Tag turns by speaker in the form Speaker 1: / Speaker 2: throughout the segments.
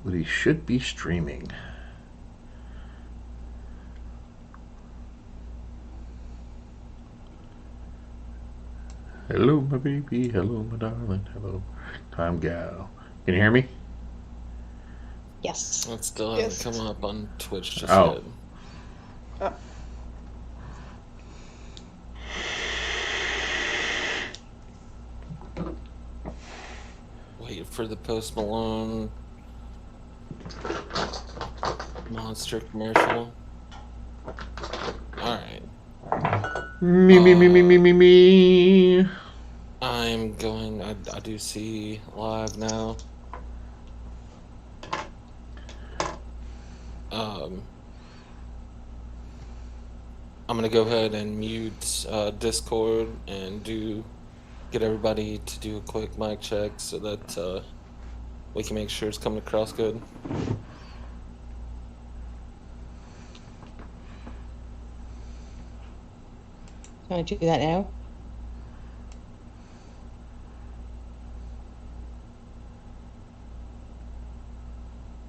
Speaker 1: but he should be streaming. Hello, my baby. Hello, my darling. Hello, time gal. Can you hear me?
Speaker 2: Yes.
Speaker 3: It still hasn't come up on Twitch just
Speaker 1: Oh.
Speaker 3: yet. Wait for the Post Malone monster commercial. Alright.
Speaker 1: Me.
Speaker 3: I'm going. I do see live now. I'm gonna go ahead and mute Discord and get everybody to do a quick mic check so that we can make sure it's coming across good.
Speaker 2: Can I do that now?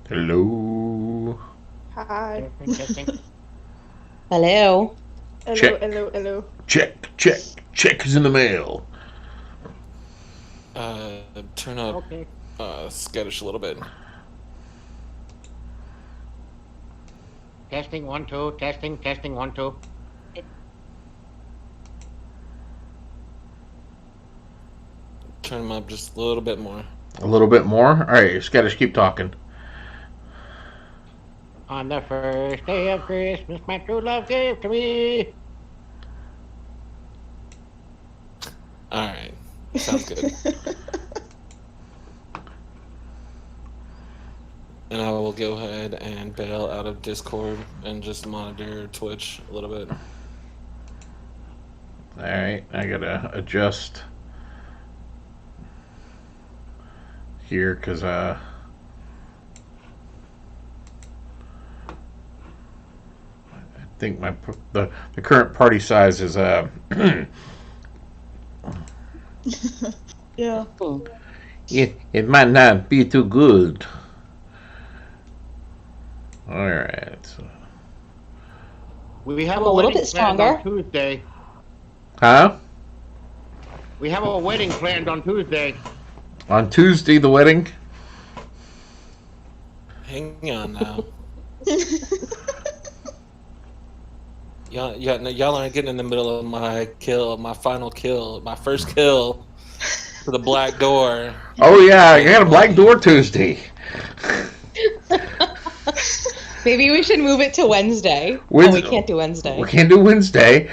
Speaker 1: Hello.
Speaker 4: Hi.
Speaker 2: Hello.
Speaker 1: Check.
Speaker 4: Hello.
Speaker 1: Check is in the mail.
Speaker 3: Turn up skittish a little bit.
Speaker 5: Testing 1 2. Testing 1 2.
Speaker 3: Turn them up just a little bit more.
Speaker 1: A little bit more? Alright, Skittish, keep talking.
Speaker 5: On the first day of Christmas, my true love gave to me.
Speaker 3: Alright. Sounds good. And I will go ahead and bail out of Discord and just monitor Twitch a little bit.
Speaker 1: Alright, I gotta adjust here because I think the current party size is
Speaker 4: Yeah.
Speaker 1: it might not be too good. Alright.
Speaker 5: We have
Speaker 2: I'm a little
Speaker 5: wedding
Speaker 2: bit
Speaker 5: planned
Speaker 2: stronger.
Speaker 5: on Tuesday.
Speaker 1: Huh?
Speaker 5: We have a wedding planned on Tuesday.
Speaker 1: On Tuesday, the wedding?
Speaker 3: Hang on now. Y'all aren't getting in the middle of my final kill, my first kill for the Black Door.
Speaker 1: Oh yeah, I got a Black Door Tuesday.
Speaker 2: Maybe we should move it to Wednesday. Oh, we can't do Wednesday.
Speaker 1: We can't do Wednesday.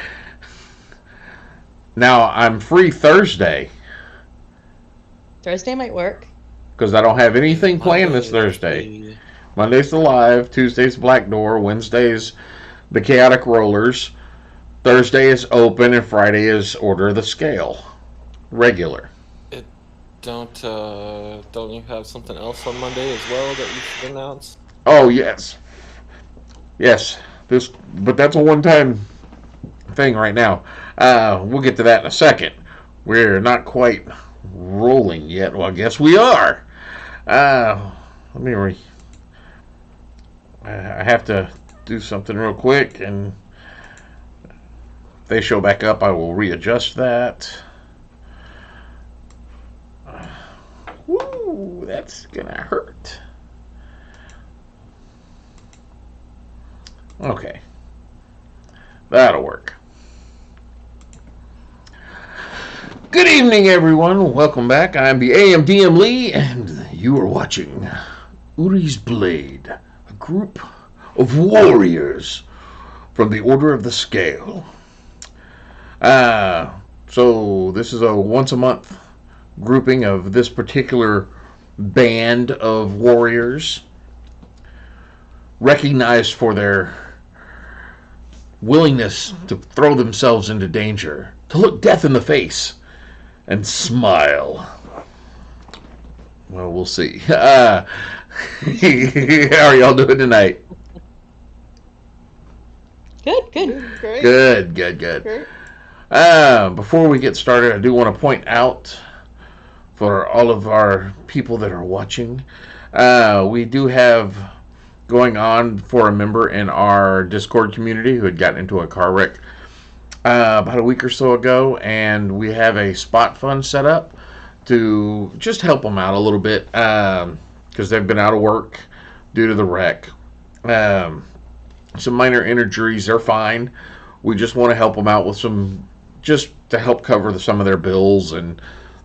Speaker 1: Now, I'm free Thursday.
Speaker 2: Thursday might work.
Speaker 1: Because I don't have anything planned this Thursday. Monday's the live, Tuesday's Black Door, Wednesday's the Chaotic Rollers, Thursday is open, and Friday is Order of the Scale. Regular.
Speaker 3: Don't you have something else on Monday as well that you should announce?
Speaker 1: Oh, yes. Yes. But that's a one-time thing right now. We'll get to that in a second. We're not quite rolling yet. Well, I guess we are. I have to do something real quick, and if they show back up, I will readjust that. Woo, that's gonna hurt. Okay. That'll work. Good evening, everyone. Welcome back. I'm the AMDM Lee, and you are watching Uri's Blade, a group of warriors from the Order of the Scale. So this is a once-a-month grouping of this particular band of warriors, recognized for their willingness to throw themselves into danger, to look death in the face, and smile. Well, we'll see. How are y'all doing tonight?
Speaker 2: Good.
Speaker 4: Great.
Speaker 1: Good.
Speaker 4: Great.
Speaker 1: Before we get started, I do want to point out for all of our people that are watching. We do have going on for a member in our Discord community who had gotten into a car wreck about a week or so ago, and we have a spot fund set up to just help them out a little bit because they've been out of work due to the wreck. Some minor injuries, they're fine. We just want to help them out with some, just to help cover some of their bills and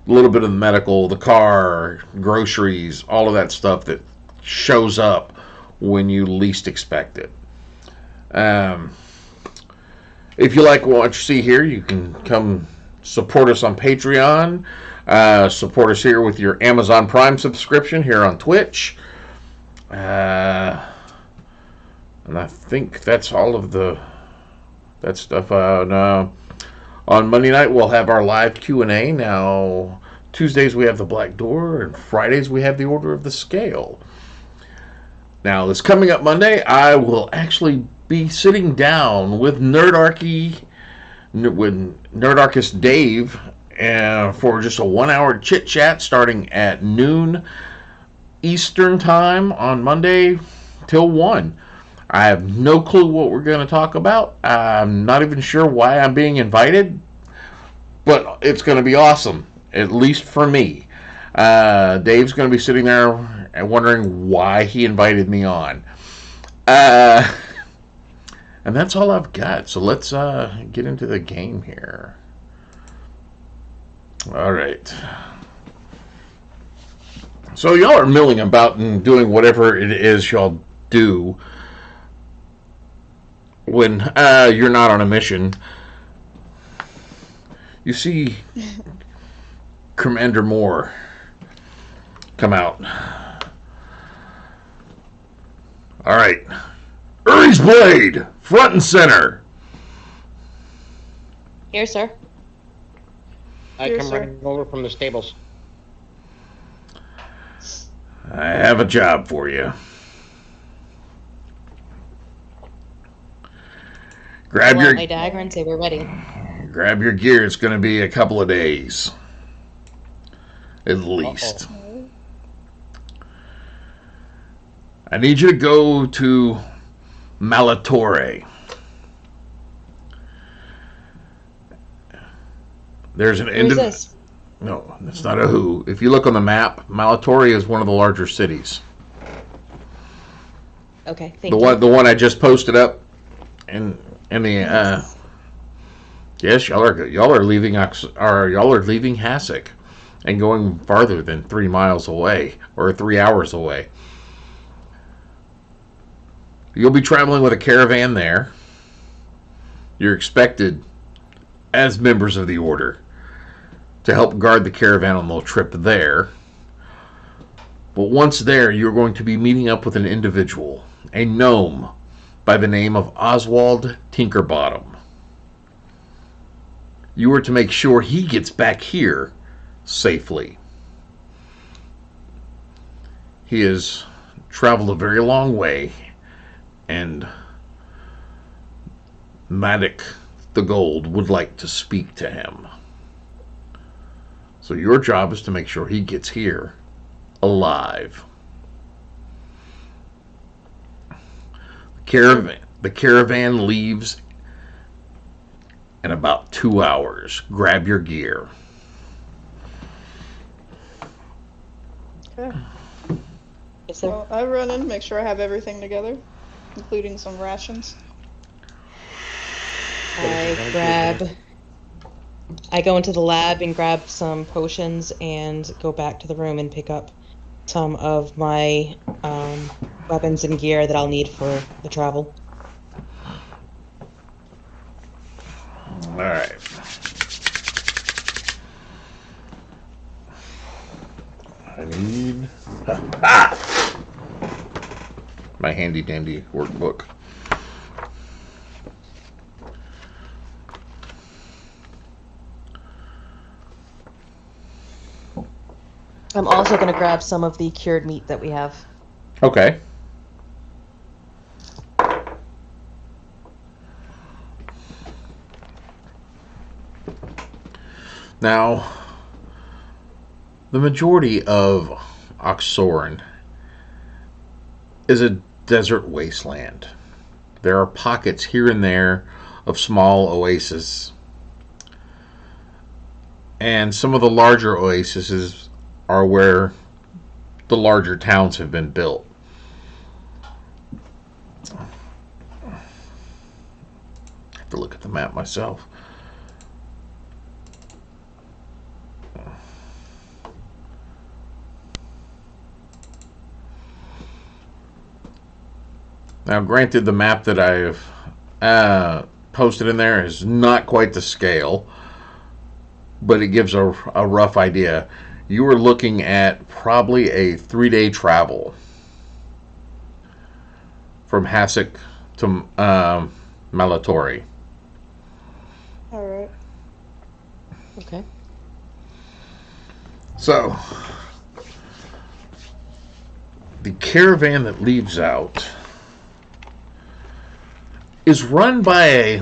Speaker 1: a little bit of the medical, the car, groceries, all of that stuff that shows up when you least expect it. If you like what you see here, you can come support us on Patreon. Support us here with your Amazon Prime subscription here on Twitch. And I think that's all of that stuff. No. On Monday night, we'll have our live Q&A. Now, Tuesdays we have the Black Door, and Fridays we have the Order of the Scale. Now, this coming up Monday, I will actually be sitting down with Nerdarchy, with Nerdarchist Dave, for just a 1-hour chit-chat starting at noon Eastern Time on Monday till 1. I have no clue what we're going to talk about. I'm not even sure why I'm being invited, but it's going to be awesome, at least for me. Dave's going to be sitting there and wondering why he invited me on. And that's all I've got. So let's get into the game here. All right. So y'all are milling about and doing whatever it is y'all do when you're not on a mission. You see Commander Moore come out. All right. Uri's Blade, front and center.
Speaker 2: Here, sir.
Speaker 5: I come running over from the stables.
Speaker 1: I have a job for you. Grab your
Speaker 2: my dagger and say we're ready.
Speaker 1: Grab your gear. It's going to be a couple of days, at least.
Speaker 5: Uh-oh.
Speaker 1: I need you to go to Malatore. There's an
Speaker 2: Who's this?
Speaker 1: No, that's not a who. If you look on the map, Malatore is one of the larger cities.
Speaker 2: Okay, thank you.
Speaker 1: The one I just posted up, and the yes, y'all are leaving Hasek and going farther than 3 miles away or 3 hours away. You'll be traveling with a caravan there. You're expected, as members of the Order, to help guard the caravan on the trip there. But once there, you're going to be meeting up with an individual, a gnome by the name of Oswald Tinkerbottom. You are to make sure he gets back here safely. He has traveled a very long way, and Madoc the Gold would like to speak to him. So your job is to make sure he gets here alive. The caravan leaves in about 2 hours. Grab your gear.
Speaker 4: Okay.
Speaker 2: Yes, sir.
Speaker 4: Well, I run in, make sure I have everything together, including some rations.
Speaker 2: I go into the lab and grab some potions and go back to the room and pick up some of my weapons and gear that I'll need for the travel.
Speaker 1: All right. I need my handy dandy workbook.
Speaker 2: I'm also going to grab some of the cured meat that we have.
Speaker 1: Okay. Now, the majority of Oxorin is a desert wasteland. There are pockets here and there of small oases. And some of the larger oases are where the larger towns have been built. I have to look at the map myself. Now, granted, the map that I've posted in there is not quite the scale, but it gives a rough idea. You are looking at probably a 3-day travel from Hasek to Malatori.
Speaker 4: Alright.
Speaker 2: Okay.
Speaker 1: So, the caravan that leaves out is run by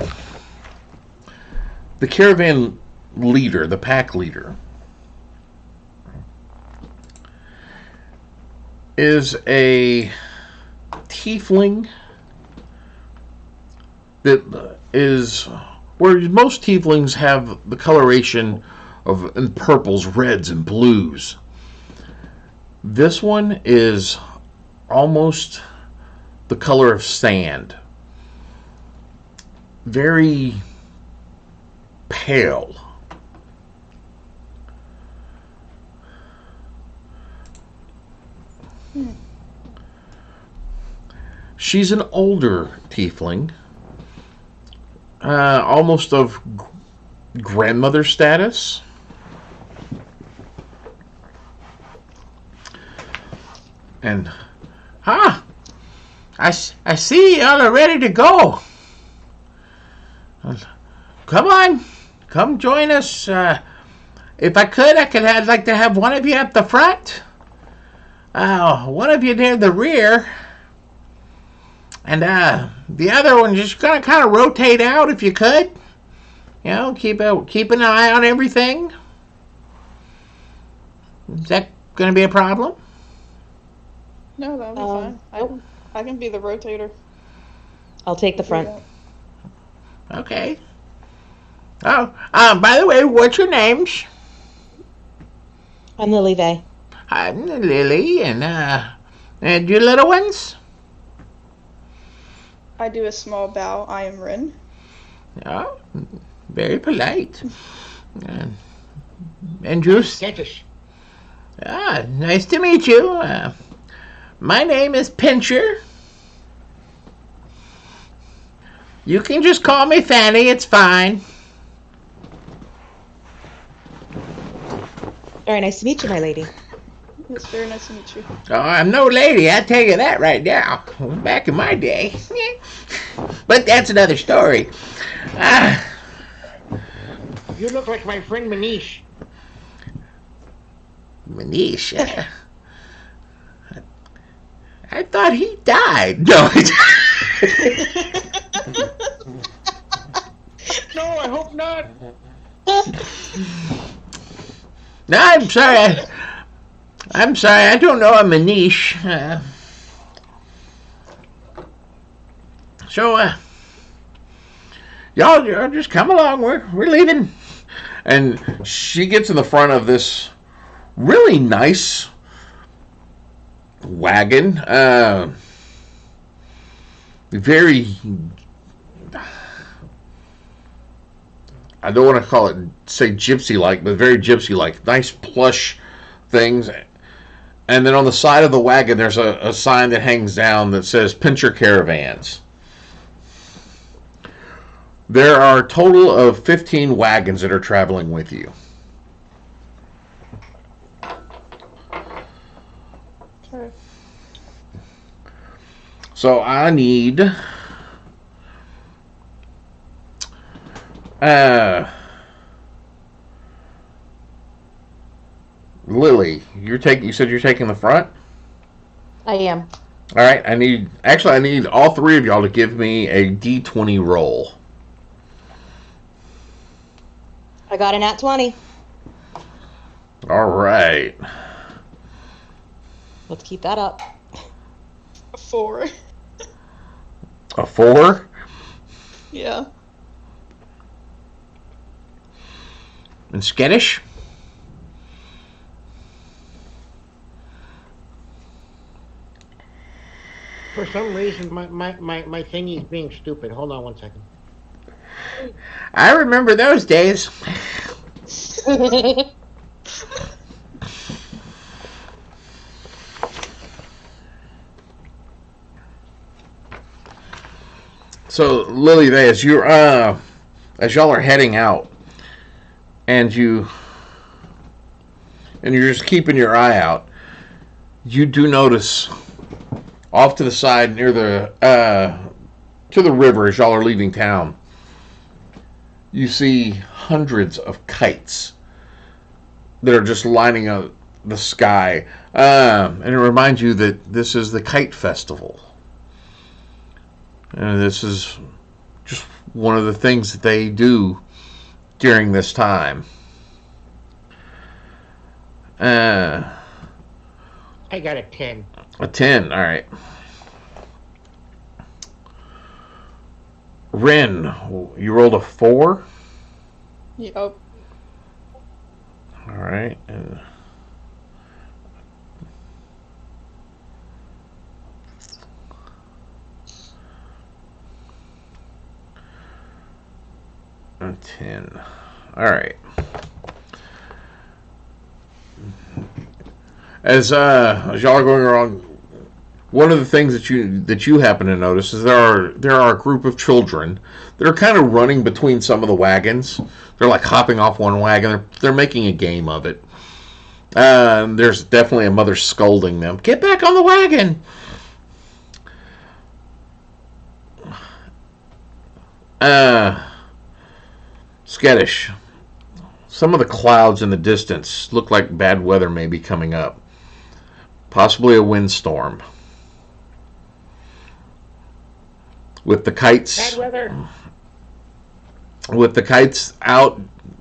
Speaker 1: the caravan leader, the pack leader, is a tiefling that is where most tieflings have the coloration of in purples, reds, and blues. This one is almost the color of sand. Very pale. She's an older tiefling, almost of grandmother status. And, I see y'all are ready to go. Come on, come join us. If I could, I'd like to have one of you at the front, one of you near the rear, and the other one just gonna kind of rotate out if you could. You know, keep an eye on everything. Is that gonna be a problem?
Speaker 4: No, that'll be fine.
Speaker 2: Nope.
Speaker 4: I can be the rotator.
Speaker 2: I'll take the front.
Speaker 1: Okay. Oh, by the way, what's your names?
Speaker 2: I'm Lily Vay.
Speaker 1: I'm Lily, and your little ones?
Speaker 4: I do a small bow. I am Rin.
Speaker 1: Oh, very polite. And Juice?
Speaker 5: Dentist.
Speaker 1: Nice to meet you. My name is Pincher. You can just call me Fanny, it's fine.
Speaker 2: Very nice to meet you, my lady.
Speaker 4: It's very nice to meet you.
Speaker 1: Oh, I'm no lady, I tell you that right now. Back in my day. But that's another story.
Speaker 5: You look like my friend Manish.
Speaker 1: Manish, I thought he died. No,
Speaker 5: No, I hope not.
Speaker 1: no, I'm sorry. I'm sorry, I don't know a Manish. Y'all just come along. We're leaving. And she gets in the front of this really nice wagon. Very, I don't want to say gypsy-like, but very gypsy-like. Nice plush things. And then on the side of the wagon, there's a sign that hangs down that says Pincher Caravans. There are a total of 15 wagons that are traveling with you.
Speaker 4: Okay.
Speaker 1: So I need Lily, you said you're taking the front?
Speaker 2: I am.
Speaker 1: All right, I need all three of y'all to give me a D20 roll.
Speaker 2: I got an at 20.
Speaker 1: All right.
Speaker 2: Let's keep that up.
Speaker 4: A 4.
Speaker 1: A 4?
Speaker 4: Yeah.
Speaker 1: And skittish?
Speaker 5: For some reason, my thingy's being stupid. Hold on 1 second.
Speaker 1: I remember those days. So, Lily, as you're as y'all are heading out, and you're just keeping your eye out, you do notice off to the side near the to the river as y'all are leaving town, you see hundreds of kites that are just lining up the sky, and it reminds you that this is the Kite Festival. And this is just one of the things that they do during this time.
Speaker 5: I got a 10.
Speaker 1: A 10, all right. Rin, you rolled a 4?
Speaker 4: Yep.
Speaker 1: All right. A 10. All right. As y'all are going around, one of the things that you happen to notice is there are a group of children that are kind of running between some of the wagons. They're like hopping off one wagon. They're making a game of it. There's definitely a mother scolding them. Get back on the wagon. Skittish. Some of the clouds in the distance look like bad weather may be coming up. Possibly a windstorm. With the kites.
Speaker 5: Bad weather.
Speaker 1: With the kites out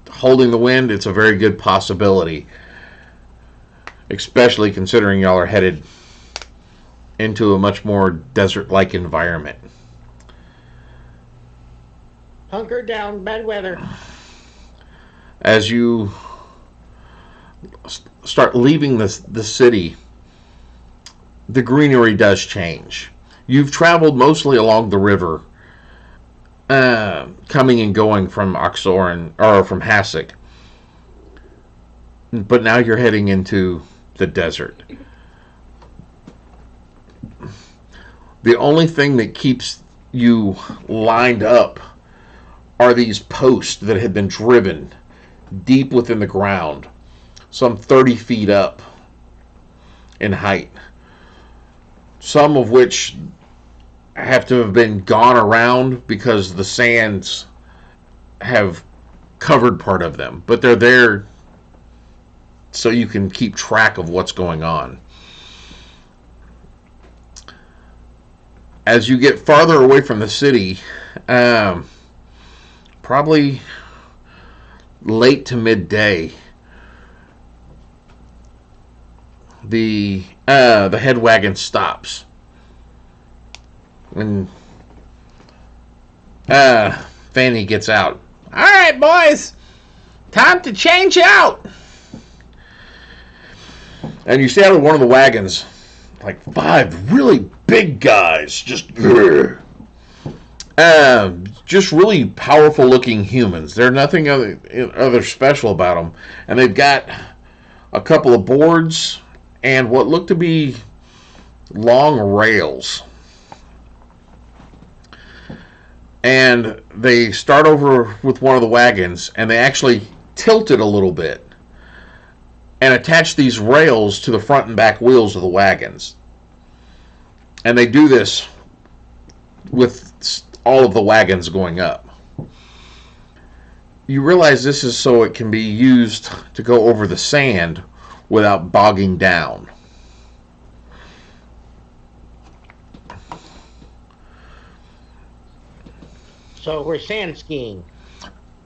Speaker 1: holding the wind, it's a very good possibility. Especially considering y'all are headed into a much more desert-like environment.
Speaker 5: Hunker down. Bad weather.
Speaker 1: As you start leaving the city, the greenery does change. You've traveled mostly along the river, coming and going from Oxorin or from Hasek, but now you're heading into the desert. The only thing that keeps you lined up are these posts that have been driven deep within the ground, some 30 feet up in height, some of which have to have been gone around because the sands have covered part of them, but they're there so you can keep track of what's going on. As you get farther away from the city, probably late to midday, the head wagon stops. When Fanny gets out. All right, boys, time to change out. And you see out of one of the wagons, like 5 really big guys, just really powerful looking humans. They're nothing other special about them, and they've got a couple of boards and what look to be long rails. And they start over with one of the wagons, and they actually tilt it a little bit and attach these rails to the front and back wheels of the wagons. And they do this with all of the wagons going up. You realize this is so it can be used to go over the sand without bogging down.
Speaker 5: So we're sand skiing.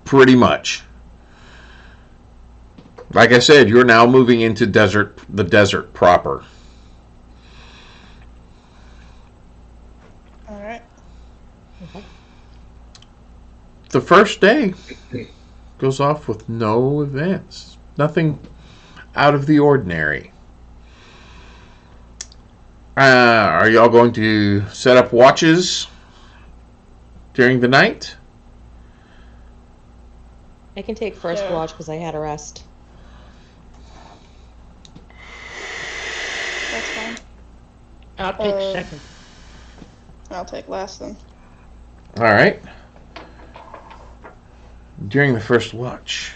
Speaker 1: Pretty much. Like I said, you're now moving into the desert proper.
Speaker 4: All right.
Speaker 2: Okay.
Speaker 1: The first day goes off with no events. Nothing out of the ordinary. Are y'all going to set up watches during the night?
Speaker 2: I can take first
Speaker 4: Sure.
Speaker 2: watch because I had a rest.
Speaker 4: That's fine.
Speaker 5: I'll take
Speaker 4: Uh,
Speaker 5: second.
Speaker 4: I'll take last then.
Speaker 1: All right. During the first watch,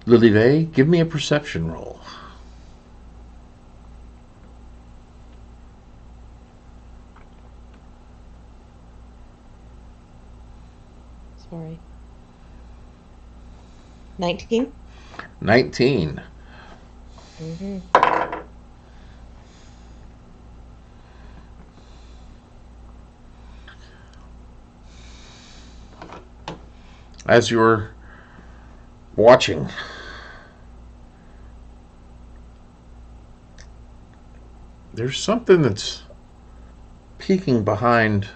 Speaker 1: Lily, give me a perception roll.
Speaker 2: Sorry. 19?
Speaker 1: 19.
Speaker 2: Mm-hmm.
Speaker 1: As you're watching, there's something that's peeking behind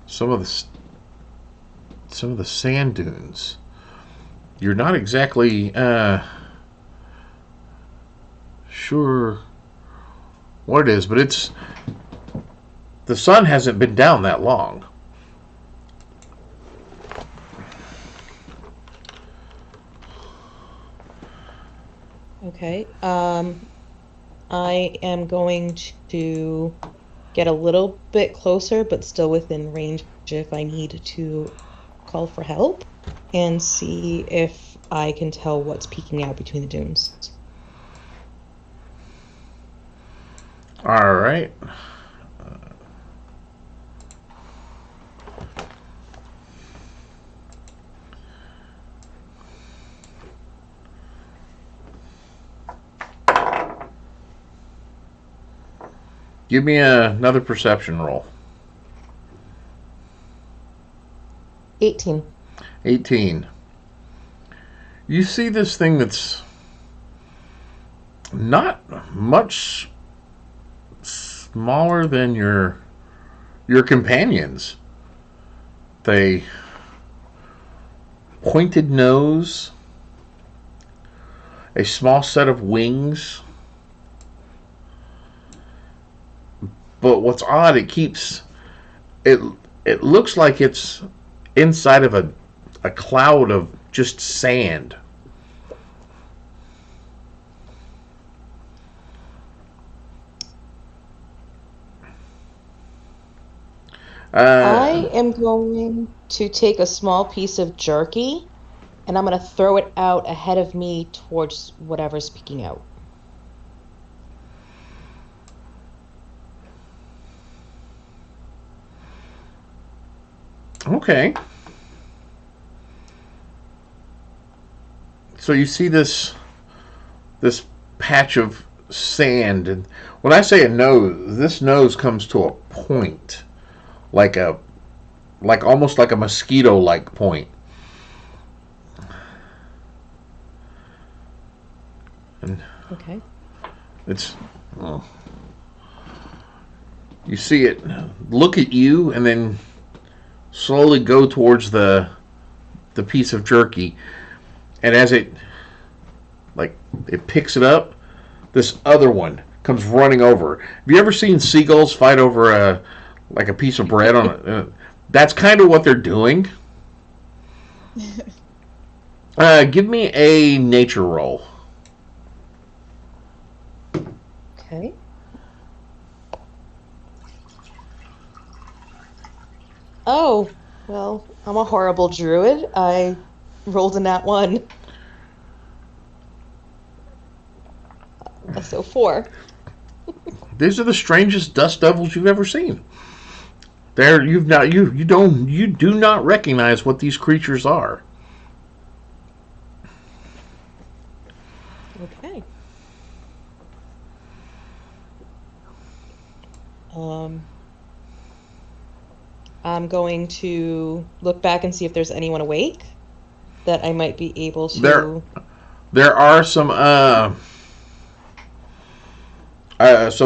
Speaker 1: some of the sand dunes. You're not exactly sure what it is, but the sun hasn't been down that long.
Speaker 2: Okay. I am going to get a little bit closer, but still within range if I need to call for help, and see if I can tell what's peeking out between the dunes.
Speaker 1: All right. Give me another perception roll.
Speaker 2: 18.
Speaker 1: 18. You see this thing that's not much smaller than your companions. They pointed nose, a small set of wings. But what's odd, it looks like it's inside of a cloud of just sand.
Speaker 2: I am going to take a small piece of jerky, and I'm going to throw it out ahead of me towards whatever's peeking out.
Speaker 1: Okay. So you see this patch of sand, and when I say a nose, this nose comes to a point, like almost like a mosquito-like point. And
Speaker 2: Okay.
Speaker 1: it's you see it look at you and then slowly go towards the piece of jerky, and as it picks it up, this other one comes running over. Have you ever seen seagulls fight over a piece of bread on it? That's kind of what they're doing. Give me a nature roll.
Speaker 2: Okay. Oh, well, I'm a horrible druid. I rolled a nat 1. So 4.
Speaker 1: These are the strangest dust devils you've ever seen. You do not recognize what these creatures are.
Speaker 2: Okay. I'm going to look back and see if there's anyone awake. that I might be able to?
Speaker 1: There are some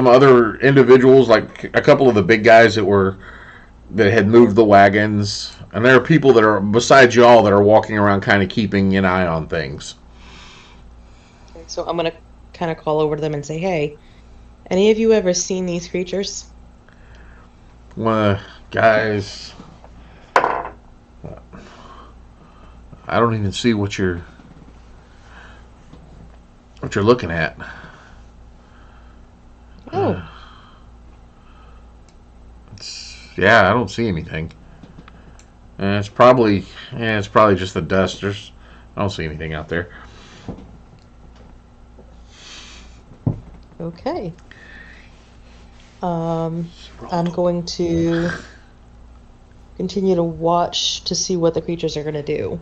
Speaker 1: other individuals, like a couple of the big guys that had moved the wagons, and there are people that are besides y'all that are walking around, kind of keeping an eye on things.
Speaker 2: Okay, so I'm gonna kind of call over to them and say, "Hey, any of you ever seen these creatures?"
Speaker 1: One of the guys, I don't even see what you're looking at.
Speaker 2: Oh,
Speaker 1: Yeah, I don't see anything. It's probably just the dust. I don't see anything out there.
Speaker 2: okay. I'm going to continue to watch to see what the creatures are gonna do.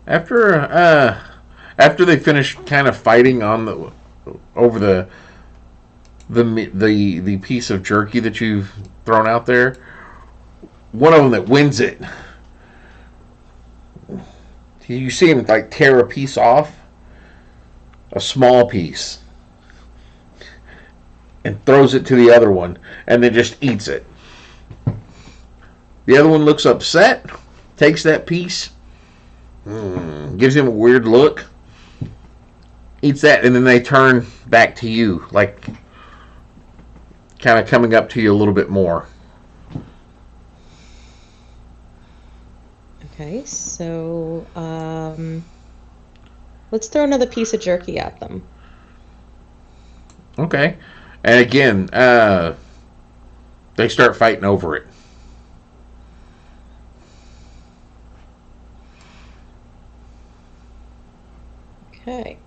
Speaker 1: After they finish kind of fighting over the piece of jerky that you've thrown out there, one of them that wins it, you see him like tear a piece off, a small piece, and throws it to the other one, and then just eats it. The other one looks upset, takes that piece, gives him a weird look, eats that, and then they turn back to you, like kind of coming up to you a little bit more.
Speaker 2: Okay, so let's throw another piece of jerky at them.
Speaker 1: Okay, and again, they start fighting over it.
Speaker 2: Okay.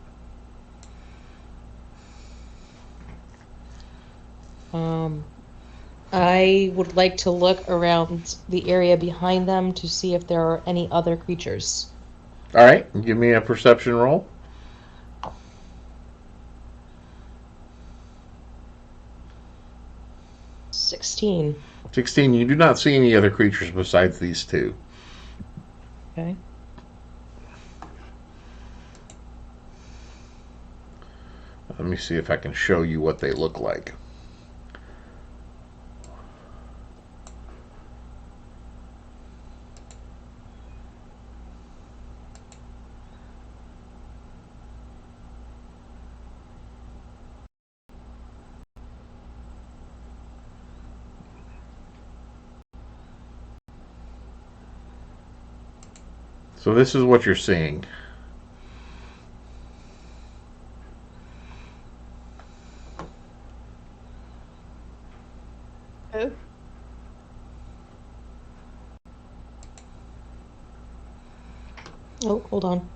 Speaker 2: I would like to look around the area behind them to see if there are any other creatures.
Speaker 1: All right, give me a perception roll.
Speaker 2: 16.
Speaker 1: 16. You do not see any other creatures besides these two.
Speaker 2: Okay.
Speaker 1: Let me see if I can show you what they look like. So this is what you're seeing.
Speaker 4: Oh,
Speaker 2: Oh, hold on.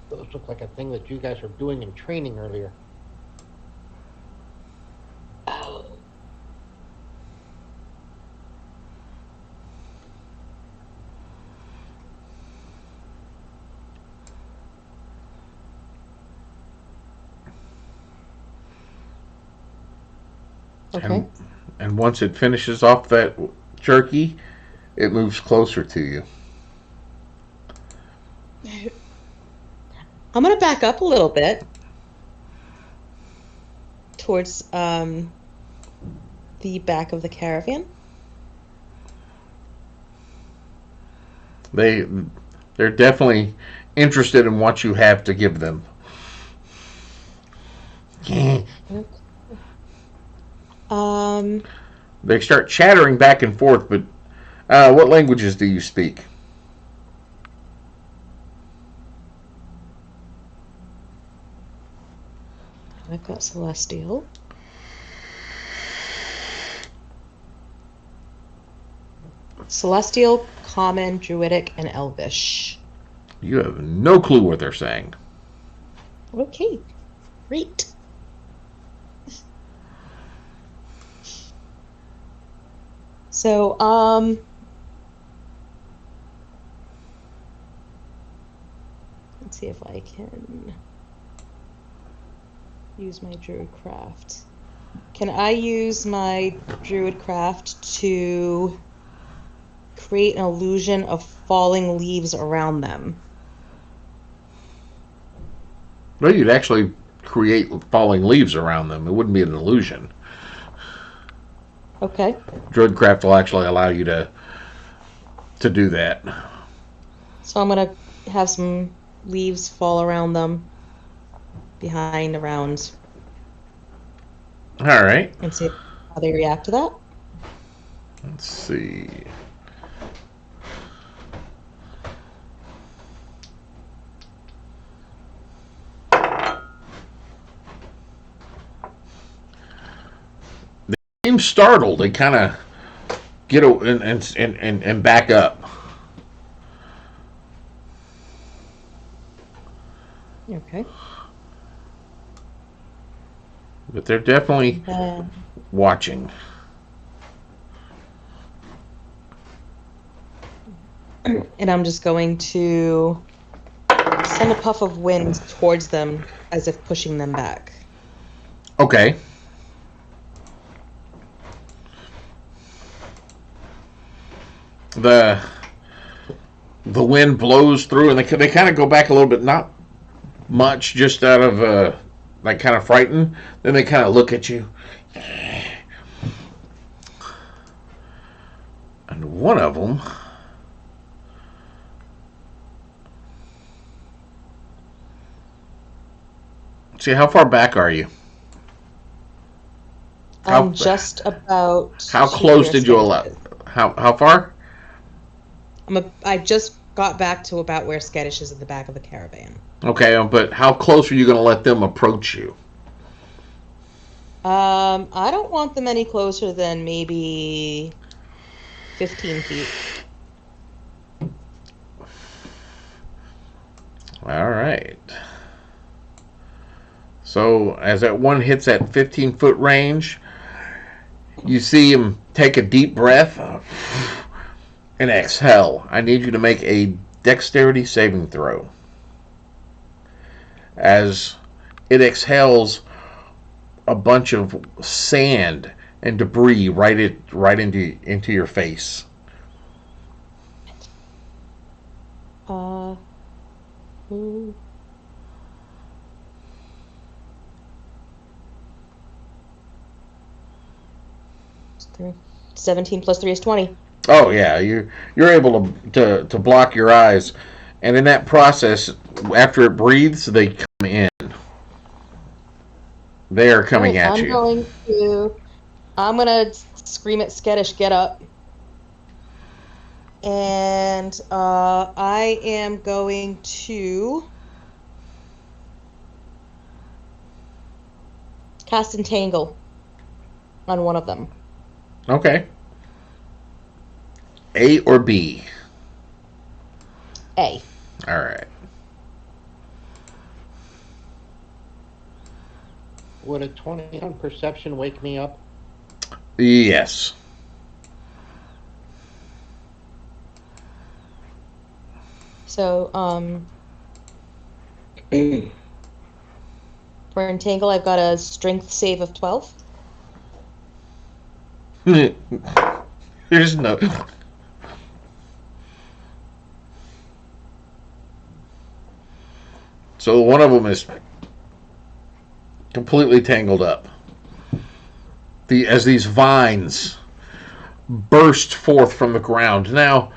Speaker 5: Those look like a thing that you guys were doing in training earlier.
Speaker 2: Oh. Okay.
Speaker 1: And once it finishes off that jerky, it moves closer to you.
Speaker 2: I'm gonna back up a little bit towards the back of the caravan.
Speaker 1: They're definitely interested in what you have to give them.
Speaker 2: Um,
Speaker 1: They start chattering back and forth, but what languages do you speak?
Speaker 2: I've got Celestial. Celestial, Common, Druidic, and Elvish.
Speaker 1: You have no clue what they're saying.
Speaker 2: Okay, great. So, let's see if I can use my Druidcraft. Can I use my Druidcraft to create an illusion of falling leaves around them?
Speaker 1: Well, you'd actually create falling leaves around them. It wouldn't be an illusion.
Speaker 2: Okay.
Speaker 1: Druidcraft will actually allow you to do that.
Speaker 2: So I'm gonna have some leaves fall around them, around,
Speaker 1: All right.
Speaker 2: and see how they react to that.
Speaker 1: Let's see. They seem startled. They kind of get and back up.
Speaker 2: Okay.
Speaker 1: But they're definitely
Speaker 2: Then
Speaker 1: watching.
Speaker 2: and I'm just going to send a puff of wind towards them as if pushing them back.
Speaker 1: Okay. The wind blows through, and they kind of go back a little bit, not much, just out of like kind of frightened. Then they kind of look at you, and one of them. See, how far back are you? How-
Speaker 2: I'm just about.
Speaker 1: How
Speaker 2: to
Speaker 1: close
Speaker 2: where
Speaker 1: did you
Speaker 2: Skittish
Speaker 1: allow?
Speaker 2: is.
Speaker 1: How far?
Speaker 2: I just got back to about where Skittish is at the back of the caravan.
Speaker 1: Okay, but how close are you going to let them approach you?
Speaker 2: I don't want them any closer than maybe 15 feet.
Speaker 1: All right. So as that one hits that 15-foot range, you see him take a deep breath and exhale. I need you to make a dexterity saving throw. As it exhales a bunch of sand and debris right into your face.
Speaker 2: Hmm. 17 plus 3 is 20.
Speaker 1: Oh yeah, you're able to block your eyes, and in that process, after it breathes, they come in. They are coming at you.
Speaker 2: I'm gonna scream at Skittish, get up. And I am going to cast Entangle on one of them.
Speaker 1: Okay. A or B?
Speaker 2: A.
Speaker 1: All right.
Speaker 5: Would a 20 on perception wake me up?
Speaker 1: Yes.
Speaker 2: So, for Entangle, I've got a strength save of 12.
Speaker 1: There's no. So one of them is completely tangled up. As these vines burst forth from the ground. Now,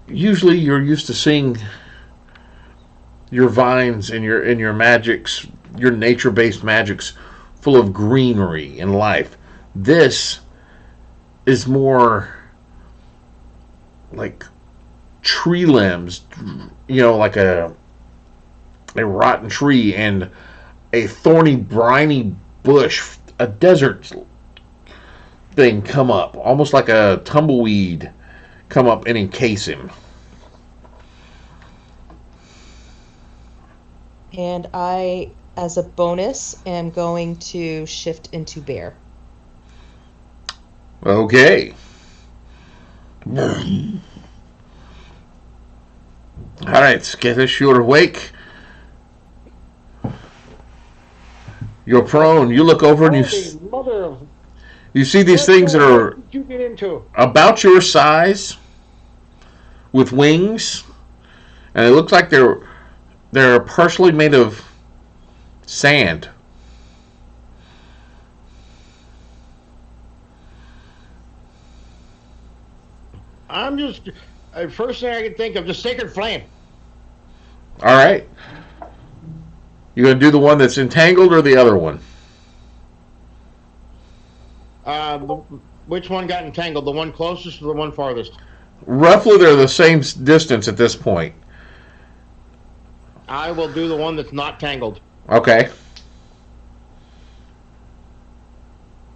Speaker 1: usually you're used to seeing your vines and your magics, your nature-based magics, full of greenery and life. This is more like tree limbs, like a rotten tree and a thorny, briny bush, a desert thing come up, almost like a tumbleweed come up and encase him.
Speaker 2: And I, as a bonus, am going to shift into bear.
Speaker 1: Okay. All right, Skittish, you're awake. You're prone. You look over and
Speaker 5: Holy Elder,
Speaker 1: You see these
Speaker 5: what
Speaker 1: things that are
Speaker 5: did you get into?
Speaker 1: about your size with wings, and it looks like they're partially made of sand.
Speaker 5: I'm just, first thing I can think of, the Sacred Flame.
Speaker 1: All right. You gonna do the one that's entangled or the other one?
Speaker 5: Which one got entangled? The one closest or the one farthest?
Speaker 1: Roughly, they're the same distance at this point.
Speaker 5: I will do the one that's not tangled.
Speaker 1: Okay.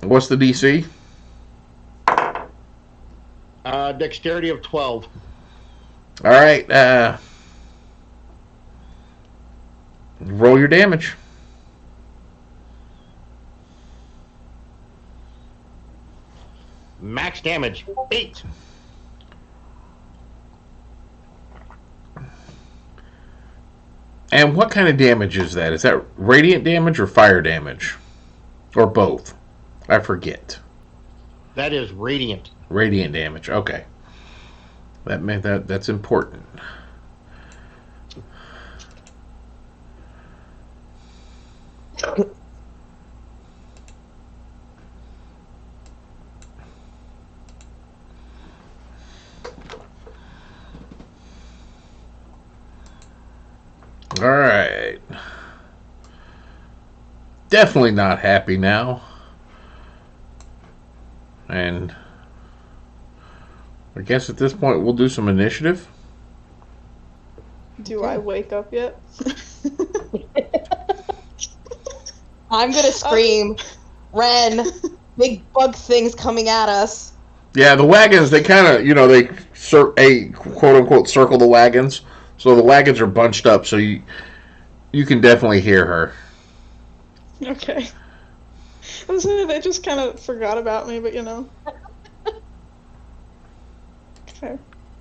Speaker 1: What's the DC?
Speaker 5: Dexterity of 12.
Speaker 1: All right. Roll your damage.
Speaker 5: Max damage, 8.
Speaker 1: And what kind of damage is that? Is that radiant damage or fire damage? Or both? I forget.
Speaker 5: That is radiant.
Speaker 1: Radiant damage. Okay. That's important. All right. Definitely not happy now. And I guess at this point we'll do some initiative.
Speaker 4: Do I wake up yet?
Speaker 2: I'm gonna scream, Ren, big bug things coming at us.
Speaker 1: Yeah, the wagons, they kind of, they quote unquote circle the wagons. So the wagons are bunched up, so you can definitely hear her.
Speaker 4: Okay. I was saying they just kind of forgot about me, but Okay.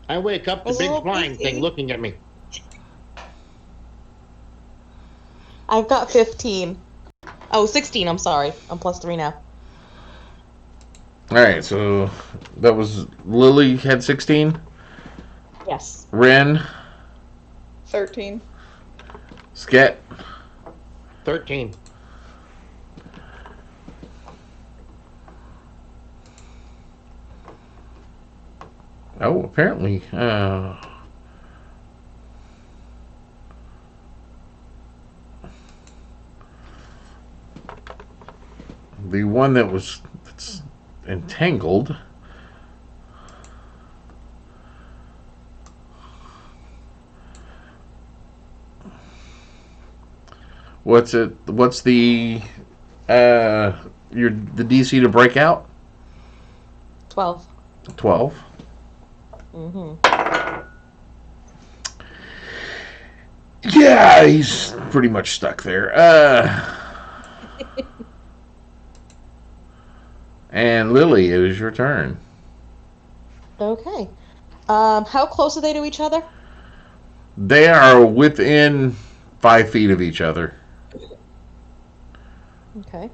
Speaker 5: I wake up, the
Speaker 2: Was a
Speaker 5: big
Speaker 2: little
Speaker 5: flying
Speaker 2: busy.
Speaker 5: thing looking at me.
Speaker 2: I've got 15. Oh, 16, I'm sorry. I'm +3 now.
Speaker 1: All right, so that was Lily had 16,
Speaker 2: Yes.
Speaker 1: Ren,
Speaker 4: 13.
Speaker 1: Sket,
Speaker 5: 13.
Speaker 1: oh, apparently, the one that's entangled. What's the the DC to break out?
Speaker 2: 12.
Speaker 1: 12.
Speaker 2: Mm-hmm.
Speaker 1: Yeah, he's pretty much stuck there. And Lily, it is your turn.
Speaker 2: Okay. How close are they to each other?
Speaker 1: They are within 5 feet of each other.
Speaker 2: Okay.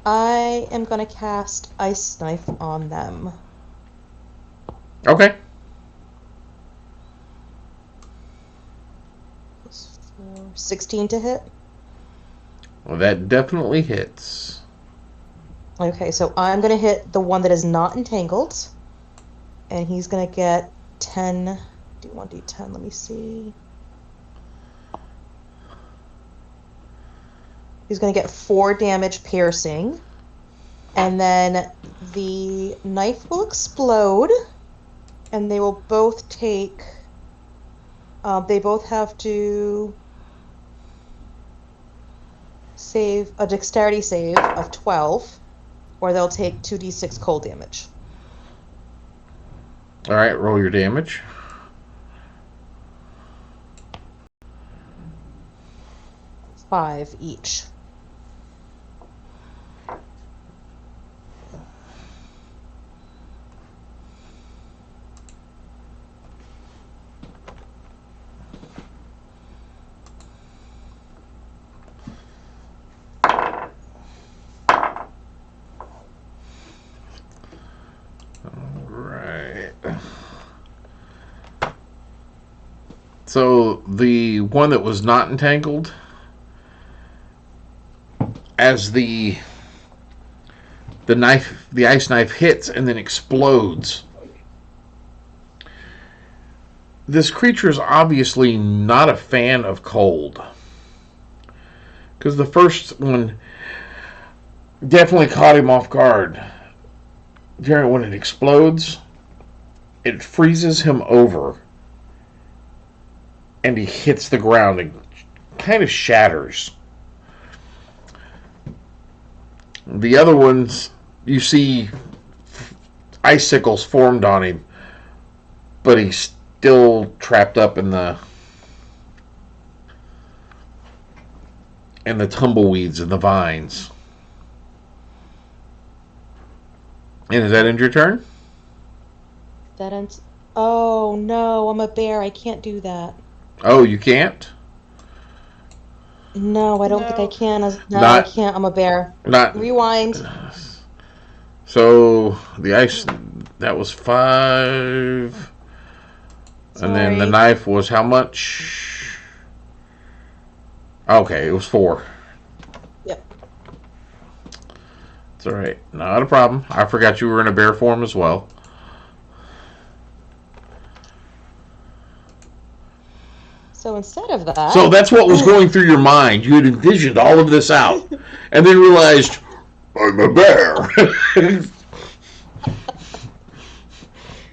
Speaker 2: I am gonna cast Ice Knife on them.
Speaker 1: Okay.
Speaker 2: 16 to hit.
Speaker 1: Well, that definitely hits.
Speaker 2: Okay, so I'm gonna hit the one that is not entangled, and he's gonna get 10. D1d10. Let me see. He's gonna get 4 damage piercing, and then the knife will explode, and they will both take. They both have to save a dexterity save of 12, or they'll take 2d6 cold damage.
Speaker 1: All right, roll your damage.
Speaker 2: Five each.
Speaker 1: So the one that was not entangled, as the ice knife hits and then explodes. This creature is obviously not a fan of cold, because the first one definitely caught him off guard. During when it explodes, it freezes him over, and he hits the ground and kind of shatters. The other ones, you see icicles formed on him, but he's still trapped up in the tumbleweeds and the vines. And is that end your turn?
Speaker 2: That ends. Oh no, I'm a bear. I can't do that.
Speaker 1: Oh, you can't?
Speaker 2: No, I don't think I
Speaker 4: No.
Speaker 2: can. No,
Speaker 1: Not-
Speaker 2: I can't. I'm a bear.
Speaker 1: Not.
Speaker 2: Rewind.
Speaker 1: So the ice, that was 5. And then the
Speaker 2: Sorry.
Speaker 1: knife was how much? Okay, it was 4.
Speaker 2: Yep.
Speaker 1: It's alright. Not a problem. I forgot you were in a bear form as well.
Speaker 2: So instead of that,
Speaker 1: So that's what was going through your mind. You had envisioned all of this out. And then realized, I'm a bear.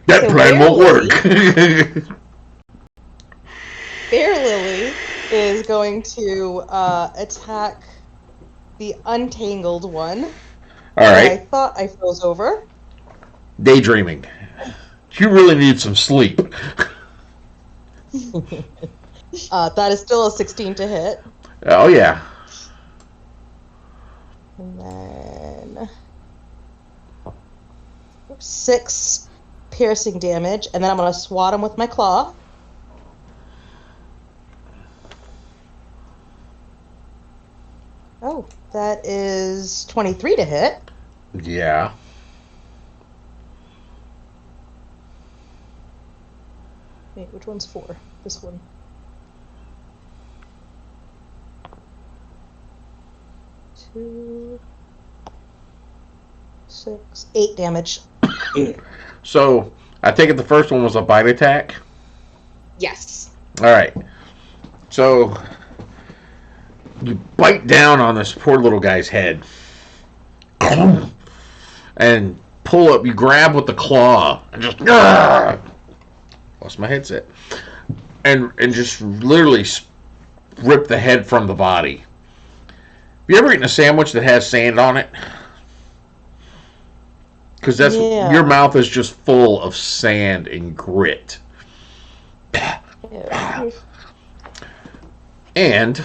Speaker 1: That
Speaker 2: So
Speaker 1: plan won't
Speaker 2: Bear
Speaker 1: work.
Speaker 2: Bear Lily is going to attack the untangled one.
Speaker 1: All
Speaker 2: that I
Speaker 1: right.
Speaker 2: thought I froze over.
Speaker 1: Daydreaming. You really need some sleep.
Speaker 2: That is still a 16 to hit.
Speaker 1: Oh, yeah.
Speaker 2: And then 6 piercing damage, and then I'm going to swat him with my claw. Oh, that is 23 to hit.
Speaker 1: Yeah.
Speaker 2: Wait, which one's 4? This one. Two, 6, 8 damage.
Speaker 1: So, I take it the first one was a bite attack?
Speaker 2: Yes.
Speaker 1: All right. So, you bite down on this poor little guy's head. And pull up. You grab with the claw. And just... Lost my headset. And just literally rip the head from the body. Have you ever eaten a sandwich that has sand on it? Because that's
Speaker 2: Yeah.
Speaker 1: your mouth is just full of sand and grit.
Speaker 2: Ew.
Speaker 1: And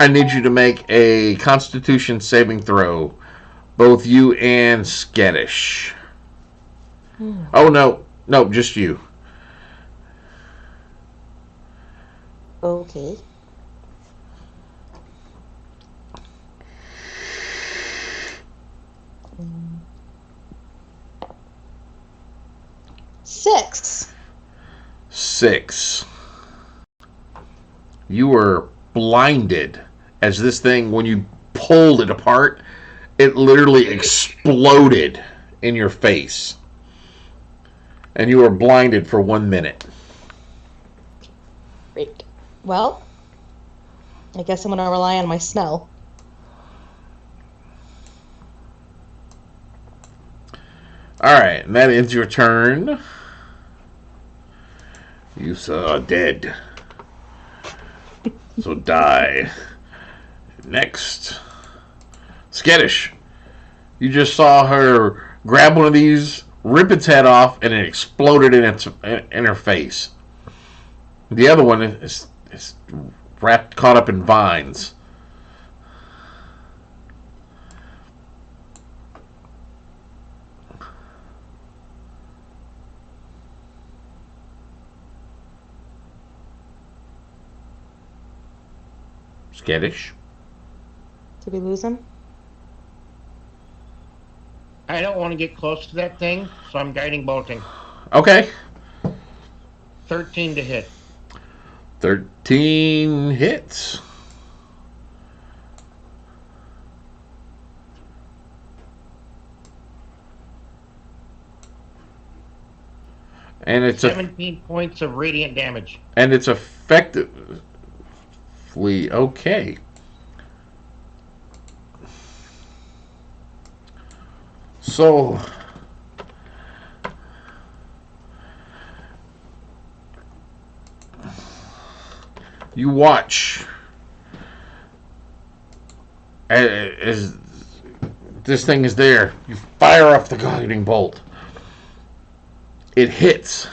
Speaker 1: I need you to make a Constitution saving throw, both you and Skittish. Oh no, just you.
Speaker 2: Okay. Six.
Speaker 1: 6. You were blinded as this thing, when you pulled it apart, it literally exploded in your face. And you were blinded for 1 minute.
Speaker 2: Great. Well, I guess I'm gonna rely on my smell.
Speaker 1: Alright, and that ends your turn. You saw dead. So die. Next. Skittish. You just saw her grab one of these, rip its head off, and it exploded in her face. The other one is caught up in vines. Skittish.
Speaker 2: Did we lose him?
Speaker 5: I don't want to get close to that thing, so I'm guiding bolting.
Speaker 1: Okay.
Speaker 5: 13 to hit.
Speaker 1: 13 hits. And it's
Speaker 5: 17 points of radiant damage.
Speaker 1: and it's effectively okay. So you watch as this thing is there. You fire off the guiding bolt. It hits.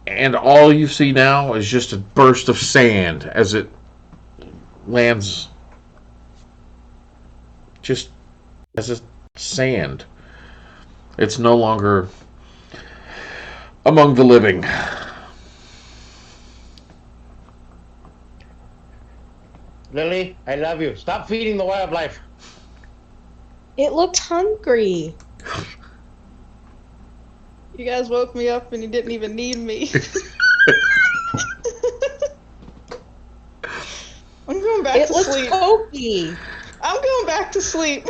Speaker 1: And all you see now is just a burst of sand as it lands just as a sand. It's no longer among the living.
Speaker 5: Lily, I love you. Stop feeding the wildlife.
Speaker 2: It looked hungry.
Speaker 4: You guys woke me up and you didn't even need me. I'm going back
Speaker 2: It
Speaker 4: to
Speaker 2: looks
Speaker 4: sleep.
Speaker 2: pokey.
Speaker 4: I'm going back to sleep.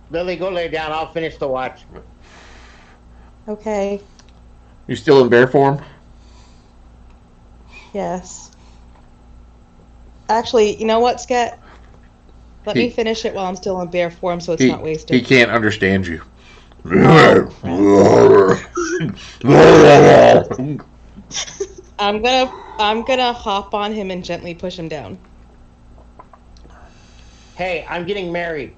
Speaker 5: Lily, go lay down. I'll finish the watch.
Speaker 2: Okay.
Speaker 1: You still in bear form?
Speaker 2: Yes. Actually, you know what, Sket? Let
Speaker 1: He-
Speaker 2: me finish it while I'm still in bear form so it's
Speaker 1: He,
Speaker 2: not
Speaker 1: he
Speaker 2: wasted.
Speaker 1: can't understand you.
Speaker 2: I'm gonna hop on him and gently push him down.
Speaker 5: Hey, I'm getting married.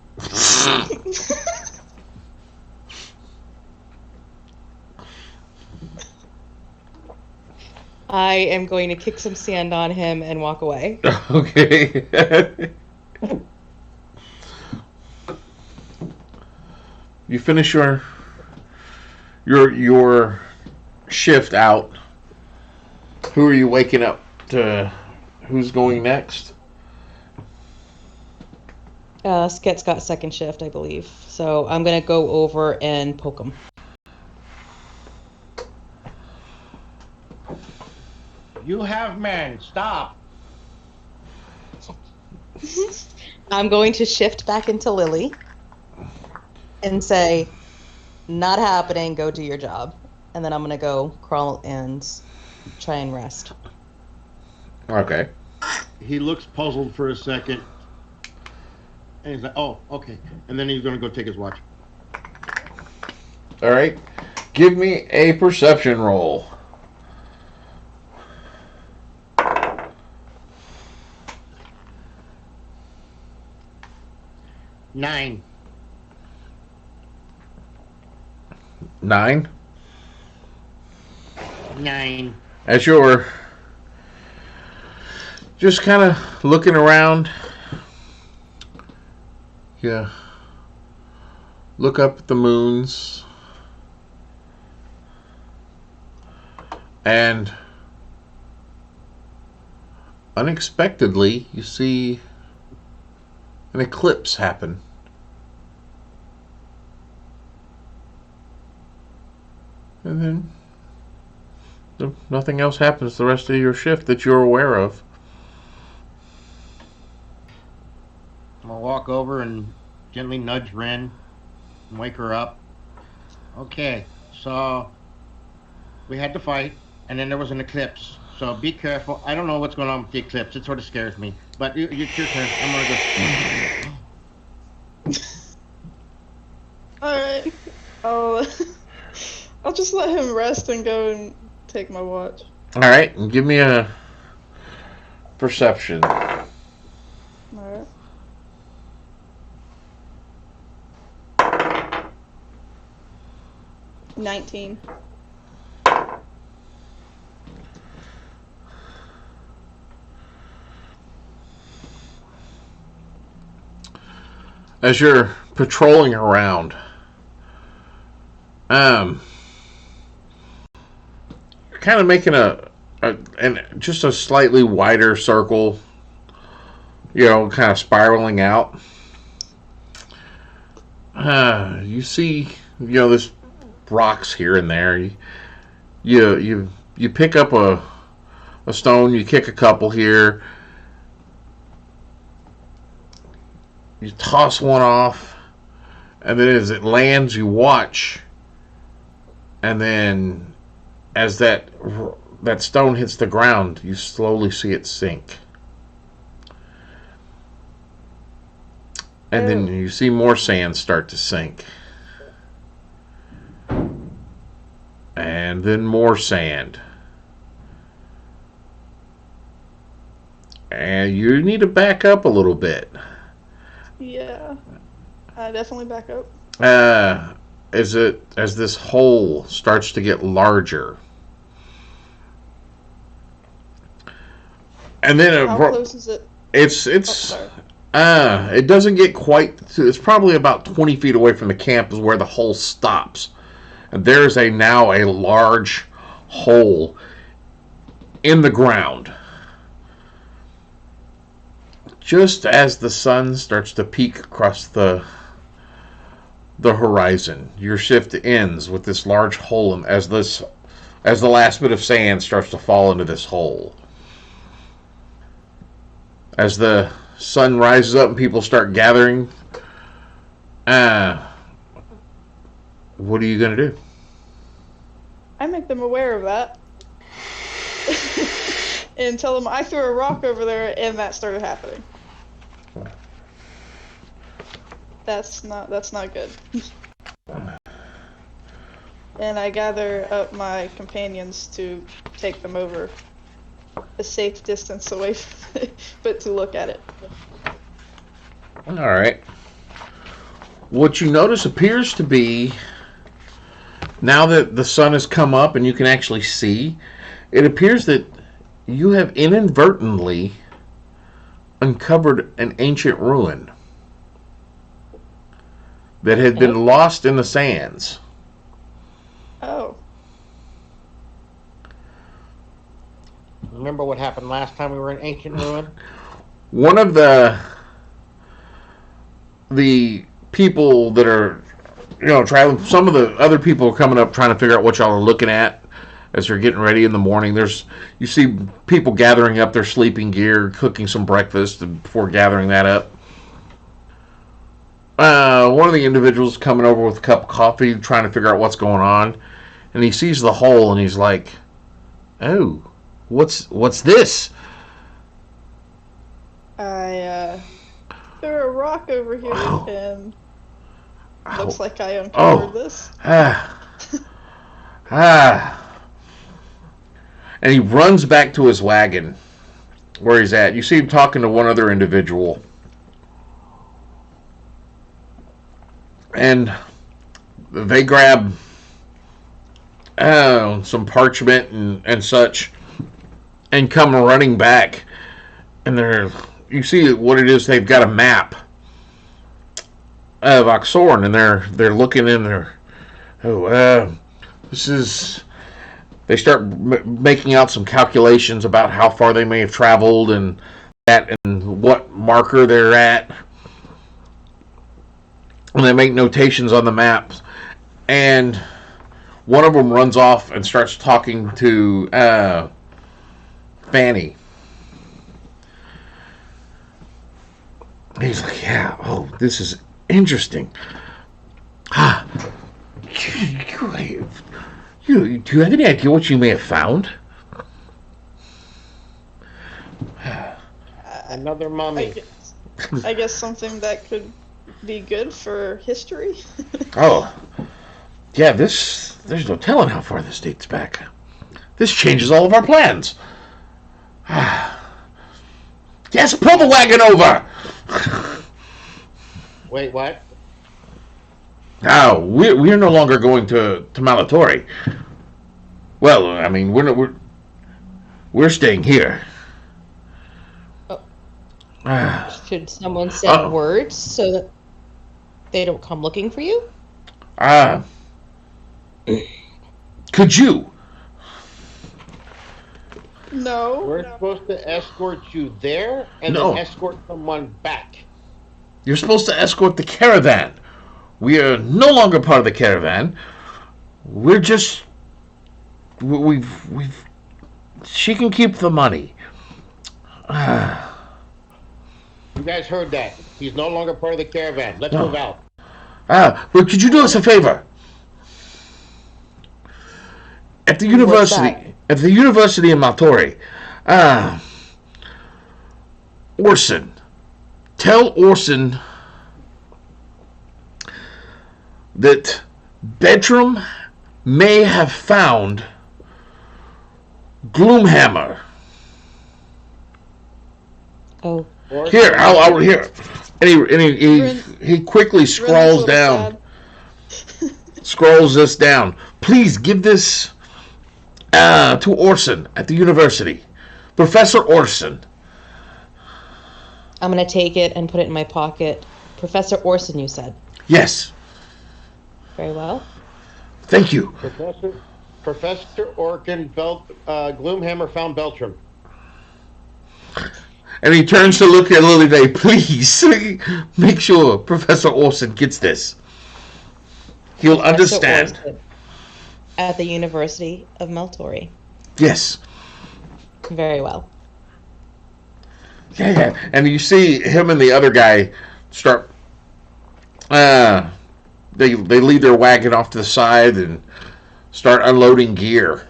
Speaker 2: I am going to kick some sand on him and walk away.
Speaker 1: Okay. You finish your shift out. Who are you waking up to? Who's going next?
Speaker 2: Sket's got second shift, I believe. So I'm gonna go over and poke him.
Speaker 5: You have men. Stop.
Speaker 2: I'm going to shift back into Lily and say, not happening, go do your job. And then I'm gonna go crawl and try and rest.
Speaker 1: Okay.
Speaker 6: He looks puzzled for a second. And he's like, oh, okay. And then he's going to go take his watch.
Speaker 1: All right. Give me a perception roll.
Speaker 5: Nine.
Speaker 1: 9. As you're just kind of looking around, yeah, look up at the moons, and unexpectedly you see an eclipse happen. And then nothing else happens the rest of your shift that you're aware of.
Speaker 6: I'm going to walk over and gently nudge Ren and wake her up. Okay, so we had to fight, and then there was an eclipse. So be careful. I don't know what's going on with the eclipse. It sort of scares me. But it's your turn. I'm going to go.
Speaker 4: Alright. I'll just let him rest and go and take my watch.
Speaker 1: All right, and give me a perception.
Speaker 4: Alright. $19.
Speaker 1: As you're patrolling around, you're kind of making and just a slightly wider circle kind of spiraling out. You see, there's rocks here and there. You pick up a stone, you kick a couple here, you toss one off, and then as it lands, you watch, and then as that stone hits the ground, you slowly see it sink. And then you see more sand start to sink. And then more sand. And you need to back up a little bit.
Speaker 4: Yeah. I definitely back up.
Speaker 1: As this hole starts to get larger. And then
Speaker 4: How close is it?
Speaker 1: It's
Speaker 4: sorry.
Speaker 1: it doesn't get quite to, it's probably about 20 feet away from the camp is where the hole stops. And there's now a large hole in the ground. Just as the sun starts to peak across the horizon, your shift ends with this large hole, and as the last bit of sand starts to fall into this hole. As the sun rises up and people start gathering, what are you going to do?
Speaker 4: I make them aware of that. And tell them I threw a rock over there and that started happening. That's not good. And I gather up my companions to take them over a safe distance away from it, but to look at it.
Speaker 1: All right. What you notice appears to be, now that the sun has come up and you can actually see, it appears that you have inadvertently uncovered an ancient ruin that had been lost in the sands.
Speaker 4: Oh.
Speaker 5: Remember what happened last time we were in Ancient Ruin?
Speaker 1: One of the people that are, traveling, some of the other people are coming up trying to figure out what y'all are looking at as they're getting ready in the morning. You see people gathering up their sleeping gear, cooking some breakfast before gathering that up. One of the individuals coming over with a cup of coffee, trying to figure out what's going on, and he sees the hole and he's like, "Oh, what's this?"
Speaker 4: I threw a rock over here and looks like I
Speaker 1: Oh.
Speaker 4: uncovered this.
Speaker 1: And he runs back to his wagon where he's at. You see him talking to one other individual. And they grab some parchment and such and come running back. And you see what it is. They've got a map of Oxorn, and they're looking in there. This is. They start making out some calculations about how far they may have traveled and what marker they're at. And they make notations on the maps. And one of them runs off and starts talking to Fanny. He's like, "Yeah, this is interesting. Do you have any idea what you may have found?"
Speaker 5: Another mummy.
Speaker 4: I guess something that could be good for history.
Speaker 1: Oh, yeah, there's no telling how far this dates back. This changes all of our plans. Yes, pull the wagon over!
Speaker 5: Wait, what?
Speaker 1: Now, we're no longer going to Malatori. Well, I mean, we're staying here.
Speaker 2: Should someone send words so that they don't come looking for you?
Speaker 1: Could you?
Speaker 4: No.
Speaker 6: We're supposed to escort you there and
Speaker 1: No.
Speaker 6: then escort someone back.
Speaker 1: You're supposed to escort the caravan. We are no longer part of the caravan. We're just. We've. She can keep the money.
Speaker 6: You guys heard that. He's no longer part of the caravan. Let's
Speaker 1: No.
Speaker 6: move out.
Speaker 1: Well, could you do us a favor? At the university, at the University of Maltori, Orson, tell Orson that Bedram may have found Gloomhammer.
Speaker 2: Oh,
Speaker 1: Here, I'll here. And he quickly
Speaker 4: Ren's a
Speaker 1: scrolls
Speaker 4: little
Speaker 1: down.
Speaker 4: sad.
Speaker 1: Scrolls this down. Please give this to Orson at the university. Professor Orson.
Speaker 2: I'm gonna take it and put it in my pocket. Professor Orson, you said.
Speaker 1: Yes.
Speaker 2: Very well.
Speaker 1: Thank you.
Speaker 6: Professor Orkin Gloomhammer found Beltram.
Speaker 1: And he turns to look at Lily Day. Please make sure Professor Orson gets this. He'll
Speaker 2: Professor
Speaker 1: understand.
Speaker 2: Orson at the University of Maltori.
Speaker 1: Yes.
Speaker 2: Very well.
Speaker 1: Yeah. And you see him and the other guy start. They lead their wagon off to the side and start unloading gear.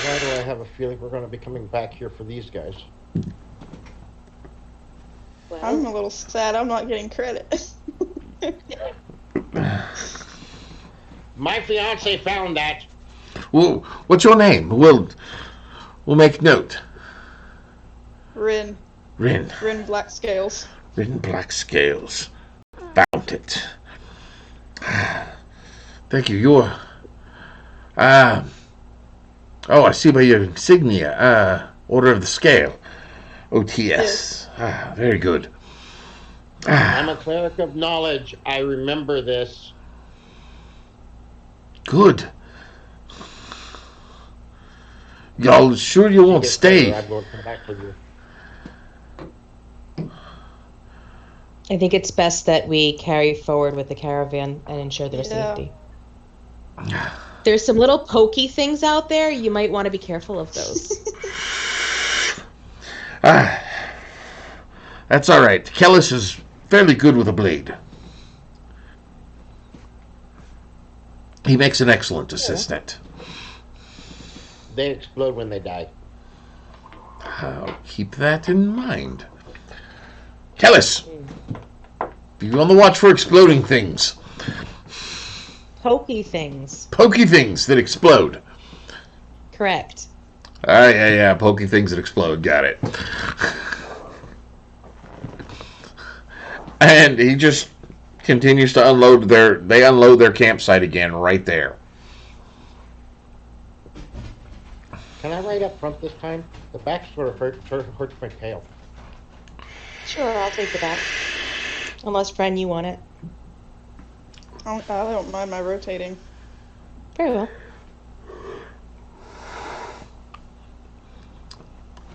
Speaker 6: Why do I have a feeling we're going to be coming back here for these guys?
Speaker 4: I'm a little sad. I'm not getting credit.
Speaker 6: My fiance found that.
Speaker 1: Well, what's your name? We'll make note.
Speaker 4: Rin
Speaker 1: Rin
Speaker 4: Black Scales.
Speaker 1: Rin Black Scales. Found it. Thank you. You're. Oh, I see by your insignia. Order of the Scale. OTS.
Speaker 4: Yes.
Speaker 1: Very good.
Speaker 6: I'm a cleric of knowledge. I remember this.
Speaker 1: Good. Y'all sure you won't
Speaker 6: Get
Speaker 1: stay?
Speaker 6: better, I'm going to come back for you.
Speaker 2: I think it's best that we carry forward with the caravan and ensure their
Speaker 4: Yeah.
Speaker 2: safety. There's some little pokey things out there. You might want to be careful of those.
Speaker 1: That's all right. Kellis is fairly good with a blade. He makes an excellent assistant.
Speaker 6: They explode when they die.
Speaker 1: I'll keep that in mind. Kellis, be on the watch for exploding things.
Speaker 2: Pokey things.
Speaker 1: Pokey things that explode.
Speaker 2: Correct.
Speaker 1: Yeah. Pokey things that explode. Got it. And he just continues to unload they unload their campsite again right there.
Speaker 6: Can I ride up front this time? The back sort of hurts my tail.
Speaker 2: Sure, I'll take the back. Unless, friend, you want it.
Speaker 4: I don't mind my rotating.
Speaker 2: Very well.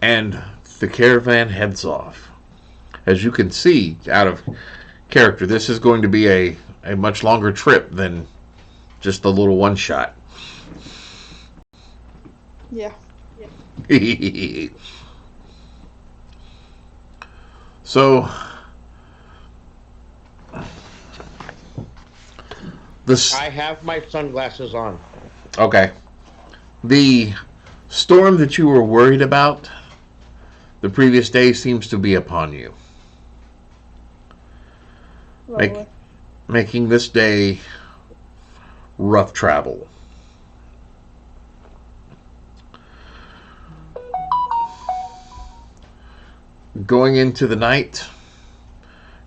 Speaker 1: And the caravan heads off. As you can see, out of character, this is going to be a much longer trip than just the little one shot.
Speaker 4: Yeah.
Speaker 1: So,
Speaker 6: I have my sunglasses on.
Speaker 1: okay. The storm that you were worried about the previous day seems to be upon you,
Speaker 4: Lovely.
Speaker 1: making this day rough travel. Going into the night,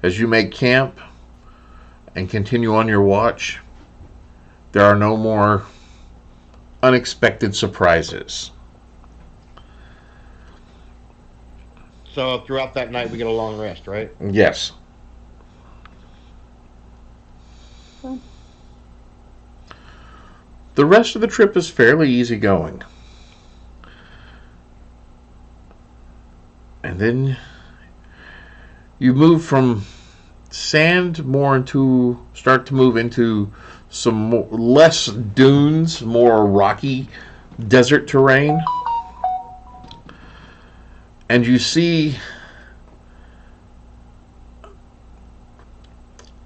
Speaker 1: as you make camp and continue on your watch, there are no more unexpected surprises.
Speaker 6: So throughout that night, we get a long rest, right?
Speaker 1: Yes. The rest of the trip is fairly easy going. And then you move from sand more into, start to move into some more, less dunes, more rocky desert terrain. And you see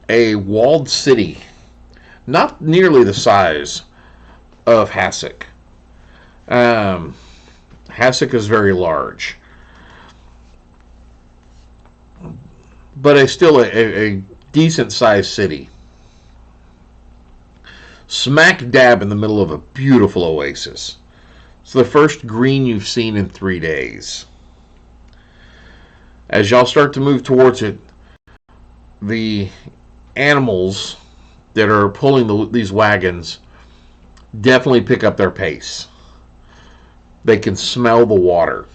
Speaker 1: a walled city, not nearly the size of Hasek. Hasek is very large, but still a decent sized city. Smack dab in the middle of a beautiful oasis. It's the first green you've seen in 3 days. As y'all start to move towards it, the animals that are pulling these wagons definitely pick up their pace. They can smell the water.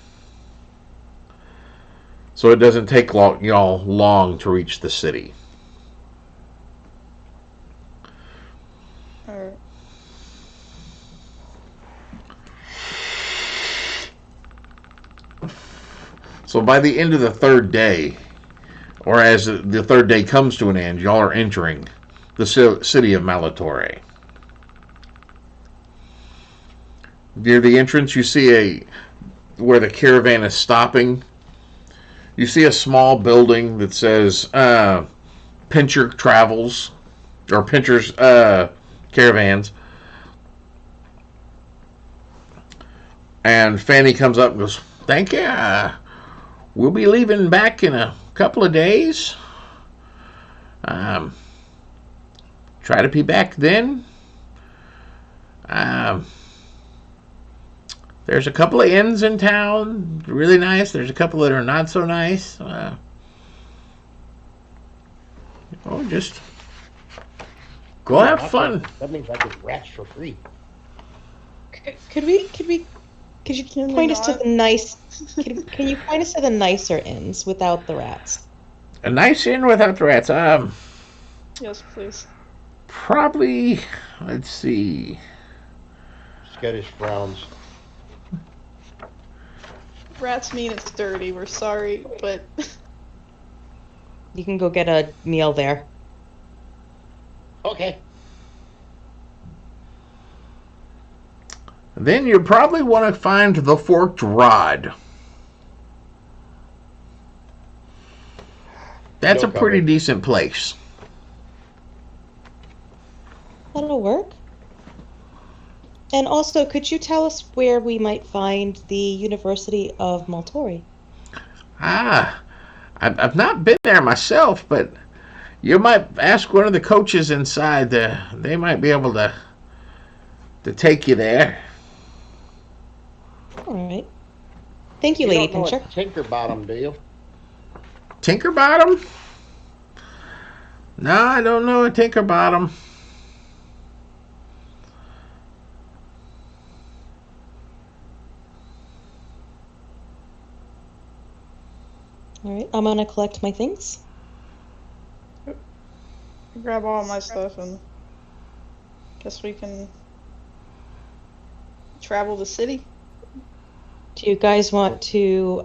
Speaker 1: So it doesn't take y'all long to reach the city.
Speaker 4: Alright.
Speaker 1: So by the end of the third day, or as the third day comes to an end, y'all are entering the city of Malatore. Near the entrance, you see where the caravan is stopping. You see a small building that says Pincher Travels, or Pincher's Caravans. And Fanny comes up and goes, "Thank you. We'll be leaving back in a couple of days. Try to be back then. There's a couple of inns in town, really nice. There's a couple that are not so nice. Just go have fun."
Speaker 5: That means I get rats for free.
Speaker 2: Could you point us to the nice? Can you point us to the nicer inns without the rats?
Speaker 1: A nice inn without the rats.
Speaker 4: Yes, please.
Speaker 1: Probably. Let's see.
Speaker 6: Skittish frowns.
Speaker 4: Rats mean it's dirty. We're sorry, but
Speaker 2: You can go get a meal there.
Speaker 5: Okay.
Speaker 1: Then you probably want to find the Forked Rod. That's
Speaker 6: No
Speaker 1: a pretty
Speaker 6: comment.
Speaker 1: decent place.
Speaker 2: That'll work. And also, could you tell us where we might find the University of Maltori?
Speaker 1: I've not been there myself, but you might ask one of the coaches inside. They might be able to take you there.
Speaker 2: All right. Thank you,
Speaker 5: You
Speaker 2: Lady
Speaker 5: don't know
Speaker 2: Pincher.
Speaker 5: a Tinkerbottom, do you?
Speaker 1: Tinkerbottom? No, I don't know a Tinkerbottom.
Speaker 2: All right, I'm gonna collect my things.
Speaker 4: grab all my stuff and guess we can travel the city.
Speaker 2: Do you guys want to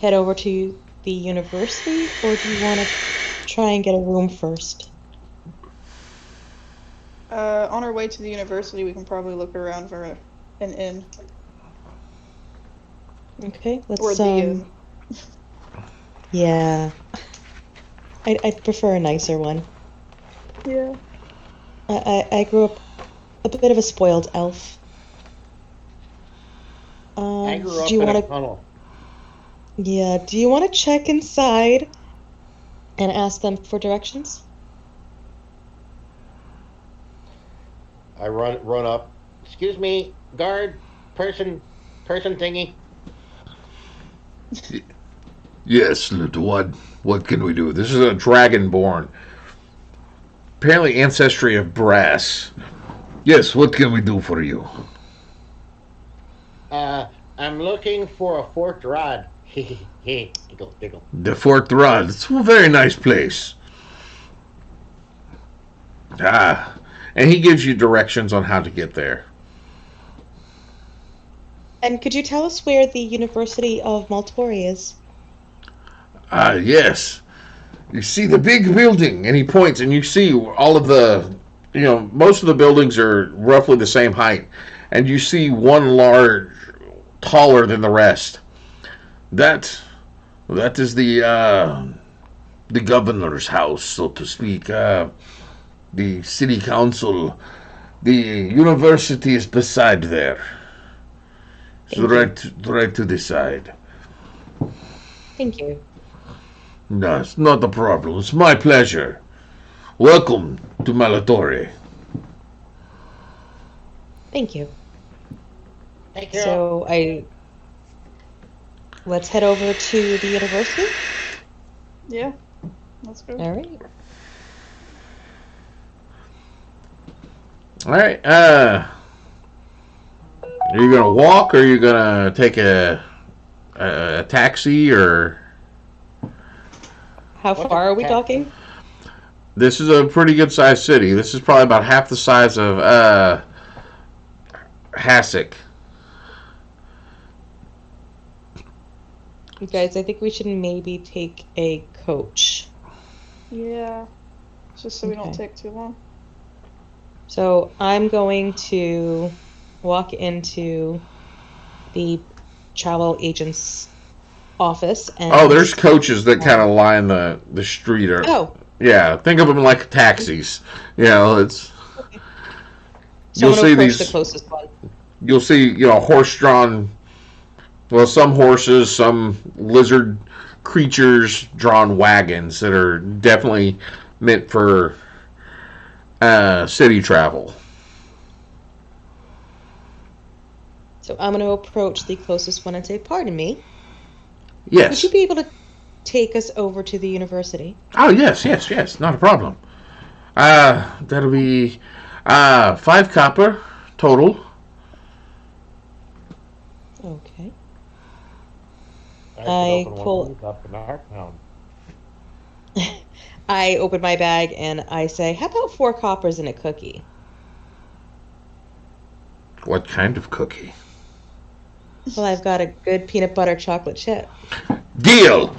Speaker 2: head over to the university, or do you want to try and get a room first?
Speaker 4: On our way to the university, we can probably look around for an inn.
Speaker 2: Okay, let's
Speaker 4: Or the inn.
Speaker 2: Yeah. I'd prefer a nicer one.
Speaker 4: Yeah.
Speaker 2: I grew up a bit of a spoiled elf.
Speaker 5: I grew up
Speaker 2: do you
Speaker 5: in
Speaker 2: want
Speaker 5: a
Speaker 2: to?
Speaker 5: tunnel.
Speaker 2: Yeah. Do you want to check inside and ask them for directions?
Speaker 5: I run up. Excuse me, guard, person thingy.
Speaker 1: Yes, little one. What can we do? This is a dragonborn. Apparently ancestry of brass. Yes, what can we do for you?
Speaker 5: I'm looking for a forked rod. Tickle, tickle.
Speaker 1: The Forked Rod. It's a very nice place. and he gives you directions on how to get there.
Speaker 2: And could you tell us where the University of Maltori is?
Speaker 1: Ah, yes. You see the big building, and he points, and you see all of the, most of the buildings are roughly the same height, and you see one large, taller than the rest. That is the governor's house, so to speak. The city council. The university is beside there. So right to the side.
Speaker 2: Thank you.
Speaker 1: No, it's not a problem. It's my pleasure. Welcome to Malatore.
Speaker 2: Thank you.
Speaker 5: Thank you.
Speaker 2: So let's head over to the university.
Speaker 4: Yeah. Let's go.
Speaker 2: All right.
Speaker 1: All right. Are you gonna walk, or are you gonna take a taxi, or?
Speaker 2: How
Speaker 5: What
Speaker 2: far
Speaker 5: the
Speaker 2: are we
Speaker 5: heck?
Speaker 2: talking?
Speaker 1: This is a pretty good sized city. This is probably about half the size of Hasek.
Speaker 2: You guys, I think we should maybe take a coach.
Speaker 4: Yeah. Just so we don't
Speaker 2: Okay.
Speaker 4: take too long.
Speaker 2: So I'm going to walk into the travel agent's office and.
Speaker 1: Oh, there's coaches that kind of line the street. Or
Speaker 2: Oh,
Speaker 1: yeah, think of them like taxis. It's
Speaker 2: so
Speaker 1: you'll
Speaker 2: I'm
Speaker 1: see
Speaker 2: gonna approach
Speaker 1: these.
Speaker 2: the closest one.
Speaker 1: You'll see horse-drawn. Well, some horses, some lizard creatures drawn wagons that are definitely meant for city travel.
Speaker 2: So I'm going to approach the closest one and say, "Pardon me, would
Speaker 1: Yes.
Speaker 2: you be able to take us over to the university?"
Speaker 1: Oh, yes, not a problem. That'll be 5 copper total.
Speaker 2: Okay.
Speaker 5: I could
Speaker 2: I
Speaker 5: open one
Speaker 2: pull-
Speaker 5: of these up in our town.
Speaker 2: I open my bag and I say, "How about 4 coppers and a cookie?"
Speaker 1: What kind of cookie?
Speaker 2: Well, I've got a good peanut butter chocolate chip.
Speaker 1: Deal.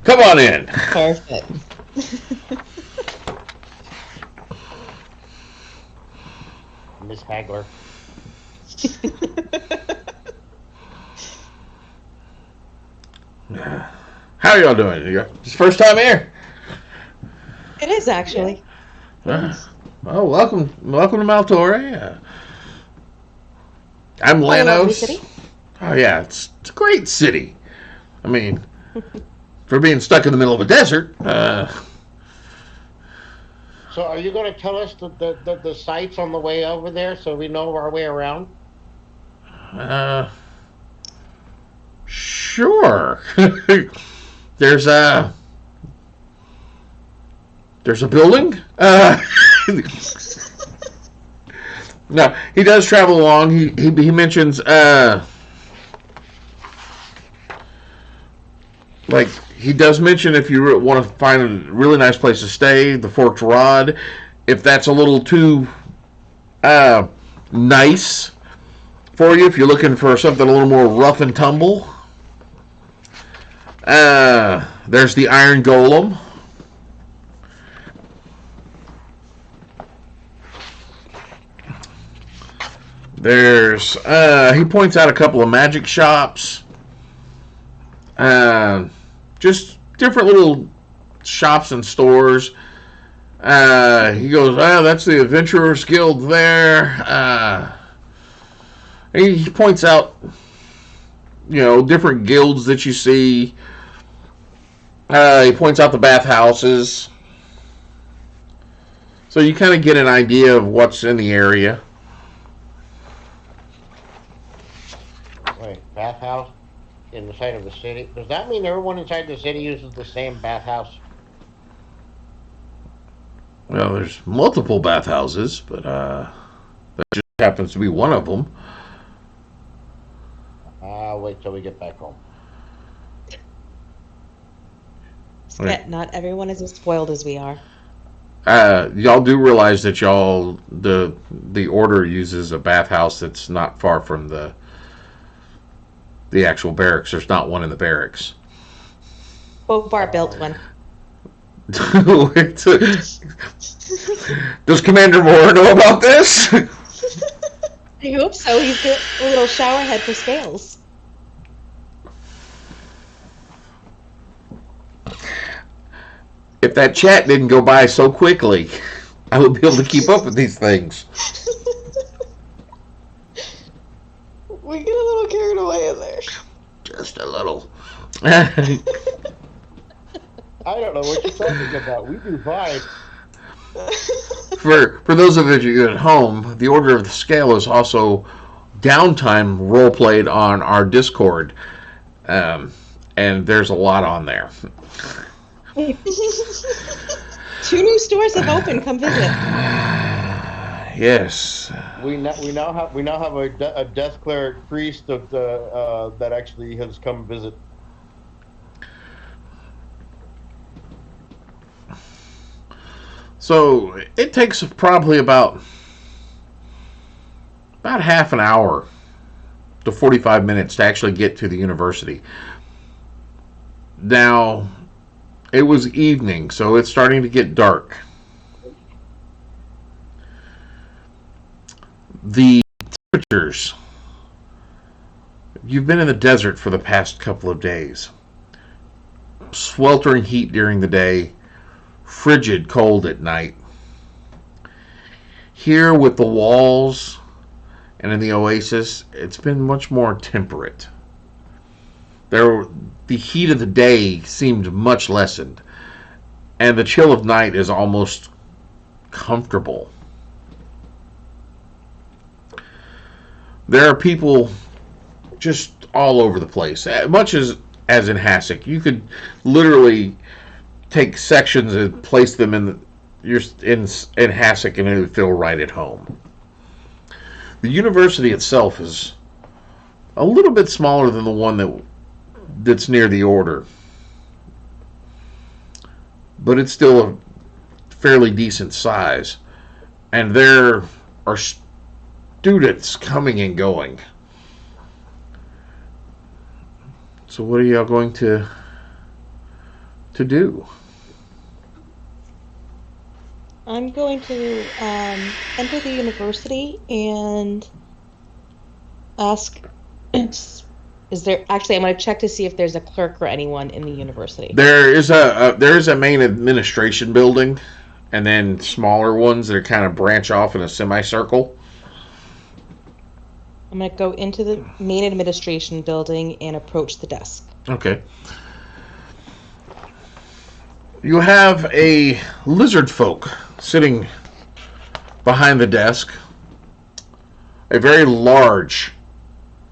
Speaker 1: Come on in.
Speaker 2: Perfect.
Speaker 5: Miss Hagler.
Speaker 1: How are y'all doing? It's first time here.
Speaker 2: It is actually.
Speaker 1: Well, welcome to Maltore. I'm
Speaker 2: What a lovely
Speaker 1: Lanos.
Speaker 2: city.
Speaker 1: Oh yeah, it's a great city. I mean, for being stuck in the middle of a desert.
Speaker 5: So are you going to tell us the sights on the way over there so we know our way around?
Speaker 1: Sure. There's a building. No, he does travel along. He mentions like he does mention if you want to find a really nice place to stay, the Forked Rod. If that's a little too nice for you, if you're looking for something a little more rough and tumble, there's the Iron Golem. There's he points out a couple of magic shops. Just different little shops and stores. He goes, that's the Adventurers Guild there. He points out, different guilds that you see. He points out the bathhouses. So you kind of get an idea of what's in the area.
Speaker 5: Wait, bathhouse in the side of the city? Does that mean everyone inside the city uses the same bathhouse?
Speaker 1: Well, there's multiple bathhouses, but that just happens to be one of them.
Speaker 5: I'll wait till we get back home.
Speaker 2: Yeah, not everyone is as spoiled as we are.
Speaker 1: y'all do realize that the order uses a bathhouse that's not far from the actual barracks. There's not one in the barracks.
Speaker 2: Bobar built one.
Speaker 1: Does Commander Moore know about this?
Speaker 2: I hope so. He's got a little shower head for scales.
Speaker 1: If that chat didn't go by so quickly, I would be able to keep up with these things.
Speaker 4: We get a little carried away in there.
Speaker 1: Just a little.
Speaker 5: I don't know what you're talking about. We do fine.
Speaker 1: For those of you at home, the Order of the Scale is also downtime role played on our Discord, and there's a lot on there.
Speaker 2: 2 new stores have opened. Come visit.
Speaker 1: Yes.
Speaker 5: We now have a death cleric priest that actually has come visit.
Speaker 1: So it takes probably about half an hour to 45 minutes to actually get to the university. Now, it was evening, so it's starting to get dark. The temperatures. You've been in the desert for the past couple of days. Sweltering heat during the day, frigid cold at night. Here with the walls and in the oasis, it's been much more temperate. The heat of the day seemed much lessened, and the chill of night is almost comfortable. There are people just all over the place, much as in Hasek. You could literally take sections and place them in Hasek, and it would feel right at home. The university itself is a little bit smaller than the one that's near the Order, but it's still a fairly decent size, and there are students coming and going. So what are y'all going to do?
Speaker 2: I'm going to enter the university and ask. Is there actually? I'm going to check to see if there's a clerk or anyone in the university.
Speaker 1: There is a main administration building, and then smaller ones that are kind of branch off in a semicircle.
Speaker 2: I'm going to go into the main administration building and approach the desk.
Speaker 1: Okay. You have a lizard folk sitting behind the desk. A very large,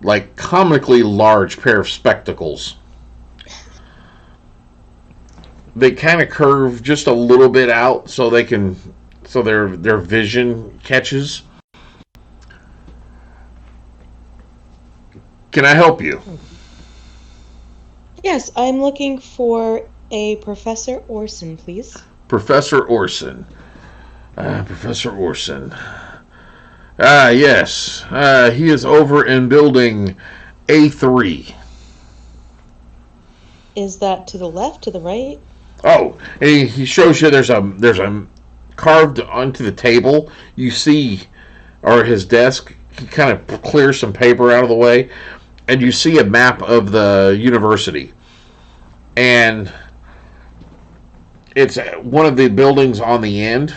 Speaker 1: like comically large pair of spectacles. They kind of curve just a little bit out so their vision catches. Can I help you?
Speaker 2: Yes, I'm looking for a Professor Orson, please.
Speaker 1: Professor Orson. Professor Orson. Yes. He is over in building A3.
Speaker 2: Is that to the left, to the right?
Speaker 1: Oh, and he shows you there's a carved onto the table. You see, or his desk. He kind of clears some paper out of the way, and you see a map of the university. And it's one of the buildings on the end.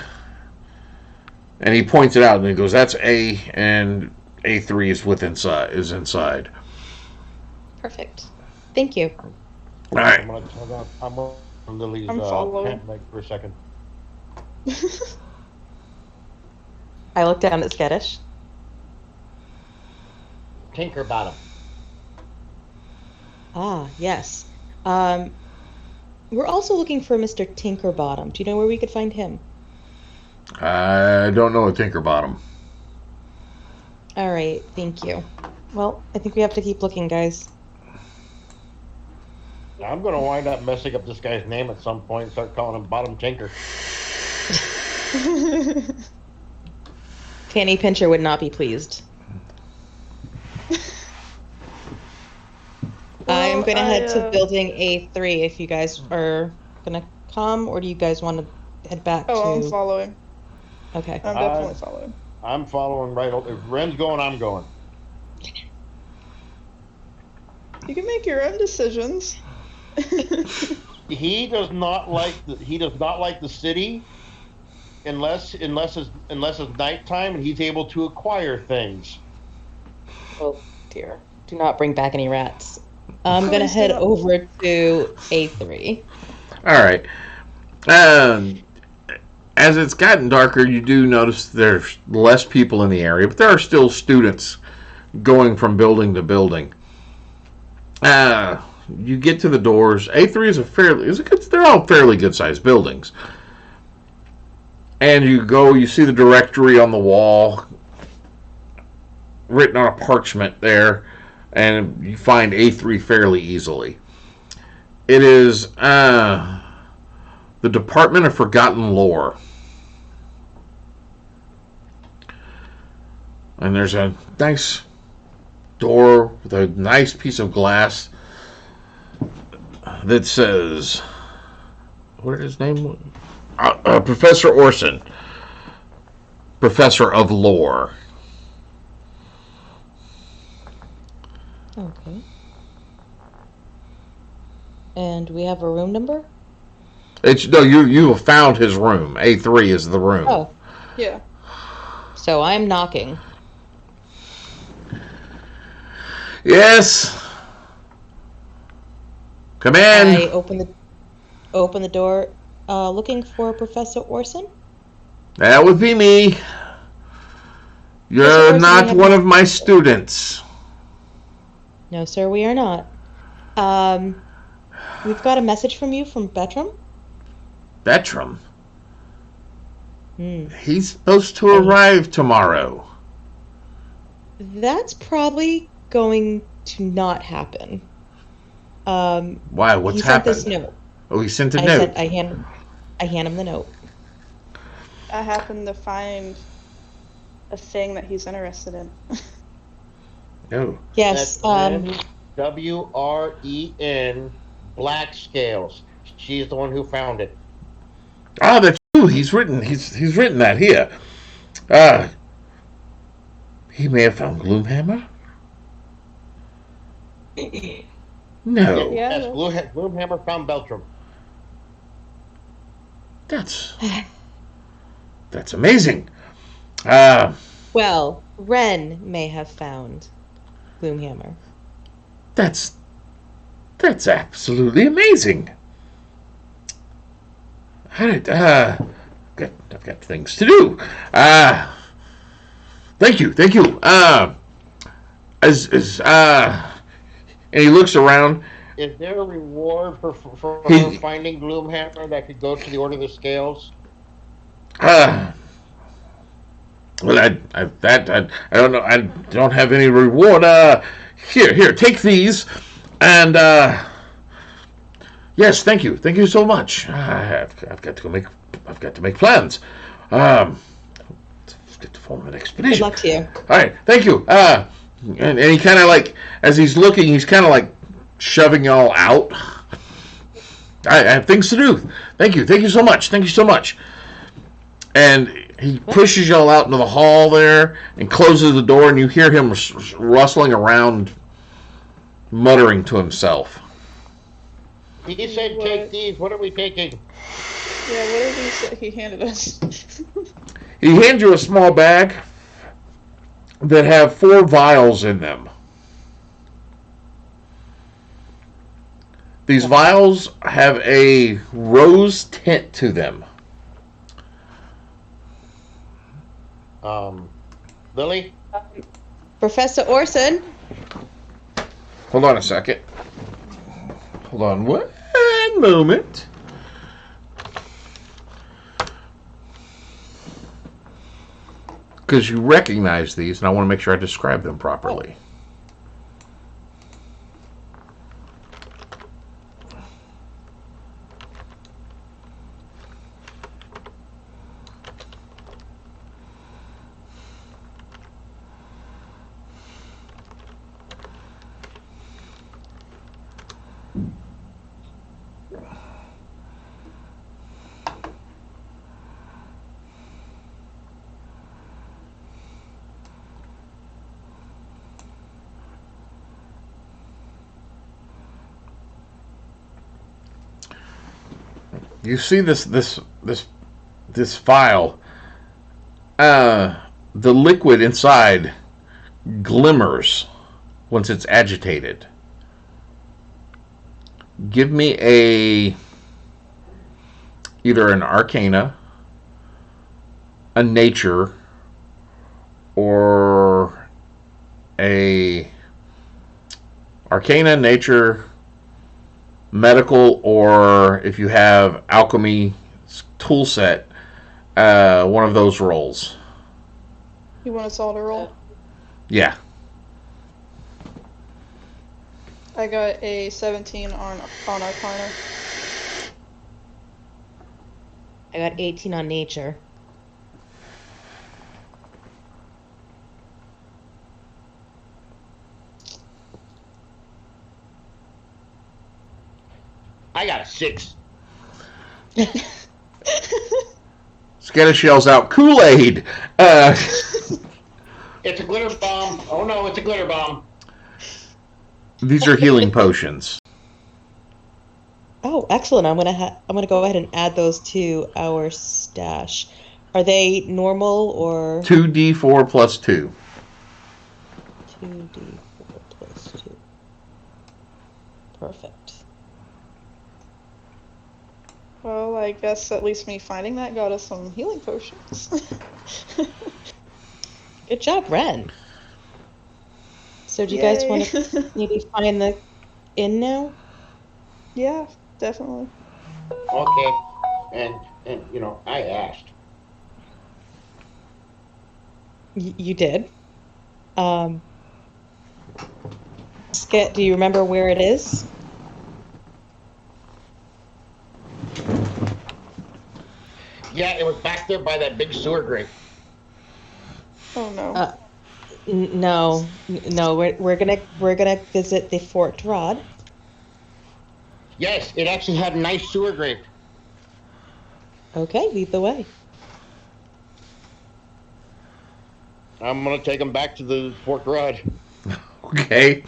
Speaker 1: And he points it out, and he goes, "That's A, and A3 is inside."
Speaker 2: Perfect. Thank you.
Speaker 1: All right.
Speaker 5: I'm on Lily's
Speaker 4: I'm following.
Speaker 5: hand mic for a second.
Speaker 2: I look down at Skittish.
Speaker 5: Tinkerbottom.
Speaker 2: Ah, yes. We're also looking for Mr. Tinkerbottom. Do you know where we could find him?
Speaker 1: I don't know a Tinkerbottom.
Speaker 2: All right, thank you. Well, I think we have to keep looking, guys.
Speaker 5: I'm going to wind up messing up this guy's name at some point and start calling him Bottom Tinker.
Speaker 2: Fanny Pincher would not be pleased. I'm
Speaker 4: Well,
Speaker 2: gonna head to
Speaker 4: I,
Speaker 2: building A3 if you guys are gonna come, or do you guys want to head back
Speaker 4: Oh, I'm
Speaker 2: to?
Speaker 4: following.
Speaker 2: Okay.
Speaker 4: I'm definitely following.
Speaker 6: I'm following right. If Ren's going, I'm going.
Speaker 4: You can make your own decisions.
Speaker 6: He does not like the city unless it's nighttime and he's able to acquire things.
Speaker 2: Oh dear. Do not bring back any rats. I'm gonna
Speaker 4: Please do
Speaker 2: head
Speaker 4: not.
Speaker 2: over to A3.
Speaker 1: All right. As it's gotten darker, you do notice there's less people in the area, but there are still students going from building to building. You get to the doors. A3 they're all fairly good sized buildings. And you see the directory on the wall, written on a parchment there, and you find A3 fairly easily. It is the Department of Forgotten Lore. And there's a nice door with a nice piece of glass that says, what is his name? Professor Orson, Professor of Lore.
Speaker 2: Okay. And we have a room number?
Speaker 1: You have found his room. A3 is the room.
Speaker 2: Oh,
Speaker 4: Yeah.
Speaker 2: so I'm knocking.
Speaker 1: Yes. Come
Speaker 2: I
Speaker 1: in.
Speaker 2: open the door, looking for Professor Orson.
Speaker 1: That would be me.
Speaker 2: Professor
Speaker 1: You're
Speaker 2: Orson,
Speaker 1: not
Speaker 2: we have
Speaker 1: one
Speaker 2: not-
Speaker 1: of my students.
Speaker 2: No, sir, we are not. We've got a message from you from Bertram.
Speaker 1: Bertram.
Speaker 2: Hmm.
Speaker 1: He's supposed to arrive tomorrow.
Speaker 2: That's probably going to not happen.
Speaker 1: Why? What's
Speaker 2: he sent
Speaker 1: happened?
Speaker 2: this note.
Speaker 1: Oh, he sent a
Speaker 2: I
Speaker 1: note.
Speaker 2: said I hand him the note.
Speaker 4: I happen to find a thing that he's interested in.
Speaker 1: No.
Speaker 2: Yes.
Speaker 6: That's Ren, WREN, Black Scales. She's the one who found it.
Speaker 1: Ah, that's true. He's written that here. He may have found Gloomhammer. No.
Speaker 4: Yeah.
Speaker 6: Yes, Gloomhammer found Beltram.
Speaker 1: That's amazing.
Speaker 2: Well, Ren may have found Gloomhammer.
Speaker 1: That's absolutely amazing. I've got things to do. Thank you. And he looks around.
Speaker 6: Is there a reward for
Speaker 1: He-
Speaker 6: her finding Gloomhammer that could go to the Order of the Scales?
Speaker 1: Well, I don't know. I don't have any reward. Here, take these, and yes, thank you so much. I've got to make plans. Let's get to form an
Speaker 2: Good
Speaker 1: expedition.
Speaker 2: luck to you.
Speaker 1: All right, thank you. And he kind of like, as he's looking, he's kind of like shoving y'all out. I have things to do. Thank you so much. And he pushes y'all out into the hall there and closes the door, and you hear him rustling around, muttering to himself.
Speaker 6: He said,
Speaker 4: What?
Speaker 6: take these. What are we taking?
Speaker 4: Yeah, what did he say he handed us?
Speaker 1: He hands you a small bag that have 4 vials in them. These vials have a rose tint to them.
Speaker 6: Lily?
Speaker 2: Professor Orson.
Speaker 1: Hold on a second. Hold on one moment. Because you recognize these, and I want to make sure I describe them properly. You see this file. The liquid inside glimmers once it's agitated. Give me either an arcana, a nature, or a arcana, nature, medical, or if you have alchemy tool set, one of those rolls.
Speaker 4: You want us all to roll?
Speaker 1: Yeah.
Speaker 4: I got a 17 on Arcana.
Speaker 2: I got 18 on nature.
Speaker 5: I got a 6.
Speaker 1: Skittish yells out, Kool-Aid!
Speaker 5: It's a glitter bomb. Oh no, it's a glitter bomb.
Speaker 1: These are healing potions.
Speaker 2: Oh, excellent. I'm gonna go ahead and add those to our stash. Are they normal or
Speaker 1: 2d4 plus 2.
Speaker 2: 2d4 plus 2? Perfect.
Speaker 4: Well, I guess at least me finding that got us some healing potions.
Speaker 2: Good job, Ren. So do you guys want to maybe find the inn now?
Speaker 4: Yeah, definitely.
Speaker 5: Okay. And you know, I asked.
Speaker 2: You did. Skit, do you remember where it is?
Speaker 5: Yeah, it was back there by that big sewer grate.
Speaker 4: Oh no.
Speaker 2: No. We're gonna visit the Fort Rod.
Speaker 5: Yes, it actually had a nice sewer grate.
Speaker 2: Okay, lead the way.
Speaker 5: I'm gonna take them back to the Fort Rod.
Speaker 1: Okay.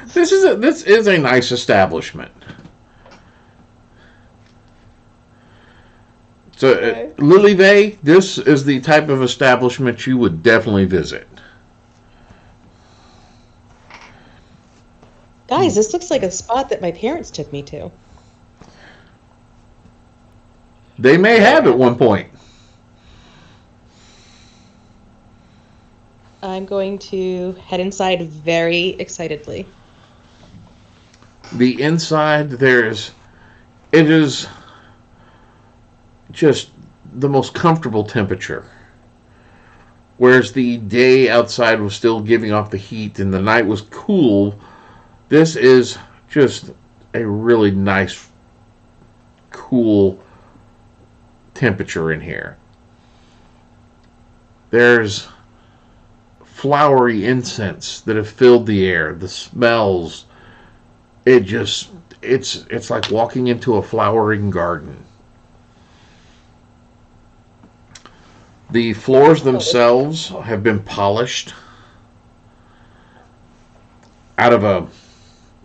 Speaker 1: This is a nice establishment. So,
Speaker 4: Okay.
Speaker 1: Lily Bay, this is the type of establishment you would definitely visit.
Speaker 2: Guys, this looks like a spot that my parents took me to.
Speaker 1: They may have at one point.
Speaker 2: I'm going to head inside very excitedly.
Speaker 1: The inside, it is just the most comfortable temperature. Whereas the day outside was still giving off the heat and the night was cool, this is just a really nice, cool temperature in here. There's flowery incense that have filled the air. The smells, it's like walking into a flowering garden. The floors themselves have been polished out of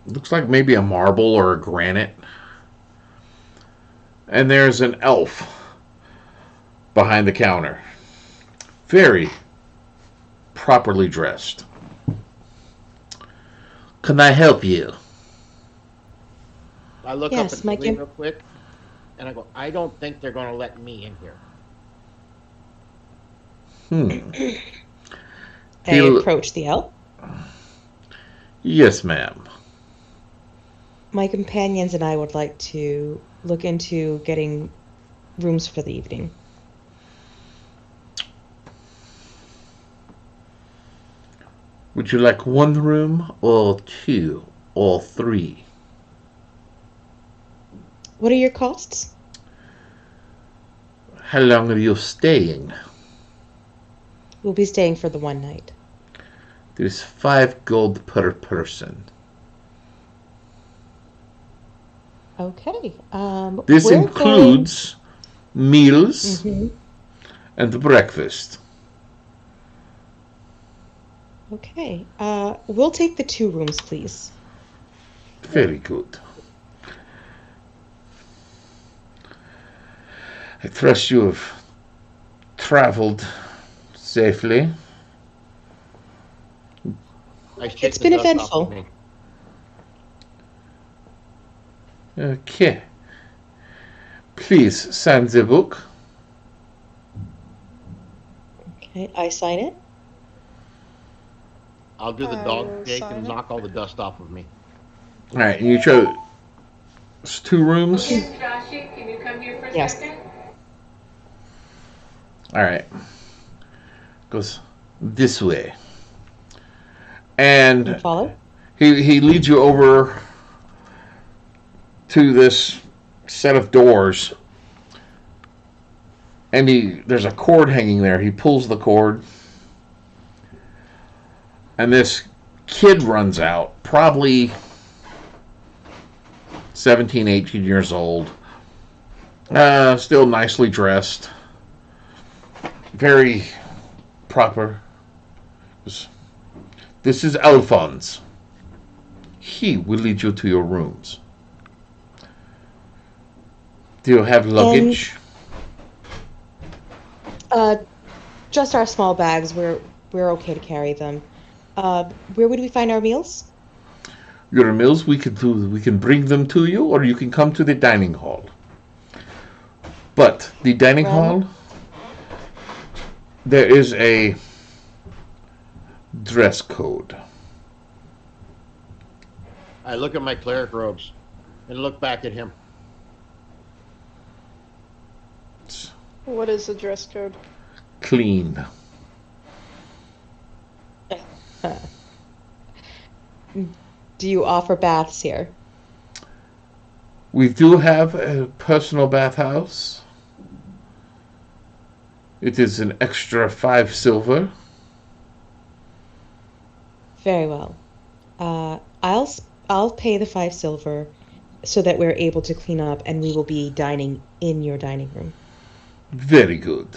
Speaker 1: looks like maybe a marble or a granite. And there's an elf behind the counter. Very properly dressed. Can I help you?
Speaker 5: I look
Speaker 2: Yes,
Speaker 5: up at
Speaker 2: Mike,
Speaker 5: Lily real quick, and I go, I don't think they're gonna let me in here.
Speaker 2: I approach the elf.
Speaker 1: Yes, ma'am.
Speaker 2: My companions and I would like to look into getting rooms for the evening.
Speaker 1: Would you like one room, or two, or three?
Speaker 2: What are your costs?
Speaker 1: How long are you staying?
Speaker 2: We'll be staying for the one night.
Speaker 1: There's 5 gold per person.
Speaker 2: Okay.
Speaker 1: This
Speaker 2: we're
Speaker 1: includes meals
Speaker 2: Going...
Speaker 1: and breakfast.
Speaker 2: Okay. We'll take the 2 rooms, please.
Speaker 1: Very good. I trust you have traveled safely.
Speaker 2: It's been eventful.
Speaker 1: Okay. Please sign the book.
Speaker 2: Okay, I sign it.
Speaker 6: I'll do the
Speaker 4: I
Speaker 6: dog
Speaker 4: will
Speaker 6: cake
Speaker 4: sign
Speaker 6: and
Speaker 4: it.
Speaker 6: knock all the dust off of me.
Speaker 1: All right, you chose 2 rooms.
Speaker 7: Okay, Joshie, can you come here for a
Speaker 2: Yes.
Speaker 7: second?
Speaker 1: All right. Goes this way. And
Speaker 2: Follow.
Speaker 1: he leads you over to this set of doors. And there's a cord hanging there. He pulls the cord. And this kid runs out, probably 17, 18 years old. Still nicely dressed. Very proper. This is Alphonse. He will lead you to your rooms. Do you have luggage?
Speaker 2: Just our small bags. We're okay to carry them. Where would we find our meals?
Speaker 1: Your meals we can bring them to you, or you can come to the dining hall. But the dining hall, there is a dress code.
Speaker 6: I look at my cleric robes and look back at him.
Speaker 4: What is the dress code?
Speaker 1: Clean.
Speaker 2: Do you offer baths here?
Speaker 1: We do have a personal bathhouse. It is an extra 5 silver.
Speaker 2: Very well. I'll pay the 5 silver so that we're able to clean up, and we will be dining in your dining room.
Speaker 1: Very good.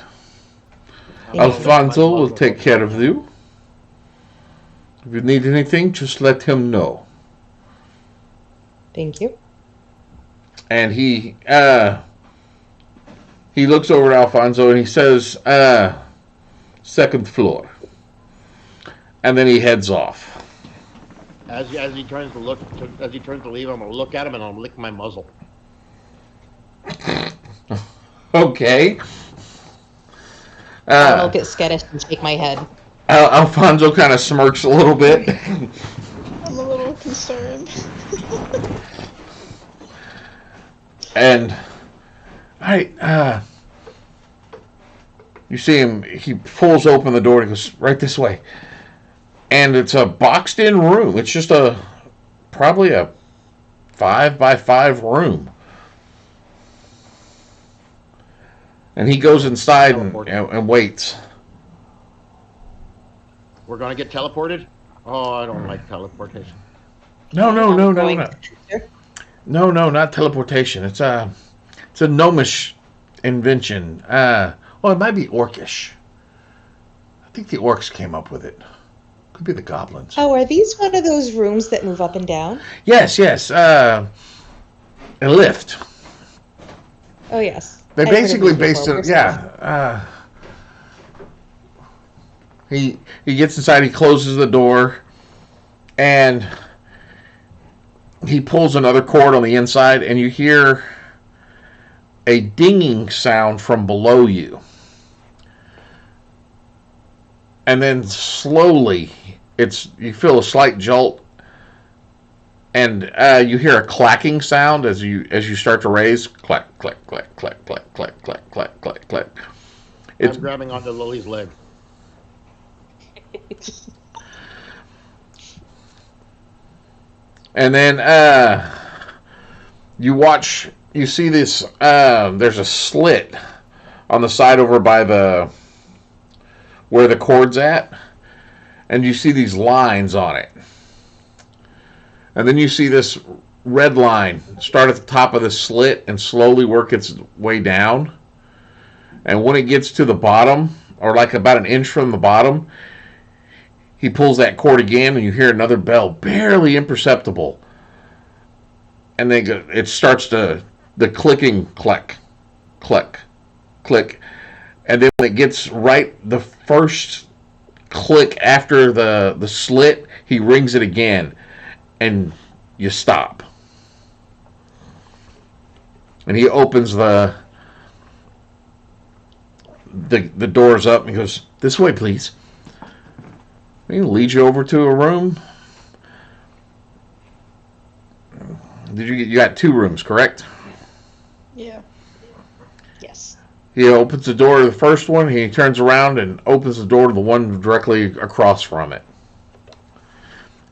Speaker 2: Thank you.
Speaker 1: Alfonso will take care of you. If you need anything, just let him know.
Speaker 2: Thank you.
Speaker 1: And he looks over at Alfonso and he says, 2nd floor. And then he heads off.
Speaker 6: As he turns to leave, I'm gonna look at him and I'll lick my muzzle.
Speaker 1: Okay.
Speaker 2: I'll look at skittish and shake my head.
Speaker 1: Alfonso kind of smirks a little bit.
Speaker 4: I'm a little concerned.
Speaker 1: And you see him, he pulls open the door and goes, right this way. And it's a boxed in room. It's just probably a 5x5 room. And he goes inside and waits.
Speaker 6: We're gonna get teleported? Oh, I don't like teleportation.
Speaker 1: No,
Speaker 2: Going-
Speaker 1: No, not teleportation. It's a gnomish invention. Well, it might be orcish. I think the orcs came up with it. Could be the goblins.
Speaker 2: Oh, are these one of those rooms that move up and down?
Speaker 1: Yes. A lift.
Speaker 2: Oh, yes.
Speaker 1: They
Speaker 2: I've heard of
Speaker 1: basically
Speaker 2: these
Speaker 1: based
Speaker 2: before.
Speaker 1: it. Yeah. He gets inside. He closes the door, and he pulls another cord on the inside, and you hear a dinging sound from below you. And then slowly, you feel a slight jolt, and you hear a clacking sound as you start to raise. Clack, clack, clack, clack, clack, clack, clack, clack, clack, clack. It's
Speaker 6: I'm grabbing onto Lily's leg.
Speaker 1: And then you see this, there's a slit on the side over by where the cord's at, and you see these lines on it. And then you see this red line start at the top of the slit and slowly work its way down. And when it gets to the bottom, or like about an inch from the bottom, he pulls that cord again and you hear another bell, barely imperceptible. And then it starts to, the clicking, click, click, click. And then when it gets right, the first click after the slit, he rings it again. And you stop. And he opens the doors up and he goes, "This way, please." He leads you over to a room. You got 2 rooms, correct?
Speaker 4: Yeah.
Speaker 2: Yes.
Speaker 1: He opens the door to the first one. He turns around and opens the door to the one directly across from it.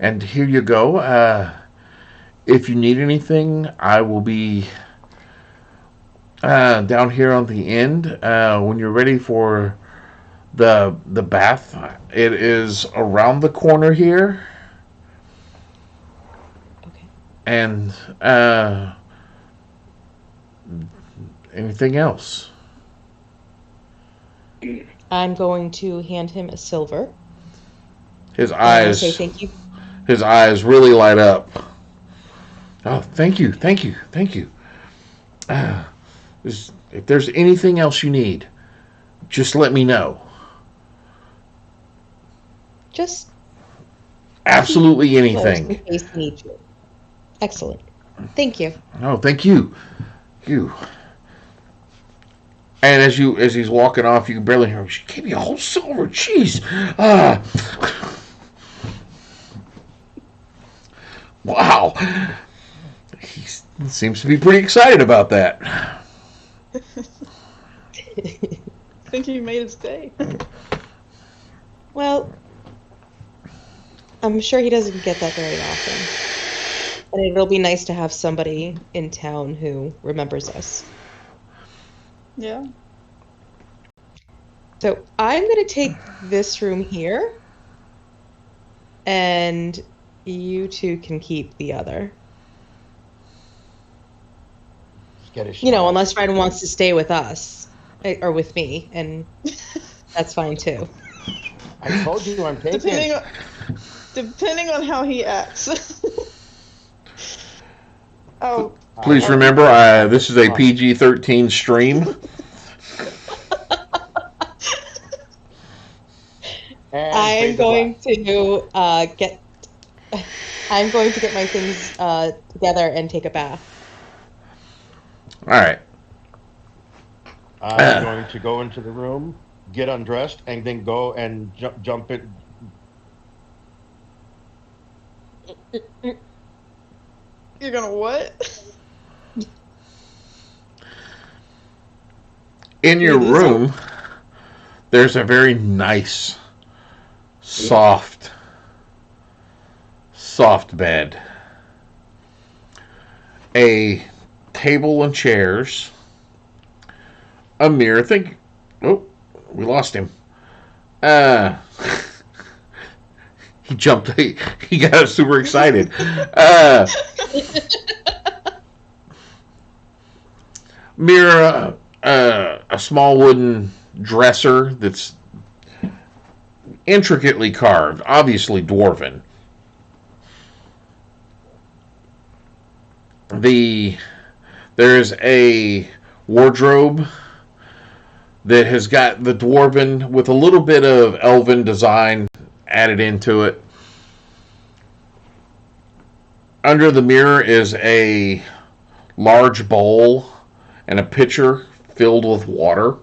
Speaker 1: And here you go. If you need anything, I will be down here on the end. When you're ready for the bath, it is around the corner here.
Speaker 2: Okay.
Speaker 1: And anything else?
Speaker 2: I'm going to hand him a silver.
Speaker 1: His
Speaker 2: And I'm gonna
Speaker 1: eyes.
Speaker 2: say thank you.
Speaker 1: His eyes really light up. Oh, thank you, thank you, thank you. If there's anything else you need, just let me know.
Speaker 2: Just
Speaker 1: Absolutely
Speaker 2: in
Speaker 1: anything.
Speaker 2: case we need you. Excellent. Thank you.
Speaker 1: Oh, thank you. You. And as he's walking off, you can barely hear him. She gave me a whole silver. Jeez. Wow. He seems to be pretty excited about that.
Speaker 4: I think you made his day.
Speaker 2: Well, I'm sure he doesn't get that very often. And it'll be nice to have somebody in town who remembers us.
Speaker 4: Yeah.
Speaker 2: So I'm going to take this room here, and you two can keep the other.
Speaker 5: Get his
Speaker 2: You know,
Speaker 5: smile.
Speaker 2: unless Fred wants to stay with us, or with me, and that's fine too.
Speaker 5: I told you I'm taking.
Speaker 4: Depending on how he acts. Oh.
Speaker 1: Please remember, this is a PG-13 stream.
Speaker 5: And
Speaker 2: I'm
Speaker 5: fade to
Speaker 2: going
Speaker 5: black.
Speaker 2: to get. I'm going to get my things together and take a bath.
Speaker 1: All right.
Speaker 6: I'm going to go into the room, get undressed, and then go and jump in.
Speaker 4: You're gonna what?
Speaker 1: In your room, there's a very nice, soft bed. A table and chairs. A mirror. Oh, we lost him. He jumped. He got super excited. Mirror. A small wooden dresser that's intricately carved, obviously dwarven. There's a wardrobe that has got the dwarven with a little bit of elven design added into it. Under the mirror is a large bowl and a pitcher filled with water,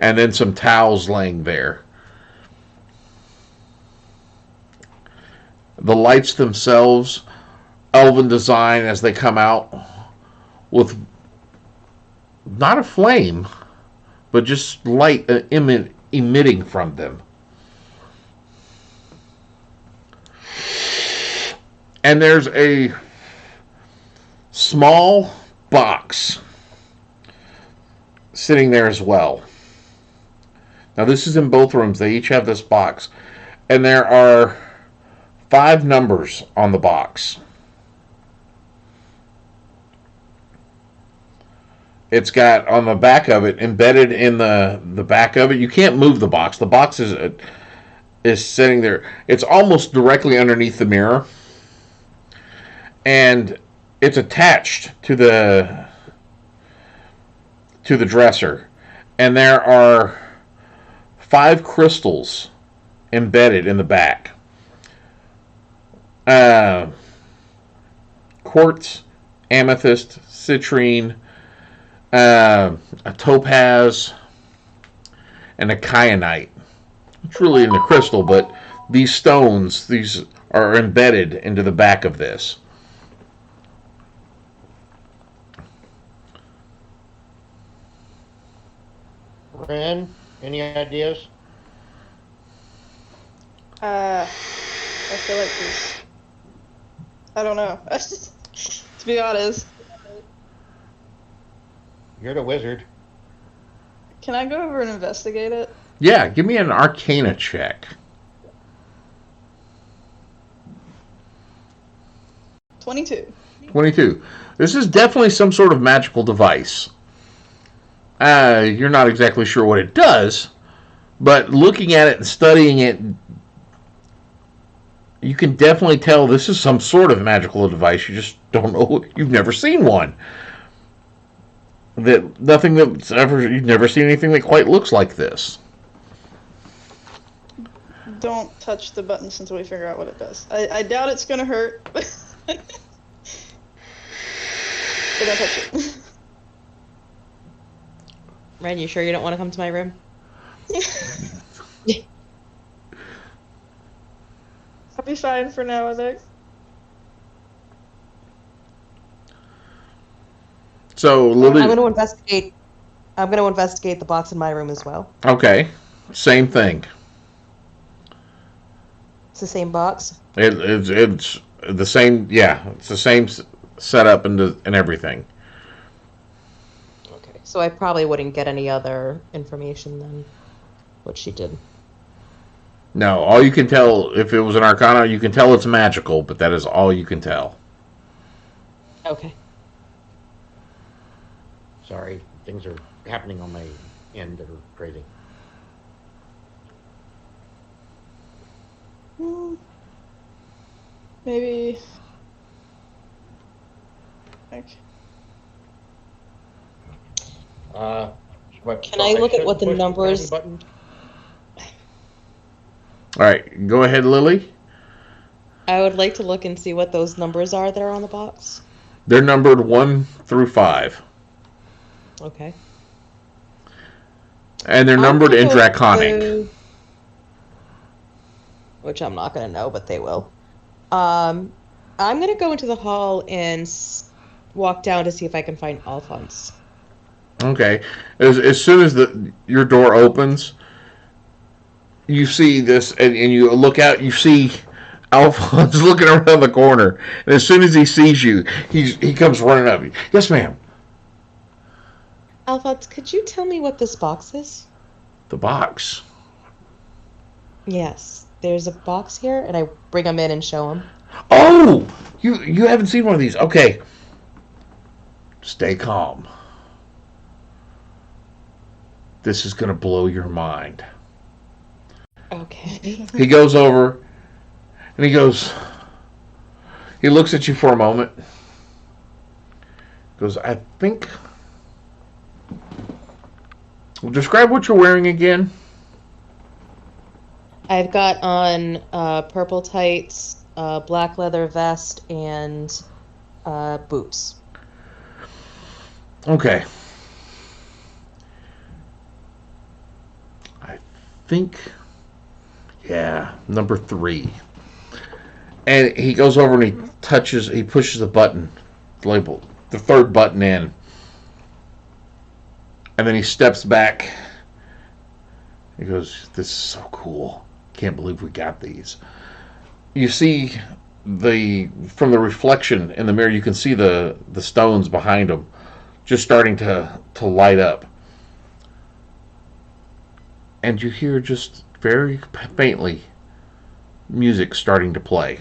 Speaker 1: and then some towels laying there. The lights themselves, elven design as they come out, with not a flame, but just light emitting from them. And there's a small box sitting there as well. Now this is in both rooms. They each have this box. And there are 5 numbers on the box. it's got on the back of it, embedded in the back of it. You can't move the box. The box is sitting there. It's almost directly underneath the mirror, and it's attached to the dresser, and there are 5 crystals embedded in the back. Quartz, amethyst, citrine, a topaz, and a kyanite. It's really in the crystal, but these stones, these are embedded into the back of this.
Speaker 5: Ren, any ideas?
Speaker 4: I feel like this. I don't know. To be honest,
Speaker 5: You're the wizard.
Speaker 4: can I go over and investigate it?
Speaker 1: Yeah, give me an Arcana check.
Speaker 4: 22.
Speaker 1: 22. This is definitely some sort of magical device. You're not exactly sure what it does, but looking at it and studying it, you can definitely tell this is some sort of magical device. You just don't know. You've never seen one. You've never seen anything that quite looks like this.
Speaker 4: Don't touch the buttons until we figure out what it does. I doubt it's gonna hurt. But don't touch it.
Speaker 2: Ren, you sure you don't want to come to my room?
Speaker 4: I'll be fine for now, I think.
Speaker 1: So, Lily.
Speaker 2: I'm going to investigate. I'm going to investigate the box in my room as well.
Speaker 1: Okay, same thing.
Speaker 2: It's the same box.
Speaker 1: It's the same. Yeah, it's the same setup and everything.
Speaker 2: Okay. So I probably wouldn't get any other information than what she did.
Speaker 1: No, all you can tell, if it was an Arcana, you can tell it's magical, but that is all you can tell.
Speaker 2: Okay.
Speaker 5: Sorry, things are happening on my end that are crazy.
Speaker 4: Maybe. Okay.
Speaker 2: Can I look at what the
Speaker 5: push
Speaker 2: numbers-
Speaker 5: button?
Speaker 1: All right, go ahead, Lily.
Speaker 2: I would like to look and see what those numbers are that are on the box.
Speaker 1: They're numbered 1 through 5,
Speaker 2: Okay.
Speaker 1: and they're
Speaker 2: I'm
Speaker 1: numbered
Speaker 2: gonna
Speaker 1: in
Speaker 2: go
Speaker 1: Draconic.
Speaker 2: Which I'm not going to know, but they will. I'm going to go into the hall and walk down to see if I can find Alphonse.
Speaker 1: Okay, as soon as your door opens, you see this, and you look out. You see Alphonse looking around the corner, and as soon as he sees you, he comes running up. Yes, ma'am.
Speaker 2: Alphonse, could you tell me what this box is?
Speaker 1: The box.
Speaker 2: Yes, there's a box here, and I bring him in and show him.
Speaker 1: Oh, you haven't seen one of these. Okay. Stay calm. This is going to blow your mind.
Speaker 2: Okay.
Speaker 1: He goes over and he looks at you for a moment. Goes, I think. Describe what you're wearing again.
Speaker 2: I've got on purple tights, black leather vest, and boots.
Speaker 1: Okay. I think, yeah, number 3. And he goes over and he pushes the button, label, the 3rd button in. And then he steps back. He goes, this is so cool. Can't believe we got these. You see from the reflection in the mirror, you can see the stones behind him just starting to light up. And you hear just very faintly music starting to play.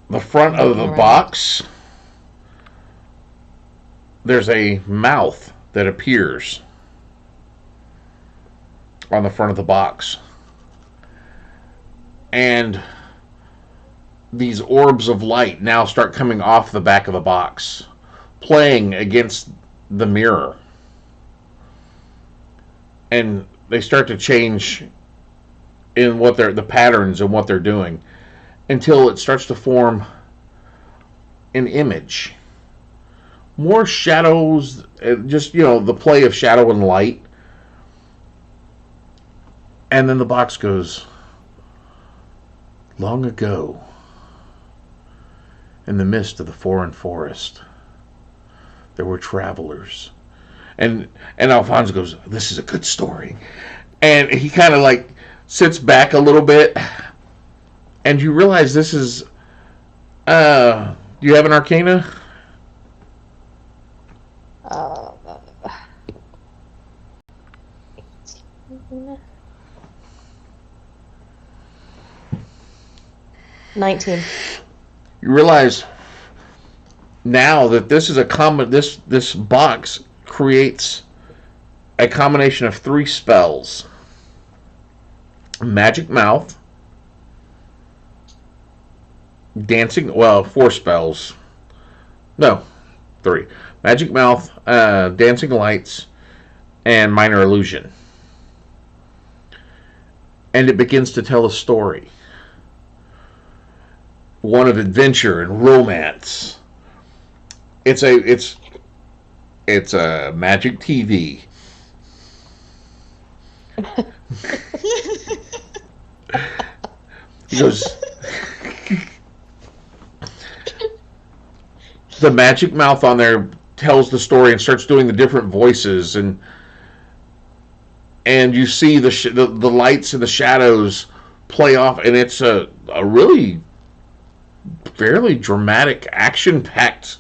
Speaker 1: The front of the box there's a mouth that appears on the front of the box. And these orbs of light now start coming off the back of the box, playing against the mirror. And they start to change in what the patterns and what they're doing until it starts to form an image. More shadows, just, the play of shadow and light. And then the box goes, long ago, in the midst of the foreign forest, there were travelers. And Alfonso goes, this is a good story. And he kind of like sits back a little bit. And you realize this is, do you have an Arcana?
Speaker 2: 19.
Speaker 1: You realize now that this is this box creates a combination of 3 spells. Magic Mouth, Dancing, 4 spells. No, 3. Magic Mouth, Dancing Lights, and Minor Illusion. And it begins to tell a story. One of adventure and romance. It's a magic TV. He goes, the Magic Mouth on there tells the story and starts doing the different voices, and you see the lights and the shadows play off, and it's a really fairly dramatic, action-packed.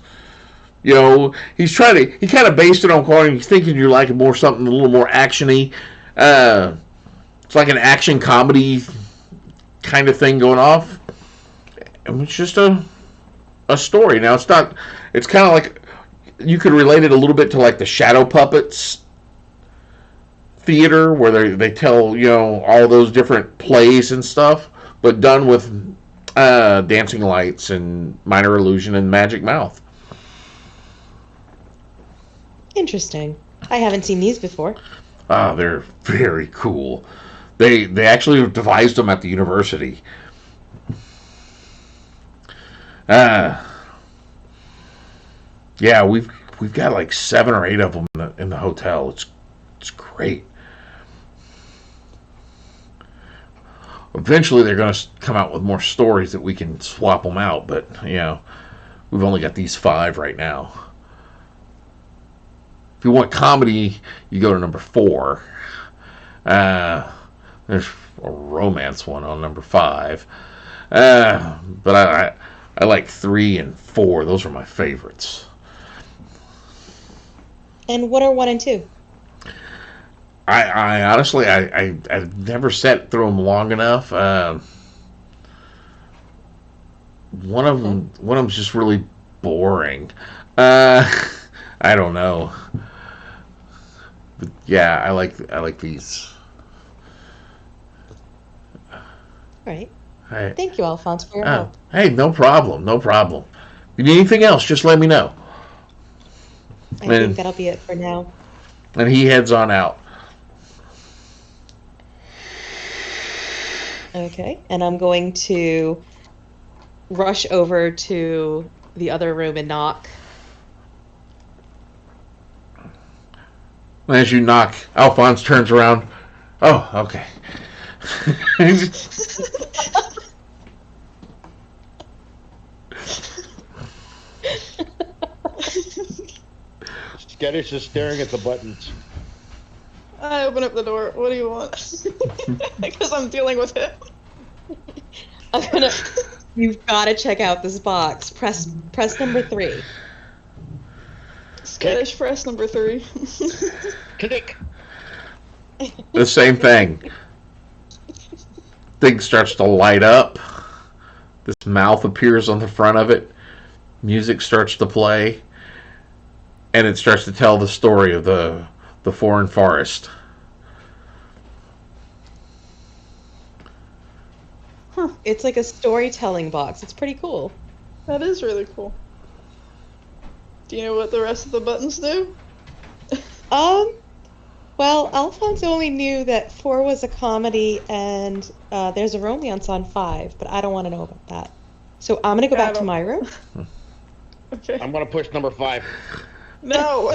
Speaker 1: He kind of based it on calling. He's thinking you're like more something a little more actiony. It's like an action comedy kind of thing going off. And it's just a story. Now it's not. It's kind of like you could relate it a little bit to like the Shadow Puppets theater, where they tell all those different plays and stuff, but done with Dancing Lights and Minor Illusion and Magic Mouth.
Speaker 2: Interesting. I haven't seen these before.
Speaker 1: They're very cool. They actually devised them at the university. Yeah, we've got like 7 or 8 of them in the hotel. It's great. Eventually, they're going to come out with more stories that we can swap them out, but we've only got these 5 right now. If you want comedy, you go to number 4. There's a romance one on number 5. But I like 3 and 4. Those are my favorites.
Speaker 2: And what are 1 and 2?
Speaker 1: I honestly, I've never sat through them long enough. One of them's just really boring. I don't know. But yeah, I like these.
Speaker 2: All right.
Speaker 1: Hey,
Speaker 2: Thank you, Alphonse, for your help.
Speaker 1: hey, no problem. If you need anything else, just let me know.
Speaker 2: I think that'll be it for now.
Speaker 1: And he heads on out.
Speaker 2: Okay, and I'm going to rush over to the other room and knock.
Speaker 1: As you knock, Alphonse turns around. Oh, okay.
Speaker 5: Skittish is staring at the buttons.
Speaker 4: I open up the door. What do you want? Because I'm dealing with it.
Speaker 2: You've got to check out this box. Press number 3.
Speaker 4: Skittish press number 3.
Speaker 5: Click.
Speaker 1: The same thing. Thing starts to light up. This mouth appears on the front of it. Music starts to play. and it starts to tell the story of the foreign forest.
Speaker 2: It's like a storytelling box. It's pretty cool.
Speaker 4: That is really cool. Do you know what the rest of the buttons do?
Speaker 2: Well, Alphonse only knew that 4 was a comedy and there's a romance on 5, but I don't want to know about that. So I'm gonna go
Speaker 4: Yeah, I
Speaker 2: back to
Speaker 4: don't-
Speaker 2: my room.
Speaker 4: Okay.
Speaker 5: I'm gonna push number 5.
Speaker 4: No.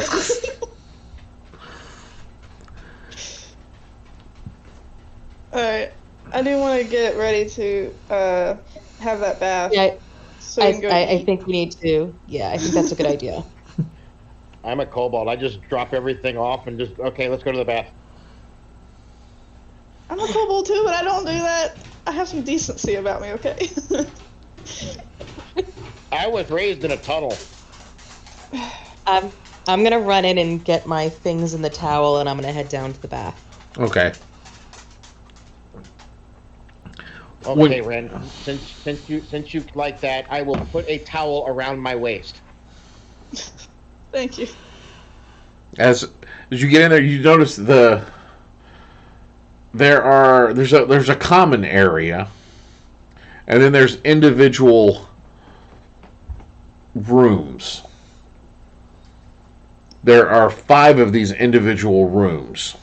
Speaker 4: Alright. I do want to get ready to have that bath.
Speaker 2: Yeah,
Speaker 4: So we can go
Speaker 2: I
Speaker 4: eat.
Speaker 2: think we need to. Yeah, I think that's a good idea.
Speaker 5: I'm a kobold. I just drop everything off and just, okay, let's go to the bath.
Speaker 4: I'm a kobold too, but I don't do that. I have some decency about me, okay?
Speaker 5: I was raised in a tunnel.
Speaker 2: I'm gonna run in and get my things in the towel, and I'm gonna head down to the bath.
Speaker 1: Okay.
Speaker 5: Okay, Ren. Since you like that, I will put a towel around my waist.
Speaker 4: Thank you.
Speaker 1: As you get in there, you notice there's a common area, and then there's individual rooms. There are 5 of these individual rooms,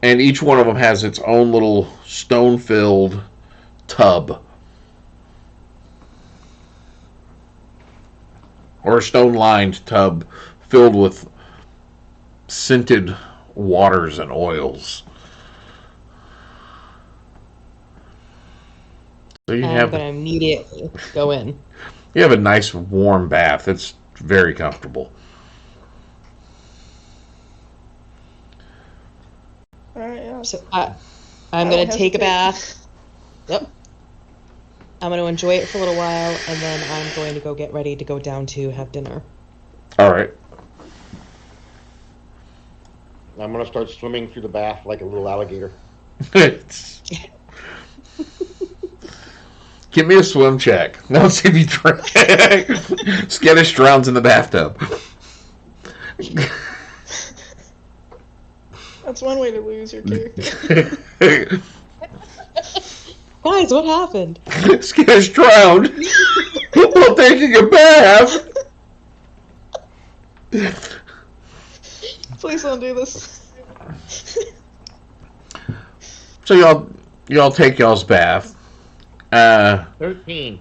Speaker 1: and each one of them has its own little stone-filled tub or a stone-lined tub filled with scented waters and oils. So you
Speaker 2: I'm
Speaker 1: have
Speaker 2: gonna immediately go in.
Speaker 1: you have a nice warm bath. It's very comfortable.
Speaker 4: Alright, yeah.
Speaker 2: So I'm
Speaker 4: I
Speaker 2: gonna
Speaker 4: won't
Speaker 2: take a
Speaker 4: hesitate.
Speaker 2: bath. Yep. I'm gonna enjoy it for a little while, and then I'm going to go get ready to go down to have dinner.
Speaker 1: All right.
Speaker 5: I'm gonna start swimming through the bath like a little alligator.
Speaker 1: Give me a swim check. Now let's see if you drown. Skittish drowns in the bathtub.
Speaker 4: That's one way to lose your character.
Speaker 2: Guys, what happened?
Speaker 1: Skittish drowned while taking a bath.
Speaker 4: Please don't do this.
Speaker 1: So y'all take y'all's bath.
Speaker 5: 13.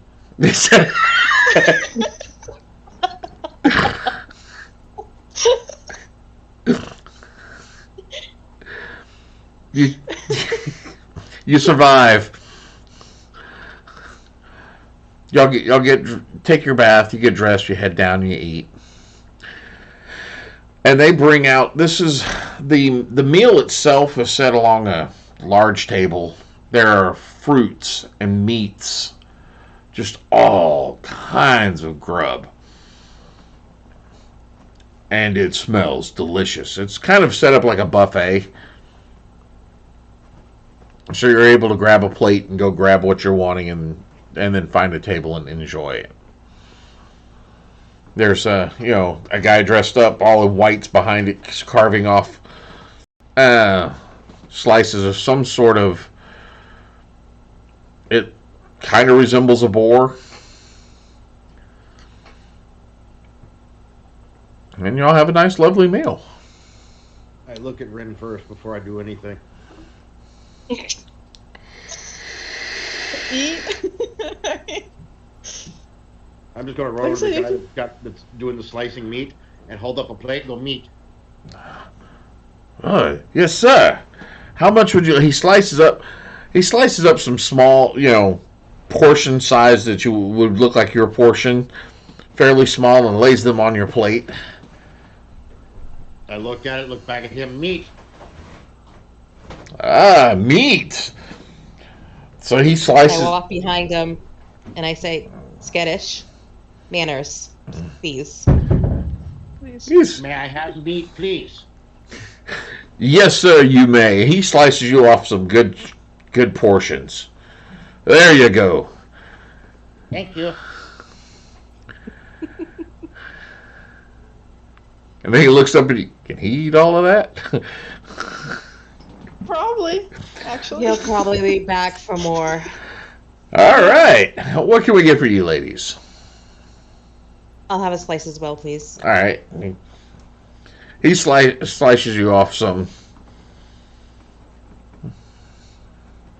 Speaker 1: you you survive. Take your bath. You get dressed. You head down. You eat. And they bring out, this is the meal itself is set along a large table. There are fruits and meats, just all kinds of grub, and it smells delicious. It's kind of set up like a buffet, so you're able to grab a plate and go grab what you're wanting, and then find a table and enjoy it. There's a guy dressed up all in whites behind it, carving off slices of some sort of. It kind of resembles a boar, and y'all have a nice, lovely meal.
Speaker 6: I look at Ren first before I do anything.
Speaker 4: Eat.
Speaker 6: I'm just gonna roll
Speaker 4: Like I
Speaker 6: over to the
Speaker 4: said,
Speaker 6: guy that's doing the slicing meat and hold up a plate and go meat.
Speaker 1: Yes, sir. How much would you? He slices up some small, portion size that you would look like your portion, fairly small, and lays them on your plate.
Speaker 6: I look at it, look back at him, meat.
Speaker 1: Ah, meat. So he
Speaker 2: I
Speaker 1: slices.
Speaker 2: walk behind him, and I say, "Skittish, manners, please."
Speaker 4: Please.
Speaker 1: Yes,
Speaker 5: May I have meat, please?
Speaker 1: yes, sir. You may. He slices you off some good portions. There you go.
Speaker 5: Thank you.
Speaker 1: And then he looks up and can he eat all of that?
Speaker 4: Probably, actually.
Speaker 2: He'll probably be back for more.
Speaker 1: All right. What can we get for you, ladies?
Speaker 2: I'll have a slice as well, please.
Speaker 1: All right. He slices you off some.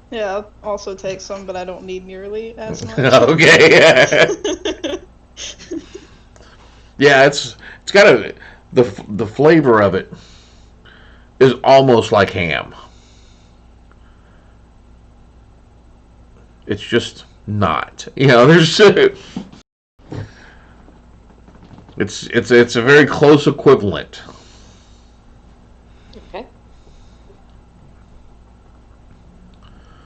Speaker 4: Yeah, I'll also take some, but I don't need nearly as much.
Speaker 1: Okay. Yeah, it's got the flavor of it is almost like ham. It's just not. There's it's a very close equivalent.
Speaker 2: Okay.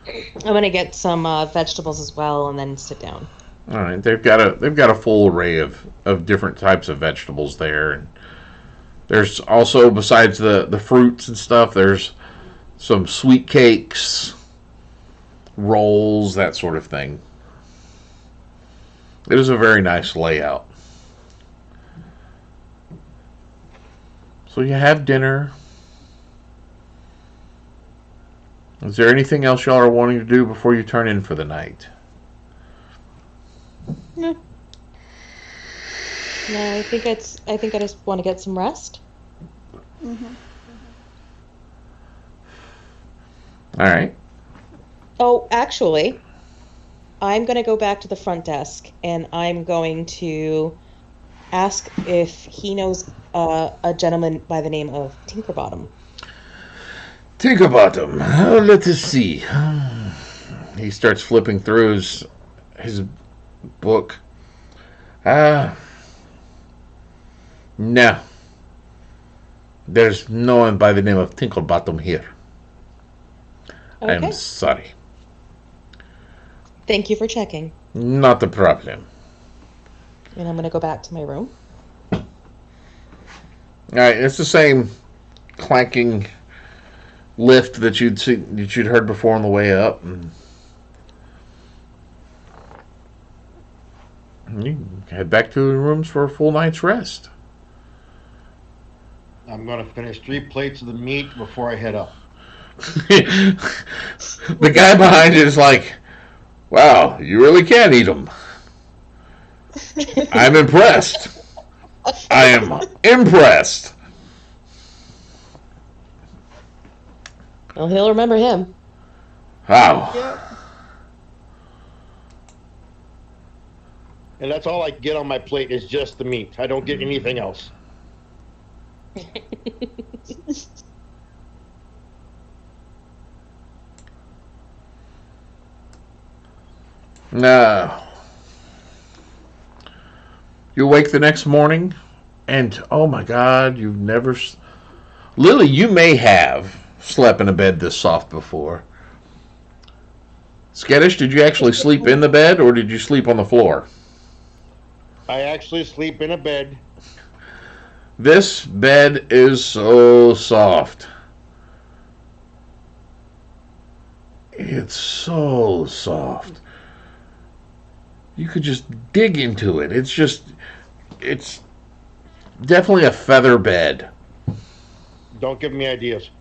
Speaker 2: I'm gonna get some vegetables as well, and then sit down.
Speaker 1: All right, they've got a full array of different types of vegetables there, and there's also, besides the fruits and stuff, there's some sweet cakes, rolls, that sort of thing. It is a very nice layout. So you have dinner. Is there anything else y'all are wanting to do before you turn in for the night?
Speaker 2: No, I think I just want to get some rest.
Speaker 4: Mhm.
Speaker 1: All right.
Speaker 2: Oh, actually, I'm going to go back to the front desk and I'm going to ask if he knows a gentleman by the name of Tinkerbottom.
Speaker 1: Tinkerbottom. Let us see. He starts flipping through his book. No. There's no one by the name of Tinkerbottom here.
Speaker 2: Okay.
Speaker 1: I'm sorry.
Speaker 2: Thank you for checking.
Speaker 1: Not a problem.
Speaker 2: And I'm going to go back to my room.
Speaker 1: All right, it's the same clanking lift that you'd heard before on the way up. And you head back to the rooms for a full night's rest.
Speaker 6: I'm gonna finish 3 plates of the meat before I head up.
Speaker 1: The guy behind you is like, wow, you really can eat them. I'm impressed. I am impressed.
Speaker 2: Well, he'll remember him.
Speaker 1: Wow.
Speaker 4: Yep.
Speaker 6: And that's all I get on my plate is just the meat. I don't get anything else.
Speaker 1: No. You wake the next morning, and oh my God, you've never. Lily, you may have slept in a bed this soft before. Skittish, did you actually sleep in the bed, or did you sleep on the floor?
Speaker 6: I actually sleep in a bed.
Speaker 1: This bed is so soft. It's so soft. You could just dig into it. It's definitely a feather bed.
Speaker 6: Don't give me ideas.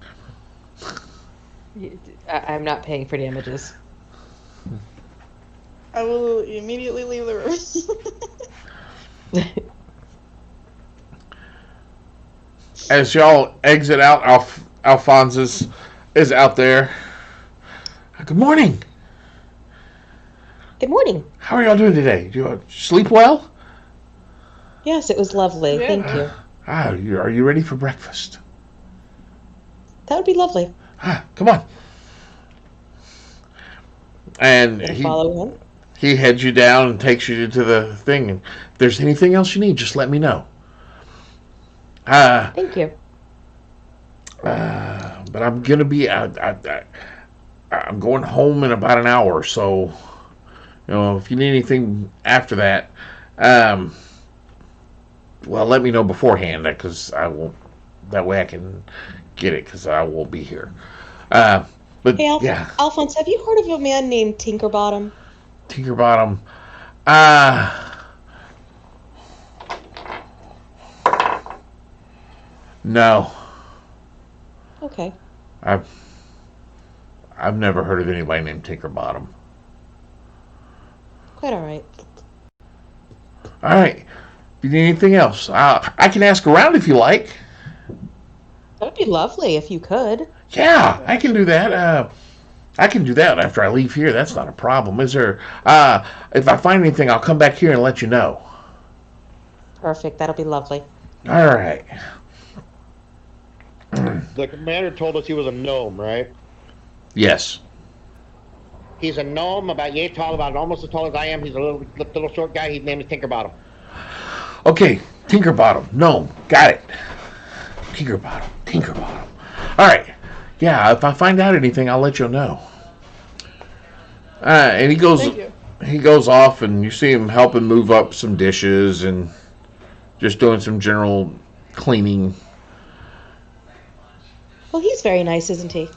Speaker 2: I'm not paying for damages.
Speaker 4: I will immediately leave the room.
Speaker 1: As y'all exit out, Alphonse is out there. Good morning.
Speaker 2: Good morning.
Speaker 1: How are y'all doing today? Do you sleep well?
Speaker 2: Yes, it was lovely.
Speaker 4: Yeah.
Speaker 2: Thank you.
Speaker 1: Are you ready for breakfast?
Speaker 2: That would be lovely.
Speaker 1: Come on. And
Speaker 2: Gonna follow him.
Speaker 1: he heads you down and takes you to the thing. And if there's anything else you need, just let me know.
Speaker 2: Thank you.
Speaker 1: But I'm gonna be I'm going home in about an hour, so if you need anything after that, well, let me know beforehand, because I won't. That way I can get it, because I won't be here. But
Speaker 2: Hey,
Speaker 1: yeah,
Speaker 2: Alphonse, have you heard of a man named Tinkerbottom?
Speaker 1: Tinkerbottom. No,
Speaker 2: Okay.
Speaker 1: I've never heard of anybody named Tinkerbottom.
Speaker 2: Quite all right.
Speaker 1: All right. If you need anything else, I can ask around if you like.
Speaker 2: That would be lovely if you could.
Speaker 1: Yeah, I can do that. I can do that after I leave here. That's not a problem. Is there? If I find anything, I'll come back here and let you know.
Speaker 2: Perfect. That'll be lovely.
Speaker 1: All right.
Speaker 5: The commander told us he was a gnome, right?
Speaker 1: Yes.
Speaker 5: He's a gnome about yay tall, about almost as tall as I am. He's a little short guy. His name is Tinkerbottom.
Speaker 1: Okay. Tinkerbottom. No. Got it. Tinkerbottom. Tinkerbottom. All right. Yeah. If I find out anything, I'll let you know. And he goes.
Speaker 4: Thank you.
Speaker 1: He goes off, and you see him helping move up some dishes and just doing some general cleaning.
Speaker 2: Well, he's very nice, isn't he?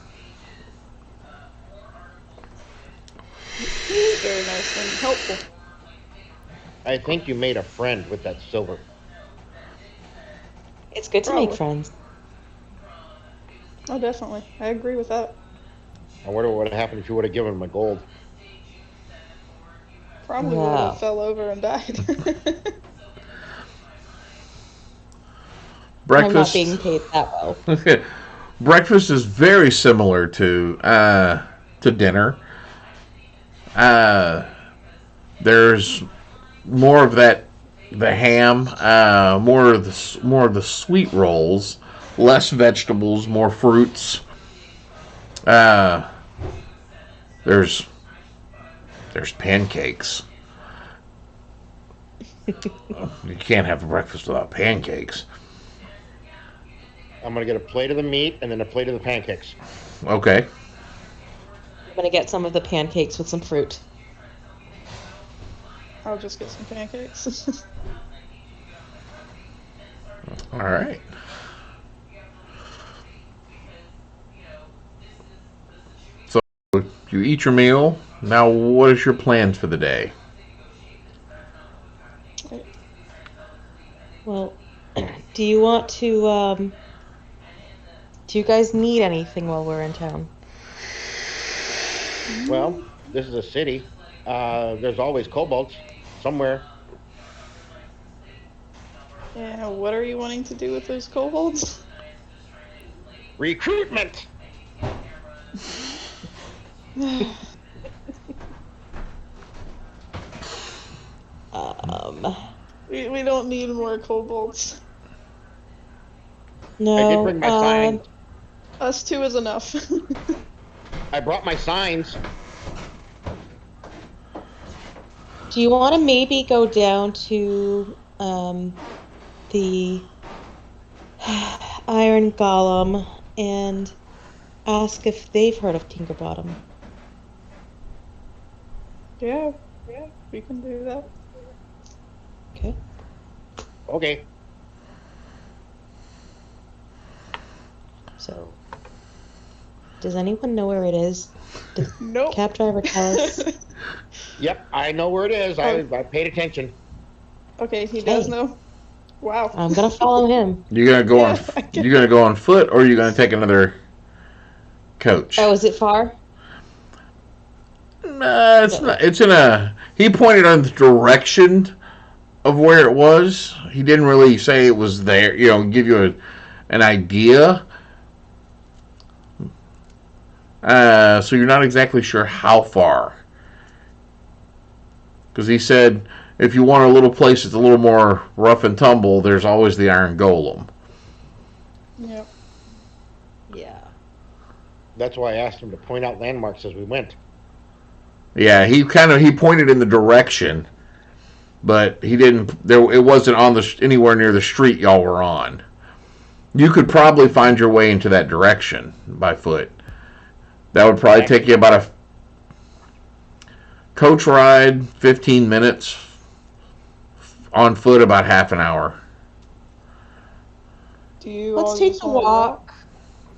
Speaker 4: He's very nice and helpful.
Speaker 5: I think you made a friend with that silver.
Speaker 2: It's good to
Speaker 4: Probably.
Speaker 2: make friends.
Speaker 4: Oh, definitely. I agree with that.
Speaker 5: I wonder what would have happened if you would have given him my gold.
Speaker 4: Probably would
Speaker 2: Wow.
Speaker 4: have fell over and died.
Speaker 2: I'm not
Speaker 1: Breakfast.
Speaker 2: being paid that well.
Speaker 1: Breakfast is very similar to dinner. There's more of the ham, more of the sweet rolls, less vegetables, more fruits. There's pancakes. You can't have a breakfast without pancakes.
Speaker 5: I'm gonna get a plate of the meat and then a plate of the pancakes.
Speaker 1: Okay.
Speaker 2: I'm gonna get some of the pancakes with some fruit.
Speaker 4: I'll just get some pancakes.
Speaker 1: All right. So you eat your meal. Now, what is your plans for the day?
Speaker 2: Well, do you want to, do you guys need anything while we're in town?
Speaker 5: Well, this is a city. There's always kobolds somewhere.
Speaker 4: Yeah, what are you wanting to do with those kobolds?
Speaker 5: Recruitment.
Speaker 4: We don't need more kobolds.
Speaker 2: No.
Speaker 5: I did bring my signs.
Speaker 4: Us two is enough.
Speaker 5: I brought my signs.
Speaker 2: Do you want to maybe go down to the Iron Golem and ask if they've heard of Tinkerbottom?
Speaker 4: yeah, we can do that.
Speaker 2: Okay.
Speaker 5: Okay.
Speaker 2: So, does anyone know where it is? Did
Speaker 4: Nope.
Speaker 2: cab driver tell us?
Speaker 5: Yep, I know where it is. I paid attention.
Speaker 4: Okay, he does
Speaker 2: Okay.
Speaker 4: know. Wow.
Speaker 2: I'm gonna follow him.
Speaker 1: You gonna go on?
Speaker 4: Yeah, I get
Speaker 1: You gonna go on foot, or are you gonna take another coach?
Speaker 2: Oh, is it far?
Speaker 1: Nah, it's not. It's in a. He pointed on the direction of where it was. He didn't really say it was there. You know, give you an idea. So you're not exactly sure how far. Because he said, if you want a little place that's a little more rough and tumble, there's always the Iron Golem.
Speaker 4: Yep.
Speaker 2: Yeah.
Speaker 5: That's why I asked him to point out landmarks as we went.
Speaker 1: Yeah, he pointed in the direction, but he didn't. It wasn't on anywhere near the street y'all were on. You could probably find your way into that direction by foot. That would probably take you about a coach ride, 15 minutes. On foot, about half an hour.
Speaker 4: Do you all
Speaker 2: Let's take
Speaker 4: just
Speaker 2: the
Speaker 4: wanna
Speaker 2: walk.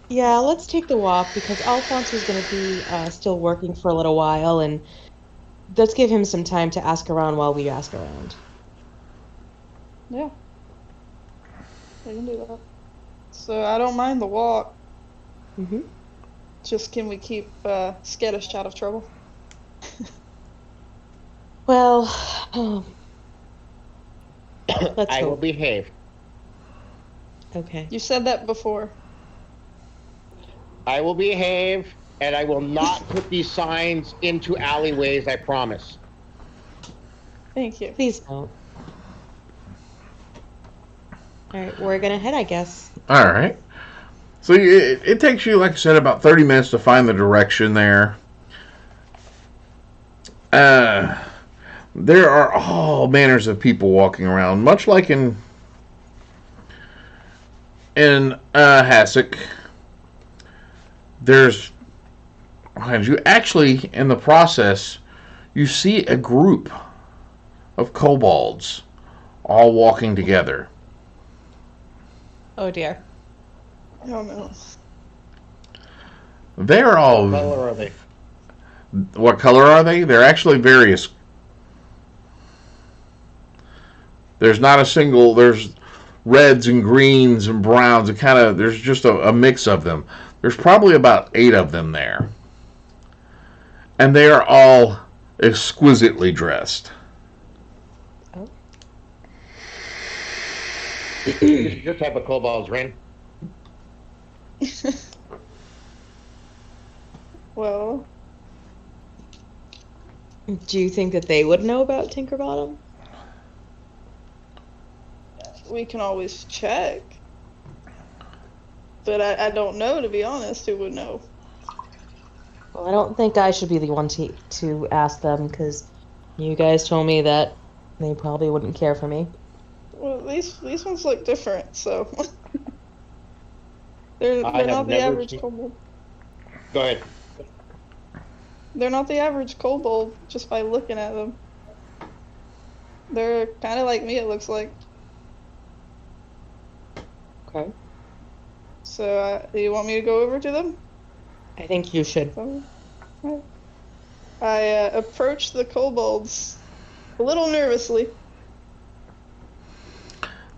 Speaker 2: Yeah, let's take the walk because Alphonse is going to be still working for a little while, and let's give him some time to ask around while we ask around.
Speaker 4: Yeah. We can do that. So I don't mind the walk.
Speaker 2: Mm-hmm.
Speaker 4: Just can we keep Skittish out of trouble?
Speaker 2: Well, let's
Speaker 5: I will
Speaker 2: hope.
Speaker 5: behave.
Speaker 2: Okay.
Speaker 4: You said that before.
Speaker 5: I will behave, and I will not put these signs into alleyways, I promise.
Speaker 4: Thank you.
Speaker 2: Please don't. All right, we're gonna head, I guess.
Speaker 1: All right. So it takes you, like I said, about 30 minutes to find the direction there. There are all manners of people walking around, much like in Hasek. There's, you actually, in the process, you see a group of kobolds all walking together.
Speaker 2: Oh dear.
Speaker 4: Oh no.
Speaker 1: They're all.
Speaker 5: What color are they?
Speaker 1: What color are they? They're actually various. There's not a single. There's reds and greens and browns. There's just a mix of them. There's probably about 8 of them there, and they are all exquisitely dressed.
Speaker 5: Your type of kobolds, Ren.
Speaker 4: Well,
Speaker 2: Do you think that they would know about Tinkerbottom?
Speaker 4: we can always check. But I don't know, to be honest. Who would know?
Speaker 2: Well, I don't think I should be the one to ask them, because you guys told me that they probably wouldn't care for me.
Speaker 4: Well, these ones look different, so they're
Speaker 5: I have
Speaker 4: not the
Speaker 5: never
Speaker 4: average
Speaker 5: seen-
Speaker 4: kobold.
Speaker 5: Go ahead.
Speaker 4: They're not the average kobold just by looking at them. They're kind of like me, it looks like.
Speaker 2: Okay.
Speaker 4: So, do you want me to go over to them?
Speaker 2: I think you should.
Speaker 4: I approached the kobolds a little nervously.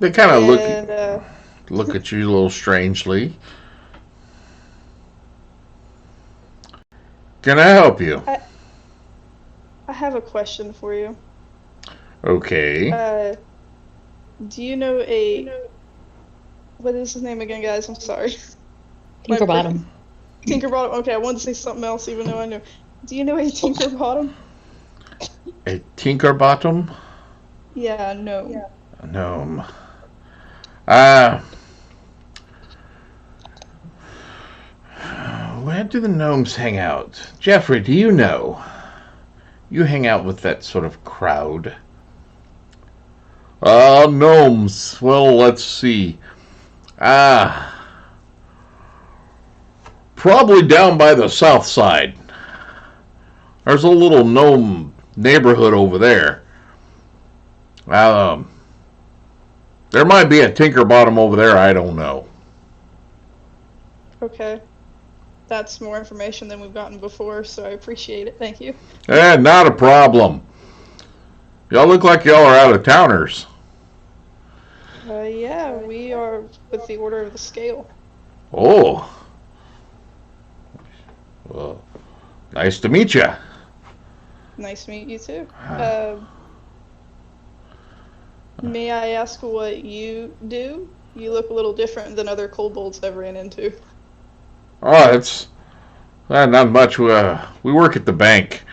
Speaker 1: They kind of
Speaker 4: And,
Speaker 1: look at you a little strangely. Can I help you?
Speaker 4: I have a question for you.
Speaker 1: Okay.
Speaker 4: Do you know what is his name again, guys? I'm sorry.
Speaker 2: Tinkerbottom.
Speaker 4: Tinkerbottom. Okay, I wanted to say something else even though I knew. Do you know a Tinkerbottom?
Speaker 1: A Tinkerbottom?
Speaker 4: Yeah, no.
Speaker 1: A gnome. Where do the gnomes hang out? Jeffrey, do you know? You hang out with that sort of crowd. Gnomes. Well, let's see. Probably down by the south side. There's a little gnome neighborhood over there. There might be a Tinkerbottom over there, I don't know.
Speaker 4: Okay. That's more information than we've gotten before, so I appreciate it. Thank you.
Speaker 1: Not a problem. Y'all look like y'all are out of towners.
Speaker 4: Yeah, we are with the Order of the Scale.
Speaker 1: Oh. Well, nice to meet you.
Speaker 4: Nice to meet you too. May I ask what you do? You look a little different than other kobolds I've ran into.
Speaker 1: Oh, it's not much. We work at the bank.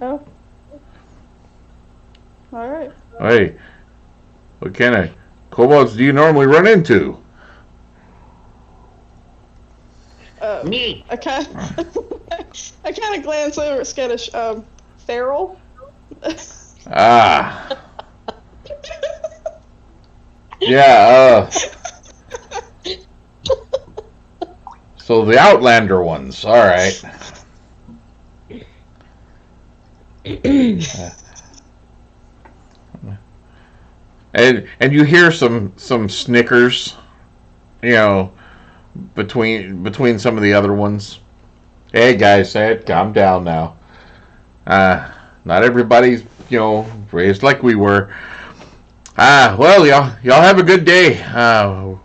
Speaker 4: Oh. Alright.
Speaker 1: Hey, what kind of kobolds do you normally run into?
Speaker 5: Me.
Speaker 4: I kind of glance over at Skittish. Feral?
Speaker 1: Ah. Yeah, so the Outlander ones, all right. And you hear some snickers, between some of the other ones. Hey guys, calm down now. Not everybody's raised like we were. Well, y'all have a good day.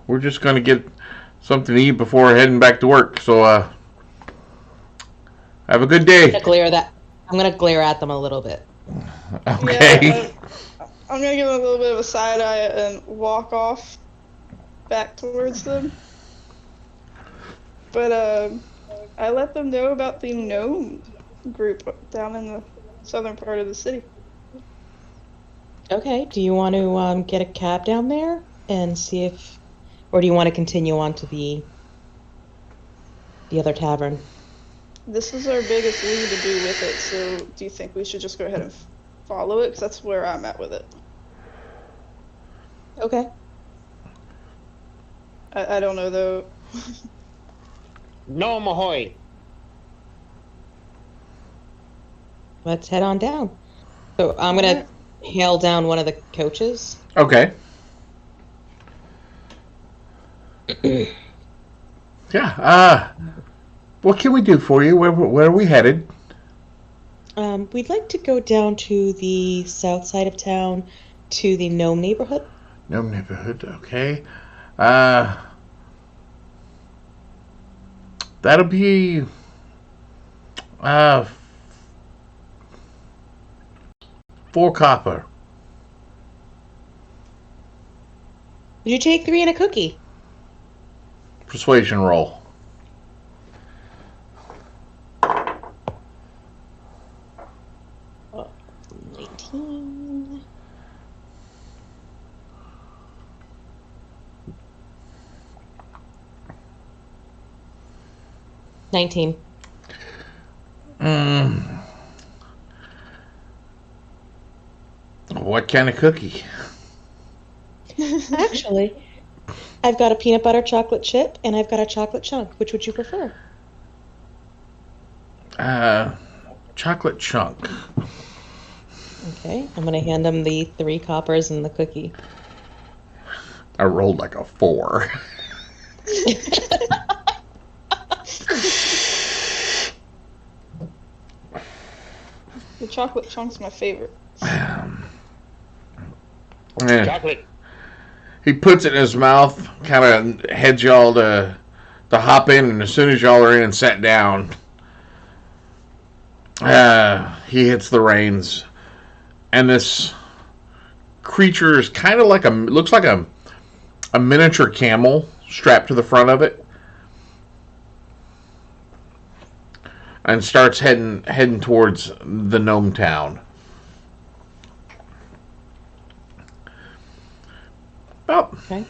Speaker 1: We're just gonna get something to eat before heading back to work. So, have a good day.
Speaker 2: I'm gonna glare at them a little bit.
Speaker 1: Okay.
Speaker 4: I'm gonna give him a little bit of a side eye and walk off back towards them. But I let them know about the gnome group down in the southern part of the city.
Speaker 2: Okay. Do you want to get a cab down there and see if, or do you want to continue on to the other tavern?
Speaker 4: This is our biggest lead to do with it, so do you think we should just go ahead and follow it? Because that's where I'm at with it.
Speaker 2: Okay.
Speaker 4: I don't know though.
Speaker 5: No, Mahoy.
Speaker 2: Let's head on down. So I'm gonna hail down one of the coaches.
Speaker 1: Okay. Yeah. What can we do for you? Where are we headed?
Speaker 2: We'd like to go down to the south side of town to the Gnome neighborhood.
Speaker 1: Gnome neighborhood. Okay. That'll be 4 copper.
Speaker 2: Did you take 3 and a cookie?
Speaker 1: Persuasion roll.
Speaker 2: Oh, 19. $19.
Speaker 1: What kind of cookie?
Speaker 2: Actually, I've got a peanut butter chocolate chip and I've got a chocolate chunk. Which would you prefer?
Speaker 1: Chocolate chunk.
Speaker 2: Okay, I'm gonna hand him the 3 coppers and the cookie.
Speaker 1: I rolled like a 4.
Speaker 4: The chocolate chunk's my favorite.
Speaker 5: Chocolate.
Speaker 1: He puts it in his mouth, kind of heads y'all to hop in, and as soon as y'all are in and sat down, he hits the reins, and this creature is kind of like looks like a miniature camel strapped to the front of it, and starts heading towards the gnome town.
Speaker 2: Okay.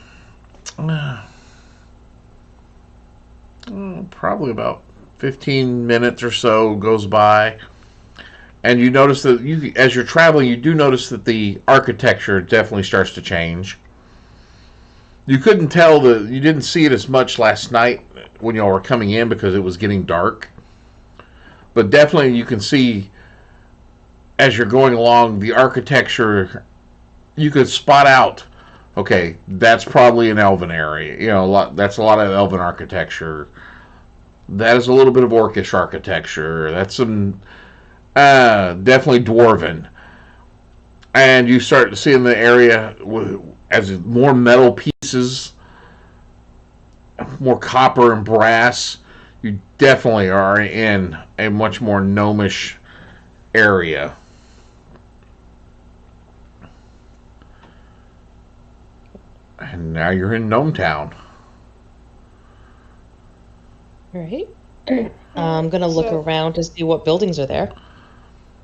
Speaker 1: Probably about 15 minutes or so goes by, and you notice that as you're traveling, you do notice that the architecture definitely starts to change. You couldn't tell you didn't see it as much last night when y'all were coming in because it was getting dark, but definitely you can see as you're going along the architecture. You could spot out, okay, that's probably an elven area. That's a lot of elven architecture. That is a little bit of orcish architecture. That's some definitely dwarven. And you start to see in the area as more metal pieces, more copper and brass. You definitely are in a much more gnomish area. And now you're in Gnome Town.
Speaker 2: All right. I'm gonna look
Speaker 4: So-
Speaker 2: around to see what buildings are there.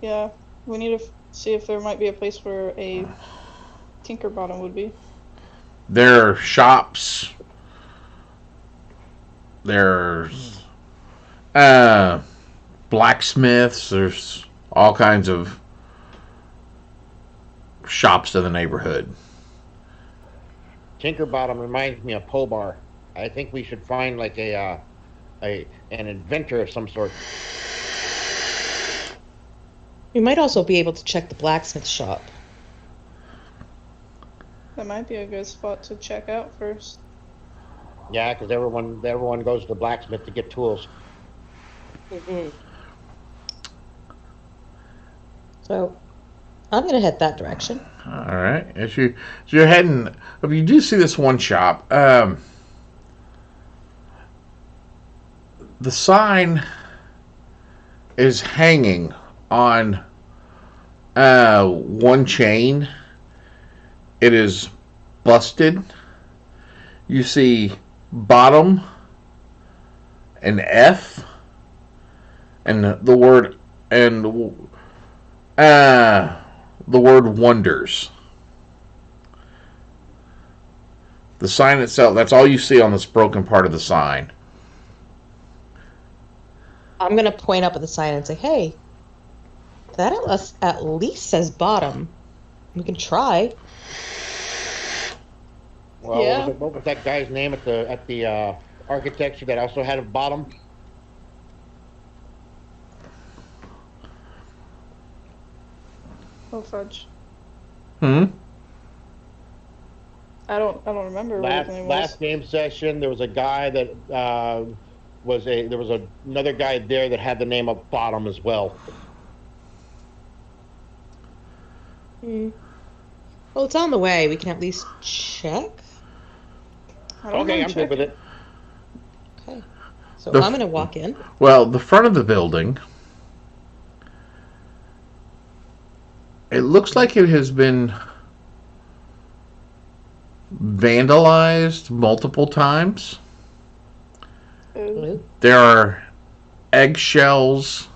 Speaker 4: Yeah, we need to see if there might be a place where a Tinker Bottom would be.
Speaker 1: There are shops. There's blacksmiths. There's all kinds of shops in the neighborhood.
Speaker 5: Tinkerbottom reminds me of Pobar. I think we should find like an inventor of some sort.
Speaker 2: We might also be able to check the blacksmith shop.
Speaker 4: That might be a good spot to check out first.
Speaker 5: Yeah, because everyone goes to the blacksmith to get tools.
Speaker 2: So, I'm gonna head that direction.
Speaker 1: All right. As you're heading, if you do see this one shop, the sign is hanging on one chain. It is busted. You see bottom, an F, and the word wonders. The sign itself, that's all you see on this broken part of the sign.
Speaker 2: I'm gonna point up at the sign and say, "Hey, that at least says bottom. We can try."
Speaker 5: Well,
Speaker 4: Yeah.
Speaker 5: what was that guy's name at the architecture that also had a bottom?
Speaker 4: Oh fudge.
Speaker 1: Hmm.
Speaker 4: I don't remember what his name was.
Speaker 5: Last game session, there was a guy that there was another guy there that had the name of Bottom as well.
Speaker 2: Well, it's on the way. We can at least check.
Speaker 4: I don't
Speaker 5: Okay,
Speaker 4: mind
Speaker 5: I'm good with it.
Speaker 2: Okay. So
Speaker 1: The-
Speaker 2: I'm gonna walk in.
Speaker 1: Well, the front of the building, it looks like it has been vandalized multiple times.
Speaker 4: checking.
Speaker 1: There are eggshells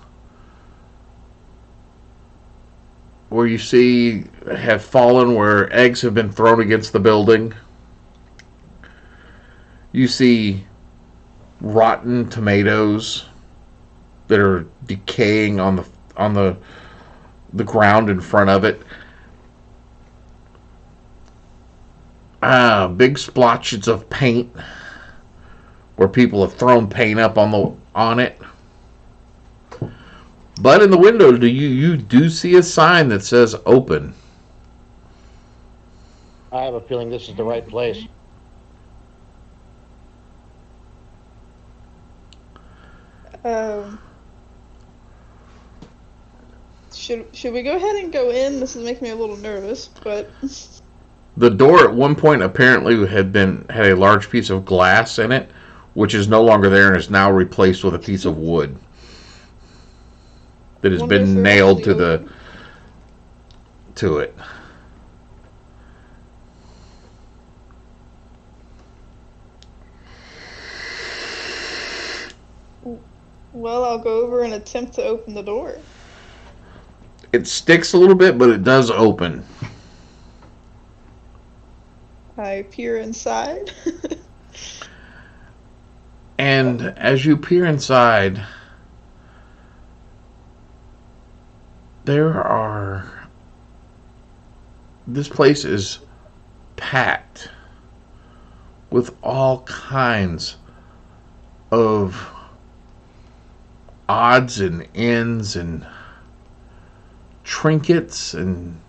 Speaker 1: where you see have fallen where eggs have been thrown against the building. You see rotten tomatoes that are decaying on the ground in front of it. Big splotches of paint where people have thrown paint up on it. But in the window, you do see a sign that says open.
Speaker 5: I have a feeling this is the right place.
Speaker 4: Should we go ahead and go in? This is making me a little nervous, but
Speaker 1: The door at one point apparently had a large piece of glass in it, which is no longer there and is now replaced with a piece of wood that has
Speaker 4: Wonder if
Speaker 1: been
Speaker 4: they're
Speaker 1: nailed
Speaker 4: actually
Speaker 1: to
Speaker 4: open.
Speaker 1: it.
Speaker 4: well, I'll go over and attempt to open the door.
Speaker 1: It sticks a little bit, but it does open.
Speaker 4: I peer inside.
Speaker 1: And as you peer inside, this place is packed with all kinds of odds and ends and trinkets, and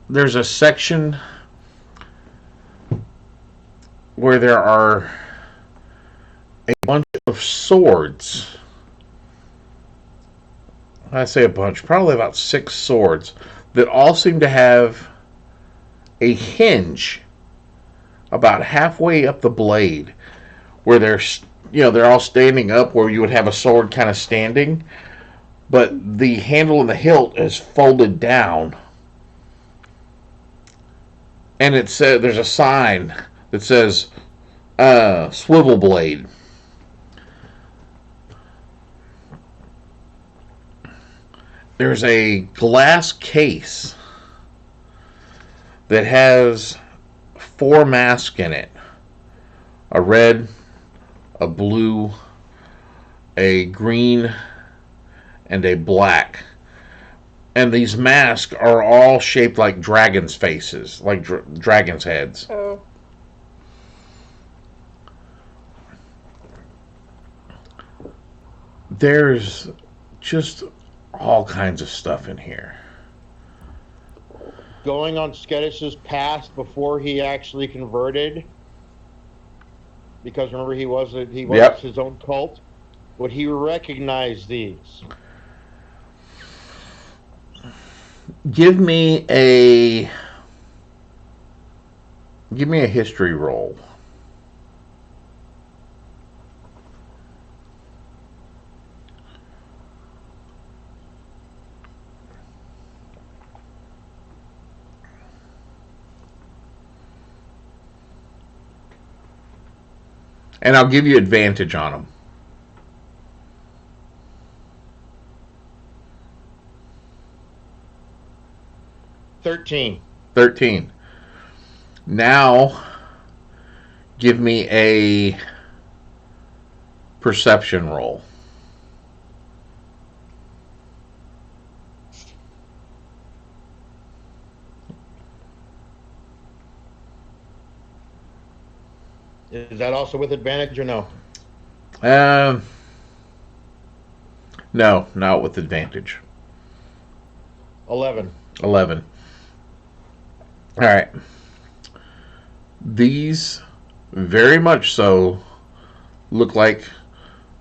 Speaker 1: there's a section where there are a bunch of swords. I say a bunch, probably about 6 swords that all seem to have a hinge about halfway up the blade, where they're all standing up where you would have a sword kind of standing, but the handle and the hilt is folded down. And there's a sign that says swivel blade. There's a glass case that has 4 masks in it. A red, a blue, a green, and a black. And these masks are all shaped like dragons' faces, like dragons' heads.
Speaker 4: Oh.
Speaker 1: There's just all kinds of stuff in here.
Speaker 5: Going on Sketish's past before he actually converted, because remember he was
Speaker 1: Yep.
Speaker 5: his own cult. Would he recognize these?
Speaker 1: Give me a history roll. And I'll give you advantage on them.
Speaker 6: 13.
Speaker 1: 13. Now, give me a perception roll.
Speaker 6: Is that also with advantage or no?
Speaker 1: Um, no, not with advantage.
Speaker 6: 11.
Speaker 1: 11. All right. These very much so look like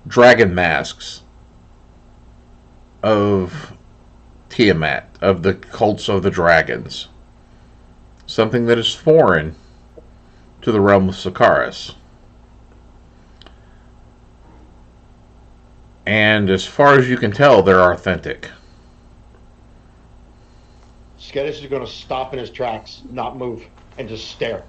Speaker 1: dragon masks of Tiamat, of the cults of the dragons. Something that is foreign to the realm of Sakaris. And as far as you can tell, they're authentic.
Speaker 6: Skettis is going to stop in his tracks, not move, and just stare.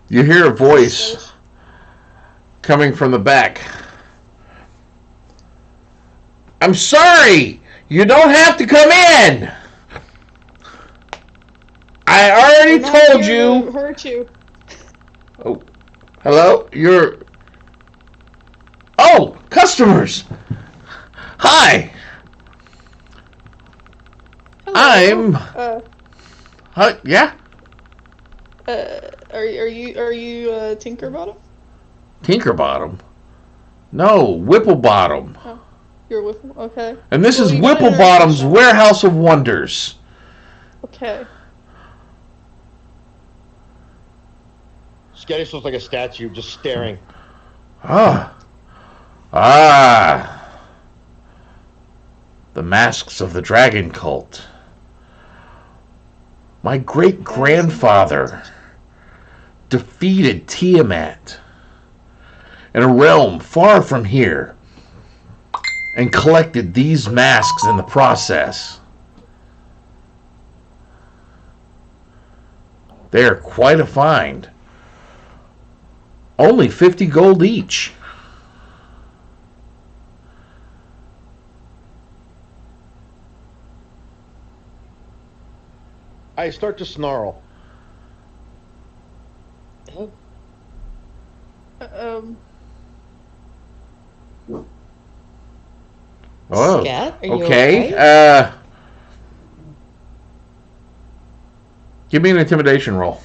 Speaker 1: You hear a voice coming from the back. I'm sorry! You don't have to come in! I already
Speaker 4: We're not
Speaker 1: told
Speaker 4: here
Speaker 1: you.
Speaker 4: to hurt you.
Speaker 1: Oh, hello? You're... Oh, customers! Hi! I'm... Huh, yeah?
Speaker 4: Are you Tinkerbottom?
Speaker 1: Tinkerbottom? No, Whipplebottom.
Speaker 4: Oh, you're with okay.
Speaker 1: And this
Speaker 4: Well,
Speaker 1: is
Speaker 4: you got in our
Speaker 1: Whipplebottom's
Speaker 4: shop.
Speaker 1: Warehouse of Wonders.
Speaker 4: Okay.
Speaker 6: Skettis looks like a statue, just staring.
Speaker 1: Ah. Ah. The masks of the dragon cult. My great-grandfather defeated Tiamat in a realm far from here and collected these masks in the process. They are quite a find. Only 50 gold each.
Speaker 6: I start to snarl.
Speaker 1: Oh,
Speaker 2: Scat, are you
Speaker 1: okay.
Speaker 2: okay?
Speaker 1: Give me an intimidation roll.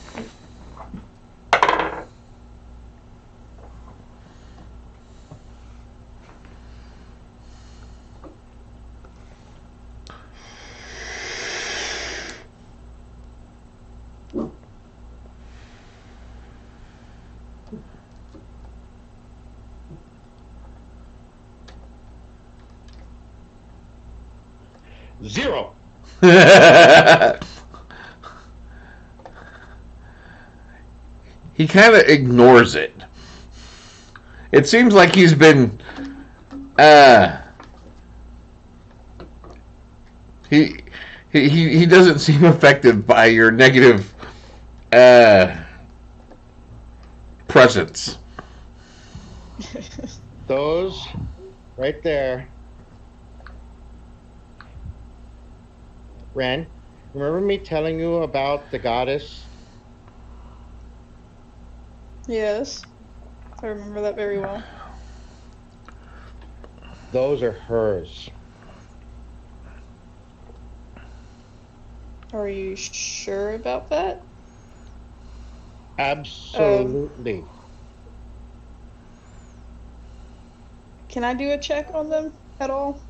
Speaker 6: Zero.
Speaker 1: He kind of ignores it. It seems like he's been he doesn't seem affected by your negative presence.
Speaker 6: Those right there. Ren, remember me telling you about the goddess?
Speaker 4: Yes. I remember that very well.
Speaker 6: Those are hers.
Speaker 4: Are you sure about that?
Speaker 6: Absolutely.
Speaker 4: Can I do a check on them at all?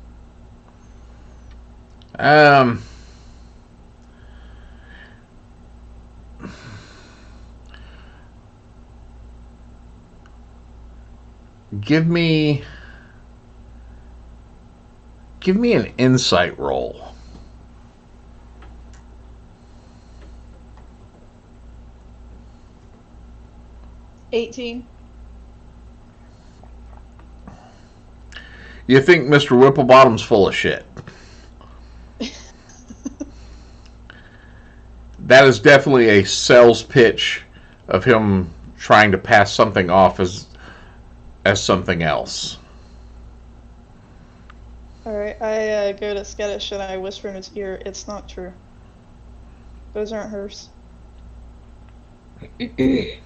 Speaker 1: Give me give me an insight roll.
Speaker 4: 18.
Speaker 1: You think Mr. Whipplebottom's full of shit. That is definitely a sales pitch of him trying to pass something off as something else.
Speaker 4: Alright, I go to Skittish and I whisper in his ear, "It's not true. Those aren't hers."
Speaker 5: You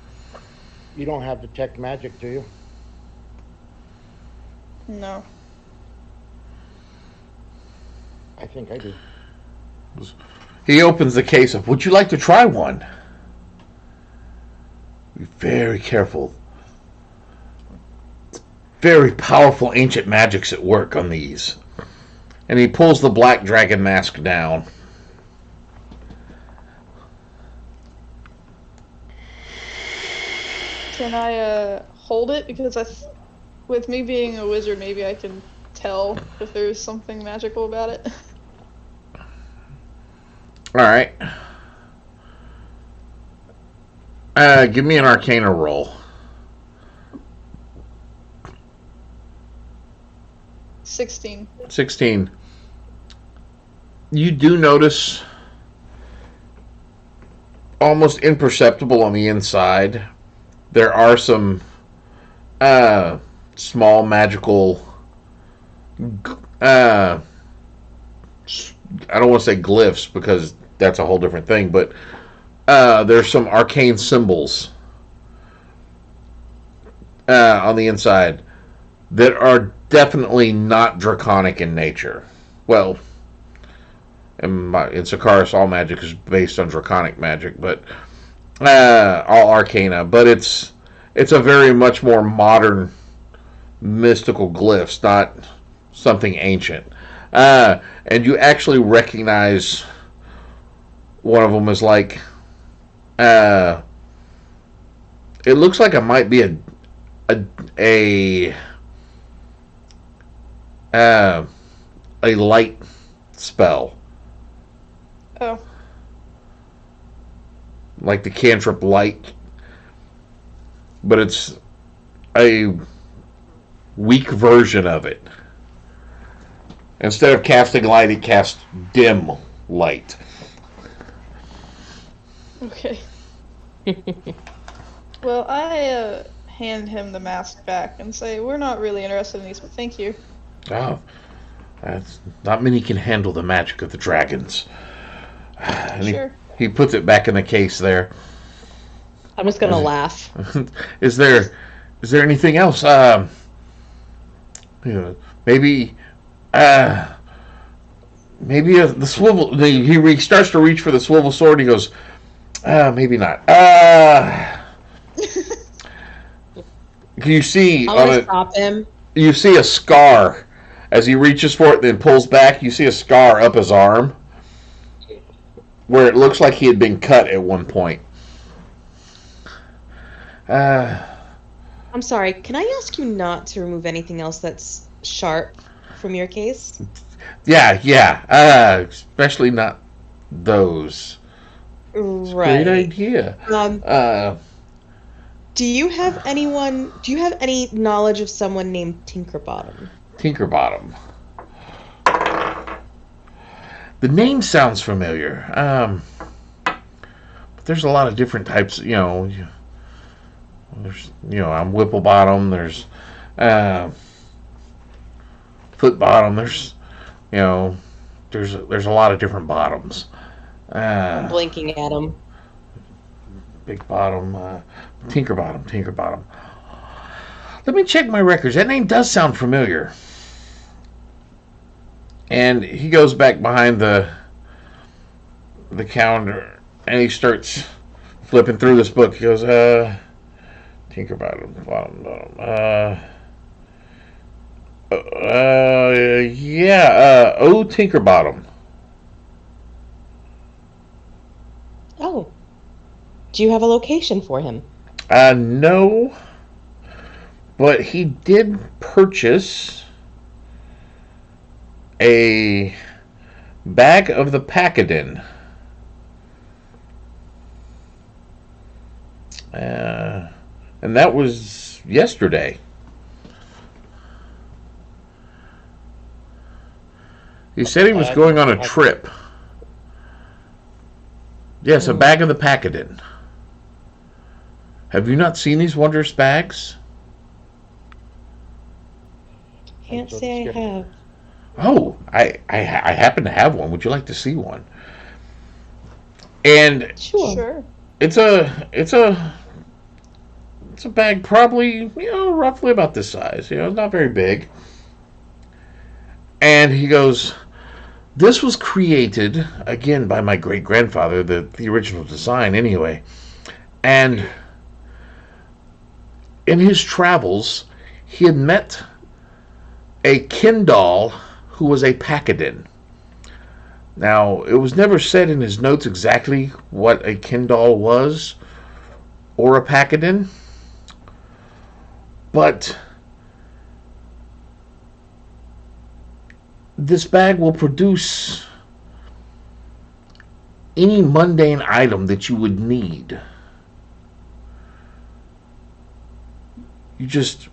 Speaker 5: don't have detect magic, do you?
Speaker 4: No.
Speaker 5: I think I do.
Speaker 1: He opens the case up. Would you like to try one? Be very careful. Very powerful ancient magics at work on these. And he pulls the black dragon mask down.
Speaker 4: Can I hold it? Because with me being a wizard, maybe I can tell if there's something magical about it.
Speaker 1: Alright. Give me an Arcana roll.
Speaker 4: 16.
Speaker 1: 16. You do notice, almost imperceptible on the inside, there are some small magical, I don't want to say glyphs because that's a whole different thing, but there's some arcane symbols on the inside that are definitely not draconic in nature. Well, in Sakaris, all magic is based on draconic magic, but all arcana. But it's a very much more modern mystical glyphs, not something ancient. And you actually recognize one of them as like, it looks like it might be a light spell.
Speaker 4: Oh.
Speaker 1: Like the cantrip light. But it's a weak version of it. Instead of casting light, it casts dim light.
Speaker 4: Okay. Well, I hand him the mask back and say, "We're not really interested in these, but thank you."
Speaker 1: Oh, not many can handle the magic of the dragons. And
Speaker 4: Sure.
Speaker 1: he puts it back in the case there.
Speaker 2: I'm just gonna laugh.
Speaker 1: Is there anything else? Maybe the swivel. He starts to reach for the swivel sword. He goes, maybe not. You see
Speaker 2: I'm
Speaker 1: on
Speaker 2: gonna
Speaker 1: it.
Speaker 2: stop him.
Speaker 1: You see a scar as he reaches for it, then pulls back. You see a scar up his arm, where it looks like he had been cut at one point.
Speaker 2: I'm sorry, can I ask you not to remove anything else that's sharp from your case?
Speaker 1: Yeah. Especially not those.
Speaker 2: Right.
Speaker 1: Great idea.
Speaker 2: Do you have any knowledge of someone named Tinkerbottom?
Speaker 1: Tinkerbottom. The name sounds familiar. But there's a lot of different types, There's, I'm Whipplebottom. There's Footbottom. There's a lot of different bottoms.
Speaker 2: I'm blinking at him.
Speaker 1: Big Bottom, Tinkerbottom. Let me check my records. That name does sound familiar. And he goes back behind the counter and he starts flipping through this book. He goes, Tinkerbottom, bottom. Oh, Tinkerbottom.
Speaker 2: Oh. Do you have a location for him?
Speaker 1: No. But he did purchase a bag of the Pacodin. And that was yesterday. He said he was going on a trip. Yes, a bag of the Pacodin. Have you not seen these wondrous bags?
Speaker 2: Can't say I have.
Speaker 1: Oh, I happen to have one. Would you like to see one? And
Speaker 2: Sure.
Speaker 1: it's a bag probably, roughly about this size. Not very big. And he goes, this was created again by my great grandfather, the original design anyway. And in his travels, he had met a Kindal who was a Pacodin. Now, it was never said in his notes exactly what a Kindal was or a Pacodin, but this bag will produce any mundane item that you would need. You just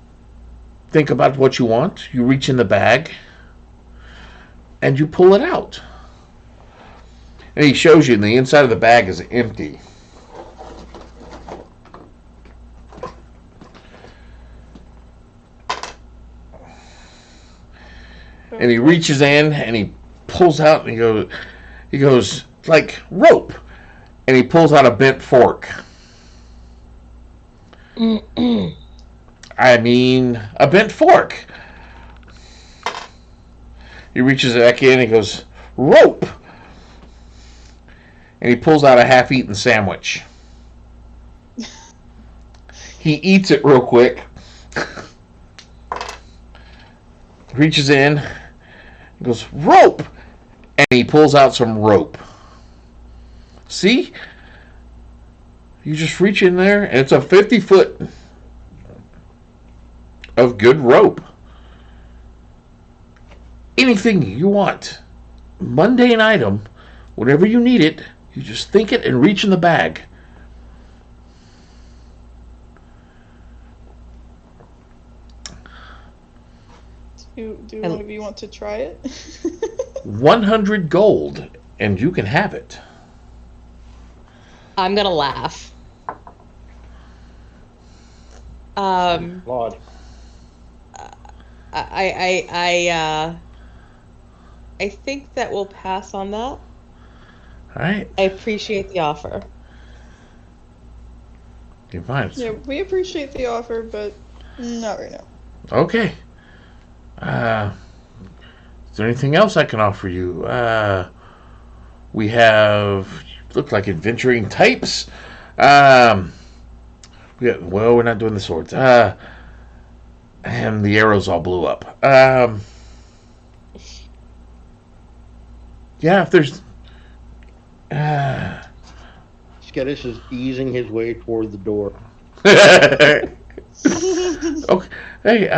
Speaker 1: think about what you want, you reach in the bag, and you pull it out. And he shows you, and the inside of the bag is empty. And he reaches in and he pulls out and he goes like rope, and he pulls out a bent fork. I mean, a bent fork. He reaches back in and he goes, rope. And he pulls out a half-eaten sandwich. He eats it real quick. Reaches in. He goes, rope. And he pulls out some rope. See? You just reach in there, and it's a 50-foot of good rope. Anything you want. Mundane item. Whenever you need it, you just think it and reach in the bag.
Speaker 4: Do one of you want to try it?
Speaker 1: 100 gold, and you can have it.
Speaker 2: I'm gonna laugh.
Speaker 5: Applaud.
Speaker 2: I think that we'll pass on that.
Speaker 1: All right.
Speaker 2: I appreciate the offer.
Speaker 1: You mind?
Speaker 4: Yeah, we appreciate the offer, but not right now.
Speaker 1: Okay. Is there anything else I can offer you? We have, look like adventuring types. We're not doing the swords. And the arrows all blew up. Yeah, if there's...
Speaker 6: Skettis is easing his way toward the door.
Speaker 1: Okay. Hey,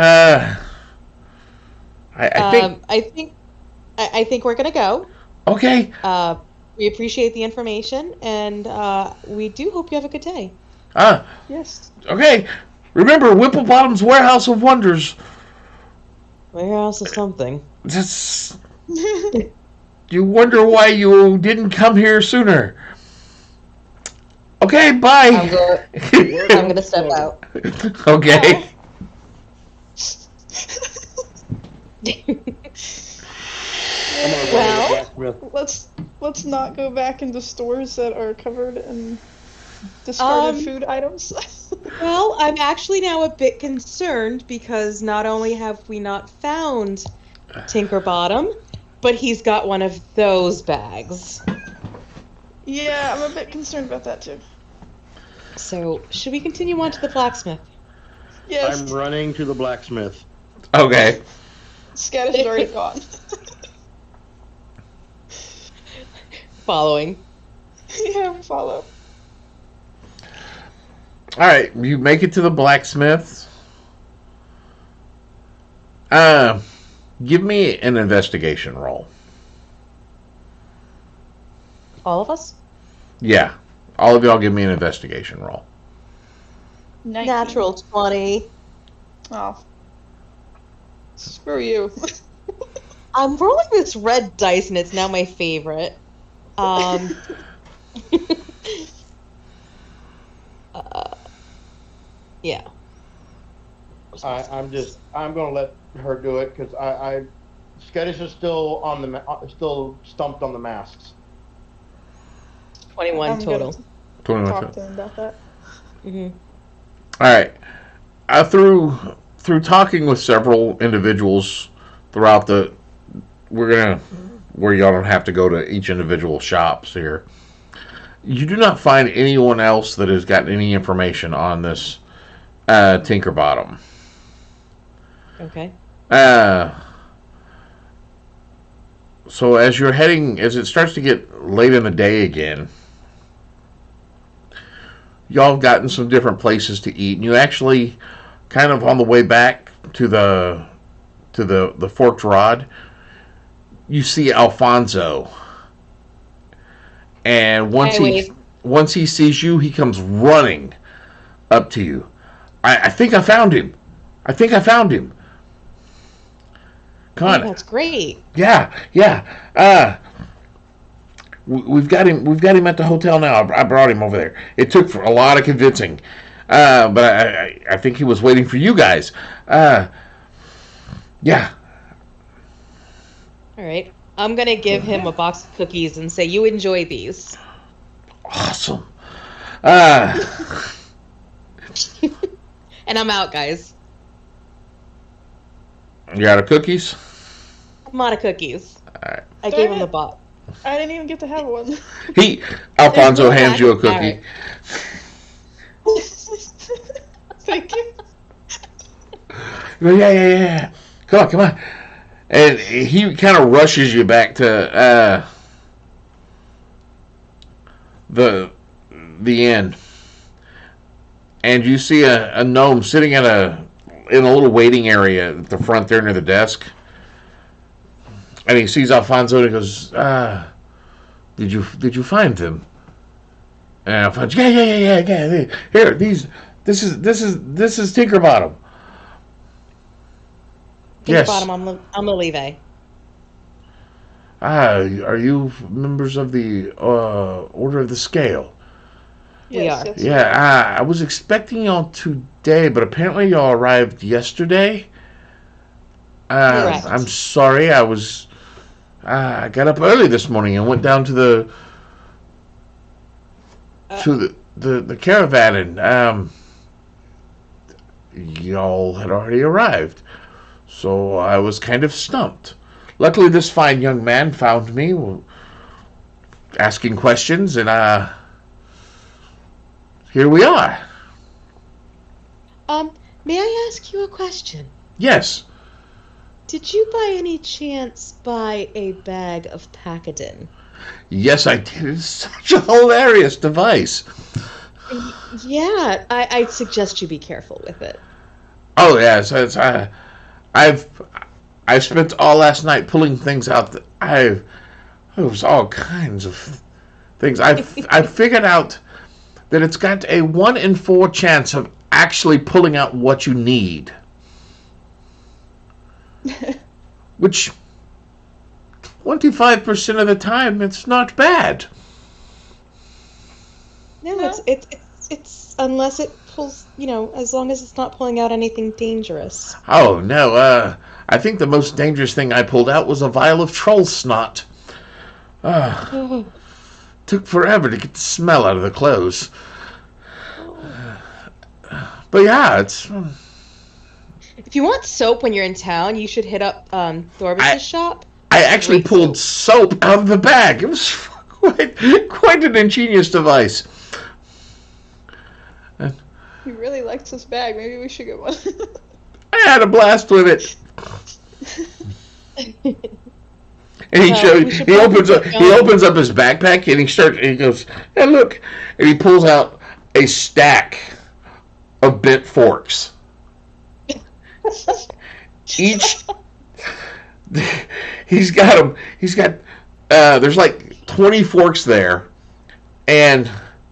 Speaker 2: I think we're gonna go.
Speaker 1: Okay.
Speaker 2: We appreciate the information, and we do hope you have a good day.
Speaker 4: Yes.
Speaker 1: Okay. Remember, Whipplebottom's Warehouse of Wonders.
Speaker 2: Warehouse of something.
Speaker 1: That's... You wonder why you didn't come here sooner. Okay, bye.
Speaker 2: I'm gonna step out.
Speaker 1: Okay.
Speaker 4: Well, let's not go back into stores that are covered in discarded food items.
Speaker 2: Well, I'm actually now a bit concerned because not only have we not found Tinkerbottom, but he's got one of those bags.
Speaker 4: Yeah, I'm a bit concerned about that too.
Speaker 2: So, should we continue on to the blacksmith?
Speaker 4: Yes.
Speaker 6: I'm running to the blacksmith.
Speaker 1: Okay.
Speaker 4: Scattish is already gone.
Speaker 2: Following.
Speaker 4: Yeah, follow.
Speaker 1: All right, you make it to the blacksmith. Give me an investigation roll.
Speaker 2: All of us?
Speaker 1: Yeah. All of y'all give me an investigation roll.
Speaker 4: 19.
Speaker 2: Natural 20.
Speaker 4: Oh. Screw you.
Speaker 2: I'm rolling this red dice and it's now my favorite. Yeah.
Speaker 6: I'm gonna let her do it because Skittish is still on still stumped on the masks.
Speaker 2: 21
Speaker 4: I'm
Speaker 2: total.
Speaker 4: gonna
Speaker 1: 21.
Speaker 4: talk to him about that.
Speaker 2: Mm-hmm.
Speaker 1: All right. Through talking with several individuals throughout where y'all don't have to go to each individual shops here. You do not find anyone else that has gotten any information on this Tinkerbottom.
Speaker 2: Okay.
Speaker 1: So as it starts to get late in the day again, y'all have gotten some different places to eat, and you actually, kind of on the way back to the Forked Rod, you see Alfonso, and once he sees you, he comes running up to you. I think I found him. Come on.
Speaker 2: Oh, that's great.
Speaker 1: Yeah. We've got him at the hotel now. I brought him over there. It took a lot of convincing, but I think he was waiting for you guys. Yeah.
Speaker 2: All right. I'm going to give him a box of cookies and say, you enjoy these.
Speaker 1: Awesome.
Speaker 2: And I'm out, guys.
Speaker 1: You out of cookies?
Speaker 2: I'm out of cookies.
Speaker 1: All right.
Speaker 2: I
Speaker 4: Darn
Speaker 2: gave him
Speaker 4: it.
Speaker 2: the box.
Speaker 4: I didn't even get to have one.
Speaker 1: Alfonso hands you a cookie.
Speaker 2: Alright.
Speaker 4: Thank you.
Speaker 1: Yeah. Come on. And he kind of rushes you back to the inn, and you see a gnome sitting in a little waiting area at the front there near the desk. And he sees Alfonso and he goes, did you find them? And Alfonso, yeah. Here, this is Tinkerbottom. Yes.
Speaker 2: Tinkerbottom, I'm Leve.
Speaker 1: Are you members of the Order of the Scale?
Speaker 2: We are.
Speaker 4: Yes,
Speaker 1: Yeah, I was expecting y'all today, but apparently y'all arrived yesterday.
Speaker 2: Correct.
Speaker 1: I'm sorry, I got up early this morning and went down to the caravan, and y'all had already arrived, so I was kind of stumped. Luckily, this fine young man found me, asking questions, and here we are.
Speaker 2: May I ask you a question?
Speaker 1: Yes.
Speaker 2: Did you by any chance buy a bag of Pacodin?
Speaker 1: Yes, I did. It's such a hilarious device.
Speaker 2: Yeah, I'd suggest you be careful with it.
Speaker 1: Oh yes, I've spent all last night pulling things out. It was all kinds of things. I figured out that it's got a 1 in 4 chance of actually pulling out what you need, which 25% of the time it's not bad.
Speaker 2: No, it's unless it pulls, as long as it's not pulling out anything dangerous.
Speaker 1: Oh no, I think the most dangerous thing I pulled out was a vial of troll snot. Took forever to get the smell out of the clothes. But yeah, it's...
Speaker 2: If you want soap when you're in town, you should hit up Thorbus' shop.
Speaker 1: I actually pulled soap out of the bag. It was quite an ingenious device.
Speaker 4: He really likes this bag. Maybe we should get one.
Speaker 1: I had a blast with it. And he opens up his backpack and he goes, "Hey, look," and he pulls out a stack of bent forks. Each he's got them. He's got. There's like 20 forks there, and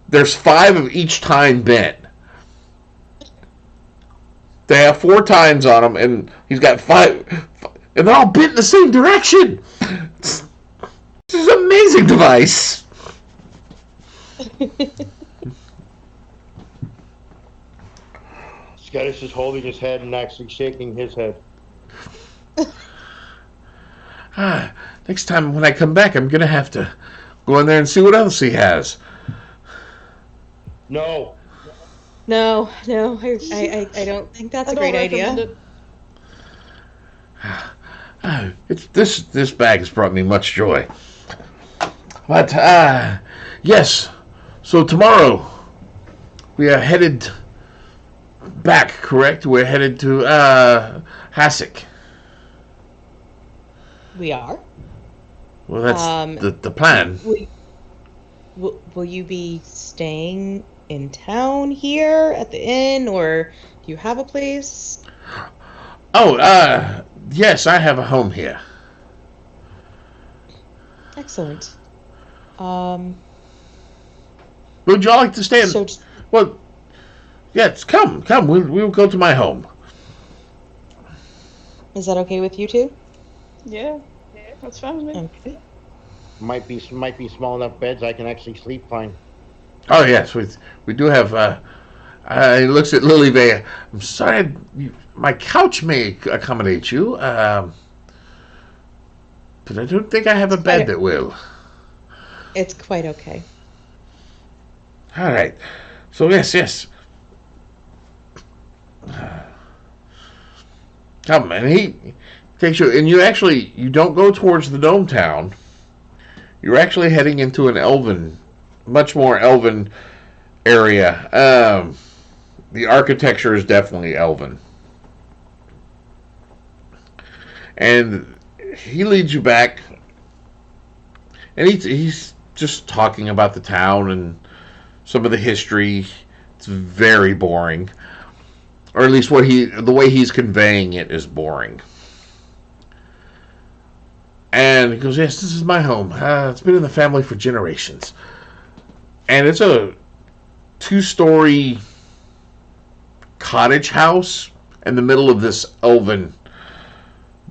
Speaker 1: there's 5 of each tine bent. They have 4 tines on them, and he's got 5, and they're all bent in the same direction. This is an amazing device.
Speaker 5: Skettis is holding his head and actually shaking his head.
Speaker 1: Next time when I come back, I'm gonna have to go in there and see what else he has.
Speaker 5: No.
Speaker 2: No, I don't think that's a
Speaker 4: I don't
Speaker 2: great idea.
Speaker 4: recommend it.
Speaker 1: This bag has brought me much joy. But yes, so tomorrow we are headed back. Correct? We're headed to Hasek.
Speaker 2: We are.
Speaker 1: Well, that's the plan.
Speaker 2: Will you be staying in town here at the inn, or do you have a place?
Speaker 1: Oh, yes, I have a home here.
Speaker 2: Excellent.
Speaker 1: Would you all like to stay in?
Speaker 2: So
Speaker 1: Well, yes, come. We'll go to my home.
Speaker 2: is that okay with you two?
Speaker 4: Yeah, that's fine with me.
Speaker 2: Okay.
Speaker 5: Might be small enough beds I can actually sleep fine.
Speaker 1: Oh yes, we do have. He looks at Lily Bay. I'm sorry, my couch may accommodate you, but I don't think I have a bed that will.
Speaker 2: It's quite okay.
Speaker 1: All right. So yes. Come, and he takes you, and you don't go towards the dome town. You're actually heading into an much more elven area. The architecture is definitely elven. And he leads you back, and he's just talking about the town and some of the history. It's very boring. Or at least the way he's conveying it is boring. And he goes, yes, this is my home. It's been in the family for generations. And it's a 2-story cottage house in the middle of this elven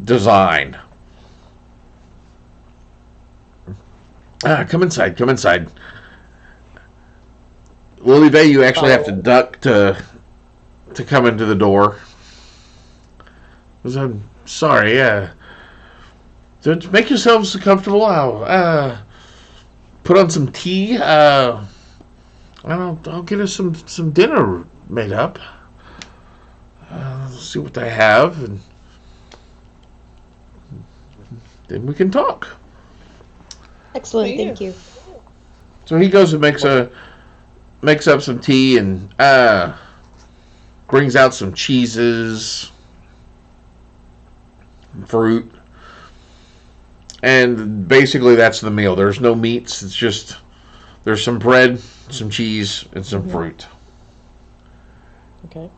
Speaker 1: design. Come inside. Lily Bay, you actually have to duck to come into the door. I'm sorry, make yourselves comfortable. I'll put on some tea. And I'll get us some dinner made up. See what I have, and then we can talk.
Speaker 2: Excellent,
Speaker 4: Thank
Speaker 2: thank you.
Speaker 1: So he goes and makes up some tea and brings out some cheeses, fruit. And basically that's the meal. There's no meats. It's just there's some bread, some cheese, and some fruit.
Speaker 2: Okay.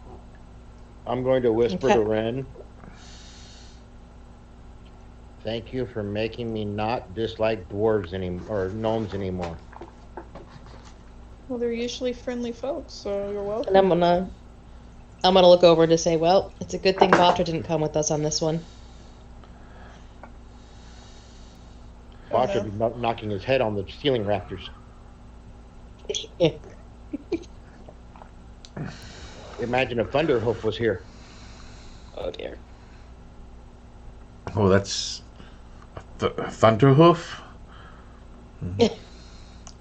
Speaker 5: I'm going to whisper
Speaker 2: Okay.
Speaker 5: to Ren. Thank you for making me not dislike dwarves or gnomes anymore.
Speaker 4: Well, they're usually friendly folks, so you're welcome.
Speaker 2: And I'm gonna look over to say, well, it's a good thing Botter didn't come with us on this one.
Speaker 5: Watch him be knocking his head on the ceiling rafters.
Speaker 2: Yeah.
Speaker 5: Imagine if Thunderhoof was here.
Speaker 2: Oh dear.
Speaker 1: Oh, that's Thunderhoof?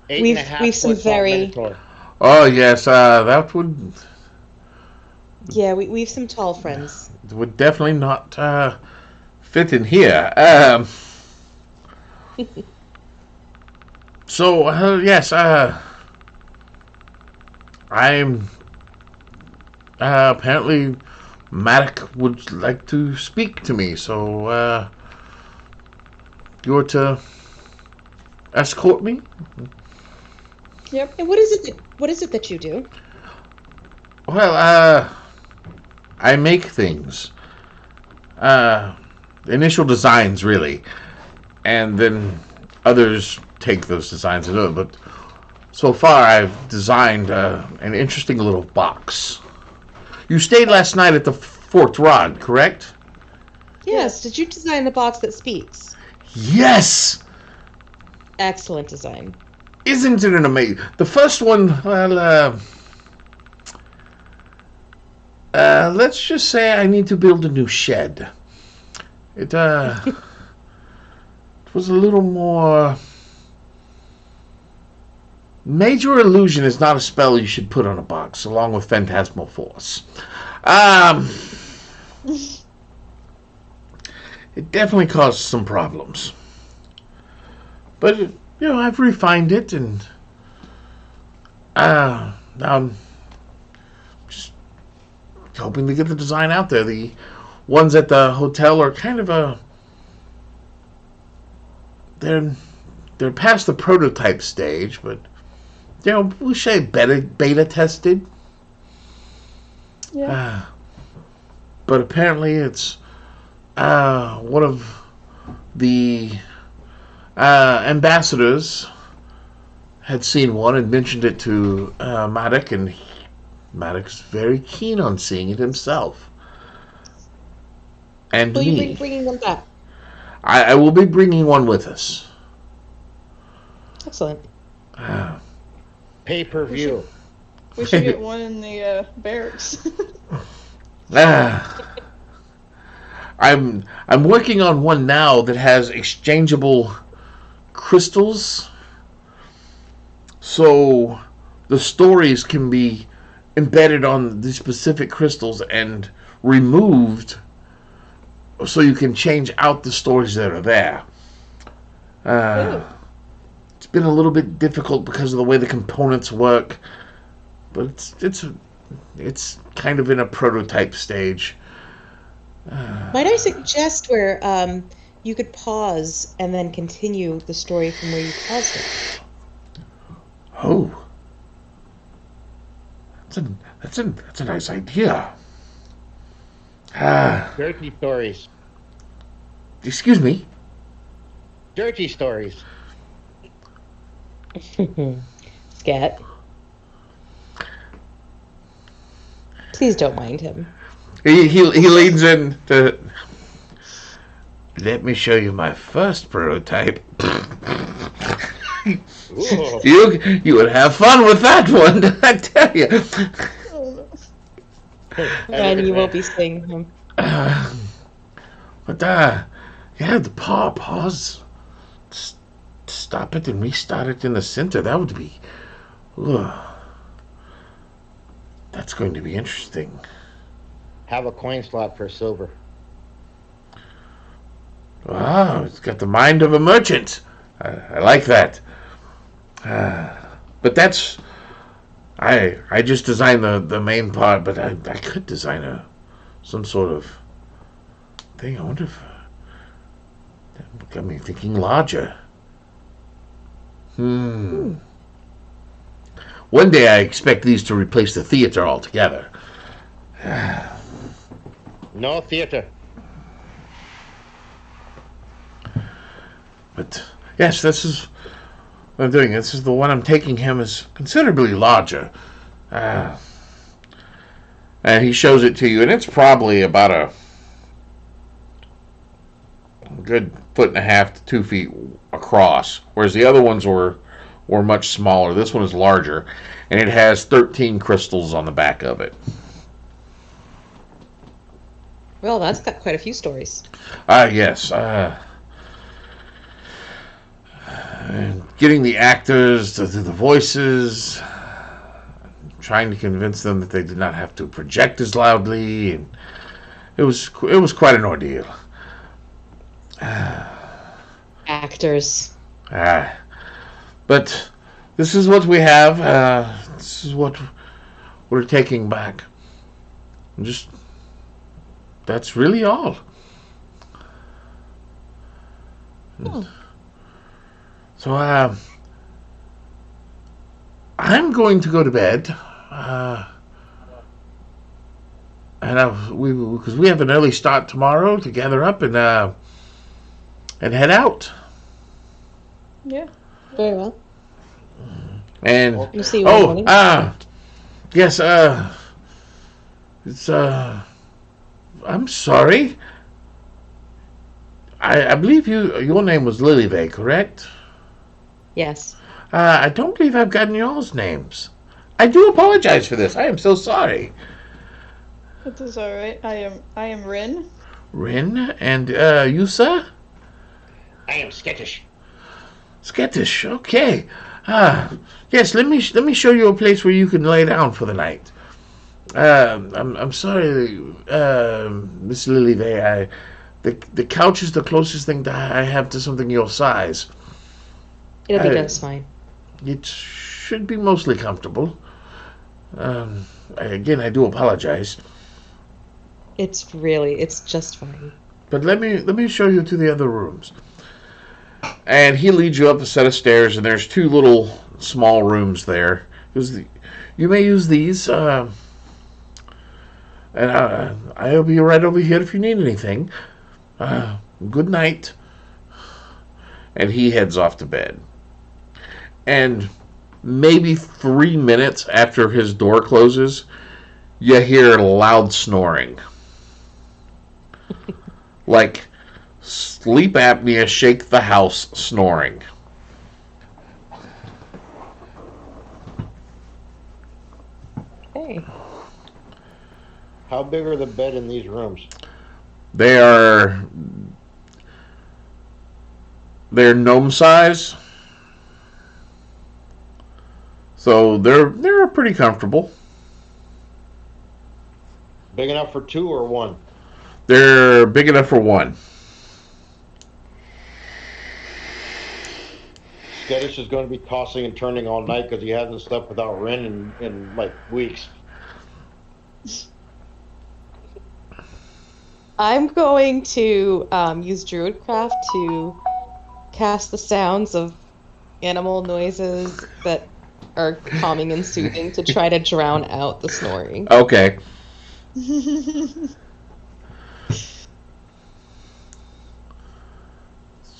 Speaker 2: We've some very-
Speaker 1: Oh, yes, that would
Speaker 2: Yeah, we've some tall friends.
Speaker 1: definitely not fit in here. So, yes, I'm apparently Maddox would like to speak to me, so you're to escort me?
Speaker 4: Yep.
Speaker 2: And what is it that you do?
Speaker 1: Well, I make things. initial designs, really, and then others take those designs and do it. But so far, I've designed an interesting little box. You stayed last night at the Fort Rod, correct?
Speaker 2: Yes. Did you design the box that speaks?
Speaker 1: Yes!
Speaker 2: Excellent design.
Speaker 1: Isn't it an amazing? The first one, well, let's just say I need to build a new shed. It was a little more. Major Illusion is not a spell you should put on a box, along with Phantasmal Force. It definitely caused some problems. But, I've refined it, and now I'm just hoping to get the design out there. The ones at the hotel are kind of they're past the prototype stage, but we say beta tested.
Speaker 2: Yeah.
Speaker 1: But apparently it's one of the ambassadors had seen one and mentioned it to Maddox, and Maddox is very keen on seeing it himself. And
Speaker 2: Will you
Speaker 1: me.
Speaker 2: be bringing them back?
Speaker 1: I will be bringing one with us.
Speaker 2: Excellent.
Speaker 5: Pay-per-view.
Speaker 4: We should get one in the barracks.
Speaker 1: I'm working on one now that has exchangeable crystals, so the stories can be embedded on the specific crystals and removed, so you can change out the stories that are there. It's been a little bit difficult because of the way the components work, but it's kind of in a prototype stage.
Speaker 2: Might I suggest where you could pause and then continue the story from where you paused it?
Speaker 1: Oh, that's a nice idea.
Speaker 5: Dirty stories.
Speaker 1: Excuse me.
Speaker 5: Dirty stories.
Speaker 2: Scat. Please don't mind him.
Speaker 1: He leans in to. Let me show you my first prototype.
Speaker 5: Ooh.
Speaker 1: You would have fun with that one, I tell you.
Speaker 2: And you won't be seeing him.
Speaker 1: But yeah, the pause. Stop it and restart it in the center. That would be. That's going to be interesting.
Speaker 5: Have a coin slot for silver.
Speaker 1: Wow, it's got the mind of a merchant. I like that. But that's. I just designed the main part, but I could design some sort of thing. I wonder if that got me thinking larger. One day I expect these to replace the theater altogether.
Speaker 5: No theater.
Speaker 1: But yes, this is what I'm doing. This is the one I'm taking him is considerably larger. And he shows it to you, and it's probably about a good 1.5 to 2 feet across, whereas the other ones were much smaller. This one is larger, and it has 13 crystals on the back of it.
Speaker 2: Well, that's got quite a few stories.
Speaker 1: Yes. And getting the actors to do the voices, trying to convince them that they did not have to project as loudly, and it was quite an ordeal.
Speaker 2: Actors.
Speaker 1: But this is what we have. This is what we're taking back. That's really all.
Speaker 2: Oh.
Speaker 1: So, I'm going to go to bed. and because we have an early start tomorrow to gather up and head out.
Speaker 4: Yeah.
Speaker 2: Very well.
Speaker 1: And
Speaker 2: We'll see you in the
Speaker 1: oh,
Speaker 2: morning.
Speaker 1: yes, it's I'm sorry. I believe your name was Lilyway, correct?
Speaker 2: Yes.
Speaker 1: I don't believe I've gotten y'all's names. I do apologize for this. I am so sorry.
Speaker 4: It is alright. I am Rin.
Speaker 1: Rin, and you, sir?
Speaker 5: I am skittish.
Speaker 1: Skittish. Okay. Yes. Let me show you a place where you can lay down for the night. I'm sorry, Miss Lilyway. The couch is the closest thing that I have to something your size.
Speaker 2: It'll be
Speaker 1: I-
Speaker 2: just fine.
Speaker 1: It should be mostly comfortable. Again, I do apologize,
Speaker 2: It's just fine.
Speaker 1: but let me show you to the other rooms. And he leads you up a set of stairs, and there's two little small rooms there. You may use these, and I'll be right over here if you need anything. Good night. And he heads off to bed. And maybe 3 minutes after his door closes, you hear loud snoring. Like sleep apnea shake the house snoring.
Speaker 2: Hey.
Speaker 5: How big are the bed in these rooms?
Speaker 1: They're gnome size. So they're pretty comfortable.
Speaker 5: Big enough for two or one?
Speaker 1: They're big enough for one.
Speaker 5: Skittish is going to be tossing and turning all night because he hasn't slept without Rin in like weeks.
Speaker 2: I'm going to use Druidcraft to cast the sounds of animal noises that are calming and soothing to try to drown out the snoring.
Speaker 1: Okay.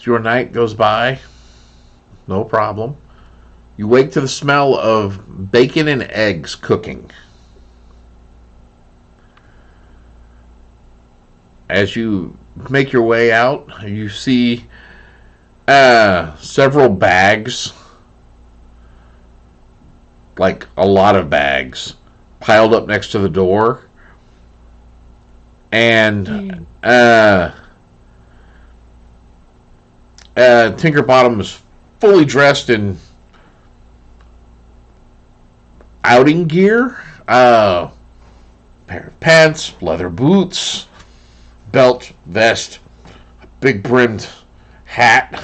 Speaker 1: Your night goes by. No problem. You wake to the smell of bacon and eggs cooking. As you make your way out, you see several bags, like a lot of bags, piled up next to the door. And Tinkerbottom is fully dressed in outing gear, pair of pants, leather boots, belt, vest, a big brimmed hat.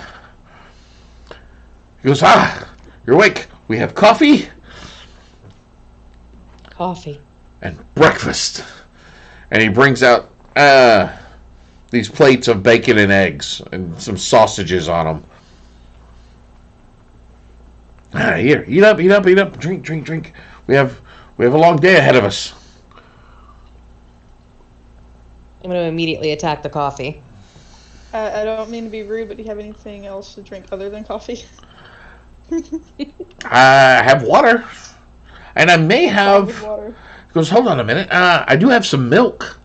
Speaker 1: He goes, you're awake. We have coffee
Speaker 2: Coffee.
Speaker 1: and breakfast. And he brings out these plates of bacon and eggs and some sausages on them. Here, eat up, drink. We have a long day ahead of us.
Speaker 2: I'm going to immediately attack the coffee.
Speaker 4: I don't mean to be rude, but do you have anything else to drink other than coffee?
Speaker 1: I have water, and I may
Speaker 4: With
Speaker 1: have.
Speaker 4: water.
Speaker 1: He goes, hold on a minute. I do have some milk.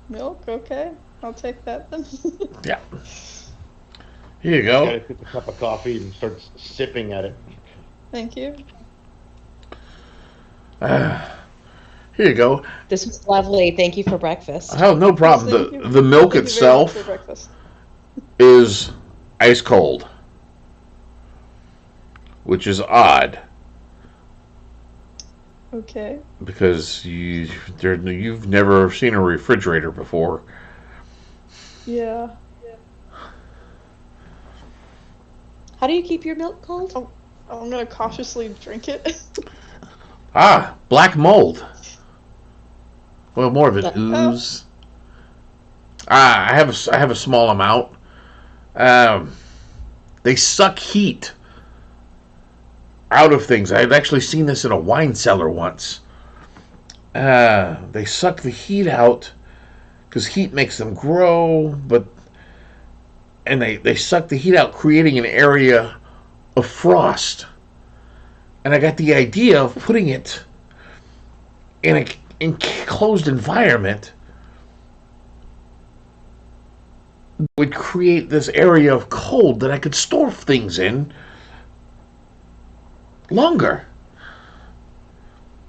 Speaker 4: Milk? Okay. I'll take that then.
Speaker 1: Yeah. Here you
Speaker 5: Gotta
Speaker 1: go.
Speaker 5: pick a cup of coffee and start sipping at it.
Speaker 4: Thank you.
Speaker 1: Here you go.
Speaker 2: This was lovely. Thank you for breakfast.
Speaker 1: Oh, no problem.
Speaker 4: Thank you.
Speaker 1: The milk
Speaker 4: Thank you very much
Speaker 1: itself
Speaker 4: for breakfast.
Speaker 1: is ice cold, which is odd
Speaker 4: Okay.
Speaker 1: because you've never seen a refrigerator before.
Speaker 4: Yeah.
Speaker 2: How do you keep your milk cold?
Speaker 4: I'm gonna cautiously drink it.
Speaker 1: Black mold. Well, more of an ooze. I have a small amount. They suck heat out of things. I've actually seen this in a wine cellar once. they suck the heat out because heat makes them grow, and they suck the heat out, creating an area of frost. And I got the idea of putting it in an enclosed environment would create this area of cold that I could store things in longer.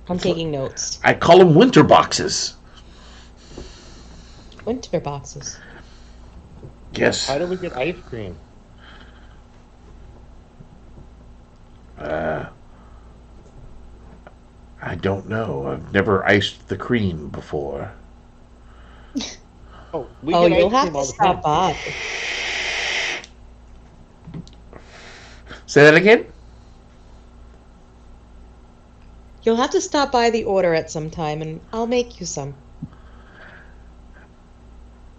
Speaker 2: I'm taking notes.
Speaker 1: I call them winter boxes.
Speaker 2: Winter boxes.
Speaker 1: Yes.
Speaker 5: How do we get ice cream?
Speaker 1: I don't know. I've never iced the cream before.
Speaker 5: Oh, we
Speaker 2: Oh,
Speaker 5: get
Speaker 2: you'll
Speaker 5: ice
Speaker 2: have
Speaker 5: cream
Speaker 2: to
Speaker 5: all the time.
Speaker 2: stop by.
Speaker 1: Say that again?
Speaker 2: You'll have to stop by the order at some time, and I'll make you some.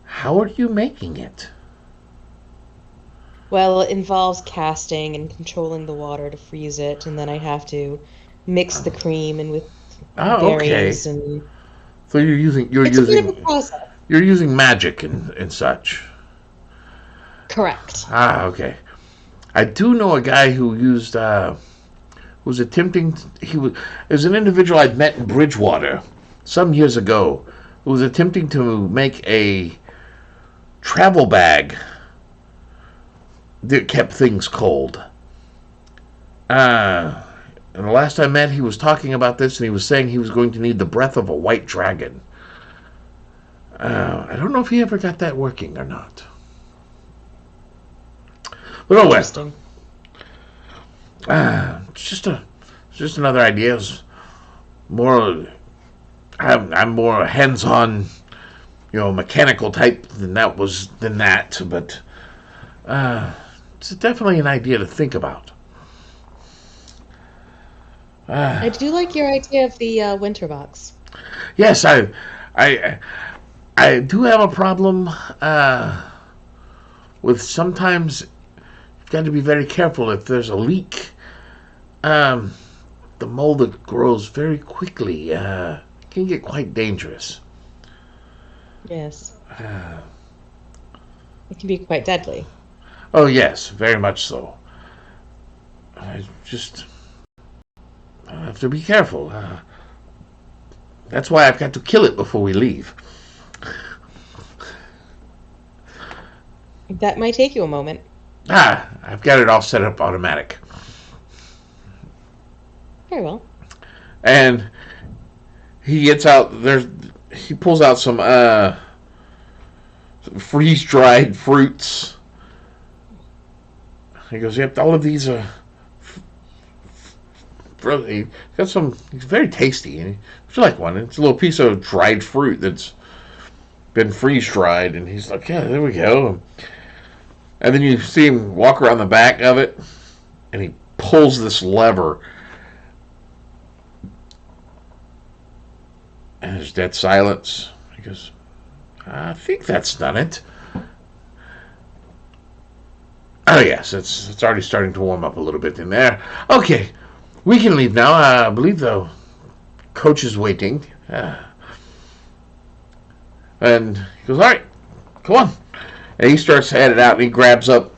Speaker 1: How are you making it?
Speaker 2: Well, it involves casting and controlling the water to freeze it, and then I have to mix the cream in with
Speaker 1: Oh, okay.
Speaker 2: berries, and
Speaker 1: So you're using
Speaker 2: it's a bit of a process.
Speaker 1: you're using magic and such.
Speaker 2: Correct.
Speaker 1: Ah, okay. I do know a guy who used was attempting. He was an individual I'd met in Bridgewater some years ago, who was attempting to make a travel bag that kept things cold. And the last I met, he was talking about this, and he was saying he was going to need the breath of a white dragon. I don't know if he ever got that working or not. But oh well.
Speaker 2: Interesting.
Speaker 1: It's just another idea. It's more, I'm more hands-on, mechanical type than that. But it's definitely an idea to think about.
Speaker 2: I do like your idea of the winter box.
Speaker 1: Yes, I do have a problem with sometimes you've got to be very careful if there's a leak. The mold that grows very quickly can get quite dangerous.
Speaker 2: Yes. It can be quite deadly.
Speaker 1: Oh yes, very much so. I have to be careful. That's why I've got to kill it before we leave.
Speaker 2: That might take you a moment.
Speaker 1: I've got it all set up automatic.
Speaker 2: Very well.
Speaker 1: And he gets out he pulls out some freeze dried fruits. He goes, yep, all of these are really got some. It's very tasty. And would you like one? It's a little piece of dried fruit that's been freeze dried, and he's like, yeah, there we go. And then you see him walk around the back of it, and he pulls this lever, and there's dead silence. He goes, I think that's done it. Oh yes, it's already starting to warm up a little bit in there. Okay, we can leave now. I believe the coach is waiting. And he goes, all right, come on. And he starts headed out, and he grabs up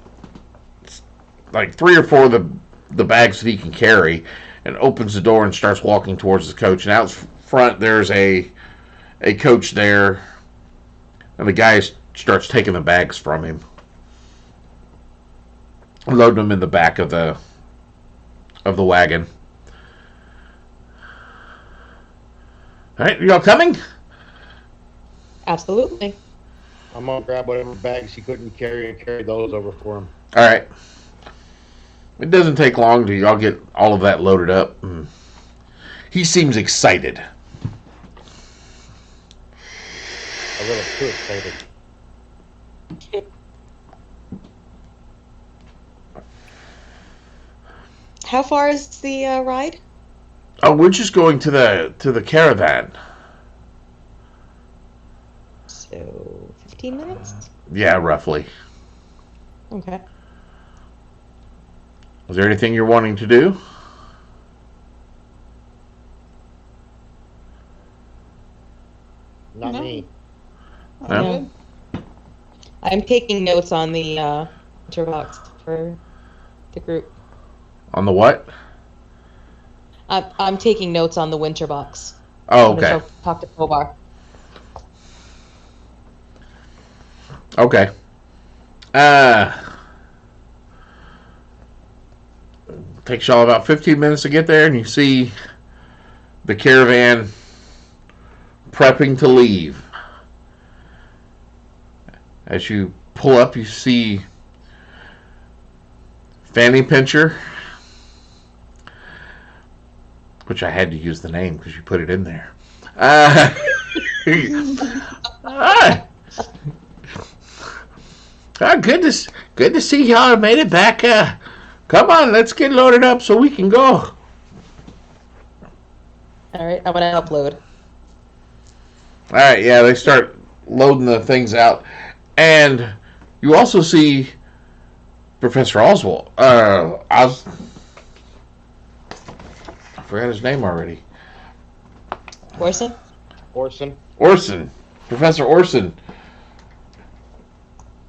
Speaker 1: like 3 or 4 of the bags that he can carry, and opens the door and starts walking towards the coach. And out front, there's a coach there, and the guy starts taking the bags from him, loading them in the back of the wagon. All right, you all coming?
Speaker 2: Absolutely.
Speaker 5: I'm gonna grab whatever bags he couldn't carry and carry those over for him.
Speaker 1: All right. It doesn't take long to y'all get all of that loaded up. He seems excited.
Speaker 5: A little too excited.
Speaker 2: How far is the ride?
Speaker 1: Oh, we're just going to the caravan.
Speaker 2: So, 15 minutes?
Speaker 1: Yeah, roughly.
Speaker 2: Okay.
Speaker 1: Is there anything you're wanting to do?
Speaker 5: Not
Speaker 4: No.
Speaker 5: me.
Speaker 4: I'm
Speaker 1: No?
Speaker 4: good.
Speaker 2: I'm taking notes on the box for the group.
Speaker 1: On the what?
Speaker 2: I'm taking notes on the winter box.
Speaker 1: Oh,
Speaker 2: I'm gonna
Speaker 1: okay.
Speaker 2: talk to Kobar.
Speaker 1: Okay. Takes y'all about 15 minutes to get there, and you see the caravan prepping to leave. As you pull up, you see Fanny Pincher, which I had to use the name because you put it in there. Good to see y'all made it back. Come on, let's get loaded up so we can go.
Speaker 2: All right, I'm gonna upload.
Speaker 1: All right, yeah, they start loading the things out, and you also see Professor Oswald. I forgot his name already.
Speaker 2: Orson?
Speaker 5: Orson.
Speaker 1: Orson, Professor Orson,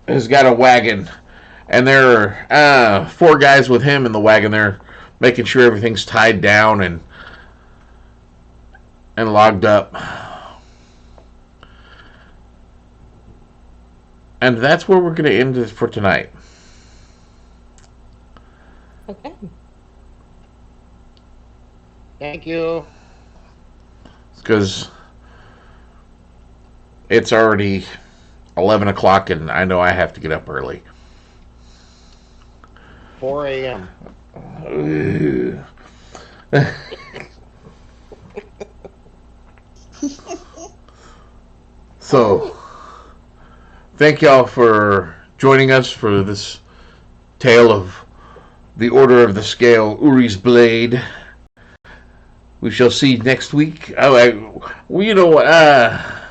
Speaker 1: has got a wagon, and there are 4 guys with him in the wagon. They're making sure everything's tied down and logged up. And that's where we're going to end this for tonight.
Speaker 2: Okay.
Speaker 5: Thank you.
Speaker 1: Because it's already 11 o'clock and I know I have to get up early.
Speaker 5: 4 a.m.
Speaker 1: So, thank y'all for joining us for this tale of the Order of the Scale, Uri's Blade. We shall see next week. Well, you know what? I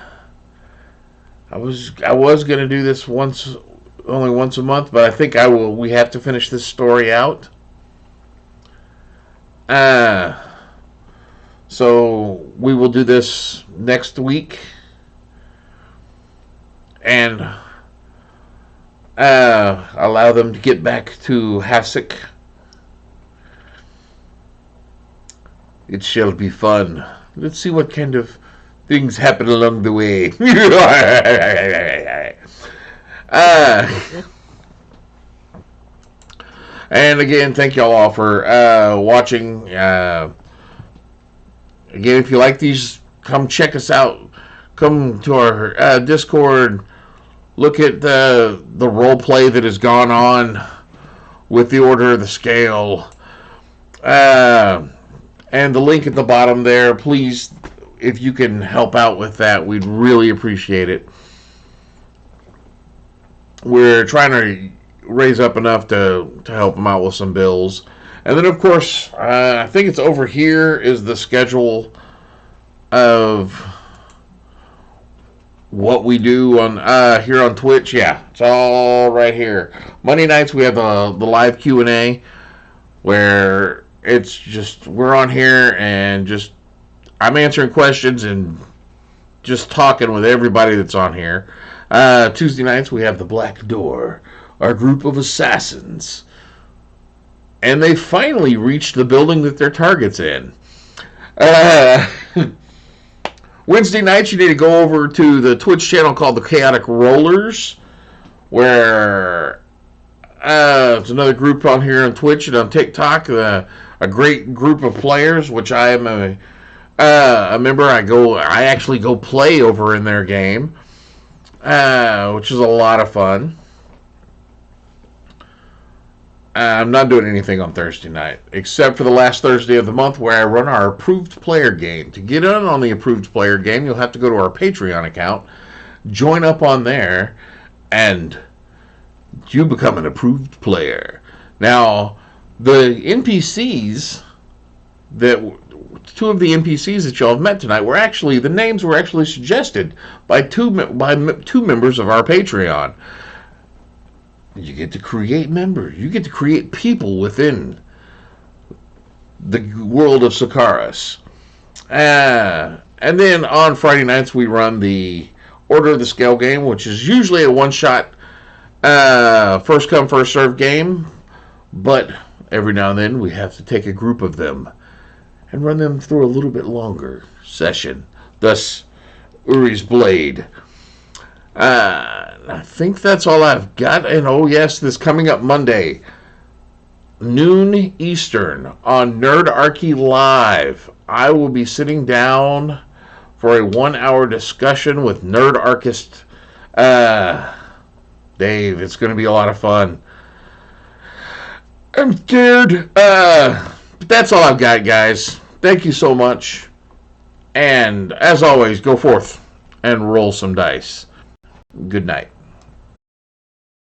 Speaker 1: was gonna do this only once a month, but I think I will. We have to finish this story out. So we will do this next week, and allow them to get back to Hasek. It shall be fun. Let's see what kind of things happen along the way. And again, thank y'all all for watching. Again, if you like these, come check us out. Come to our Discord. Look at the role play that has gone on with the Order of the Scale. And the link at the bottom there, please, if you can help out with that, we'd really appreciate it. We're trying to raise up enough to help them out with some bills. And then, of course, I think it's over here is the schedule of what we do on here on Twitch. Yeah, it's all right here. Monday nights we have the live Q&A where it's just we're on here and just I'm answering questions and just talking with everybody that's on here. Tuesday nights we have the Black Door, our group of assassins, and they finally reached the building that their target's in. Wednesday nights you need to go over to the Twitch channel called the Chaotic Rollers, where there's another group on here on Twitch and on TikTok. A great group of players, which I am a member. I actually go play over in their game, which is a lot of fun. I'm not doing anything on Thursday night, except for the last Thursday of the month where I run our approved player game. To get in on the approved player game, you'll have to go to our Patreon account, join up on there, and you become an approved player. Now, the NPCs two of the NPCs that y'all have met tonight the names were actually suggested by two members of our Patreon. You get to create members. You get to create people within the world of Sakaris. And then on Friday nights, we run the Order of the Scale game, which is usually a one-shot, first come, first serve game. But every now and then, we have to take a group of them and run them through a little bit longer session. Thus, Uri's Blade. I think that's all I've got. And oh yes, this coming up Monday, noon Eastern on Nerdarchy Live, I will be sitting down for a 1-hour discussion with Nerdarchist Dave. It's going to be a lot of fun. I'm scared. But that's all I've got, guys. Thank you so much. And as always, go forth and roll some dice. Good night.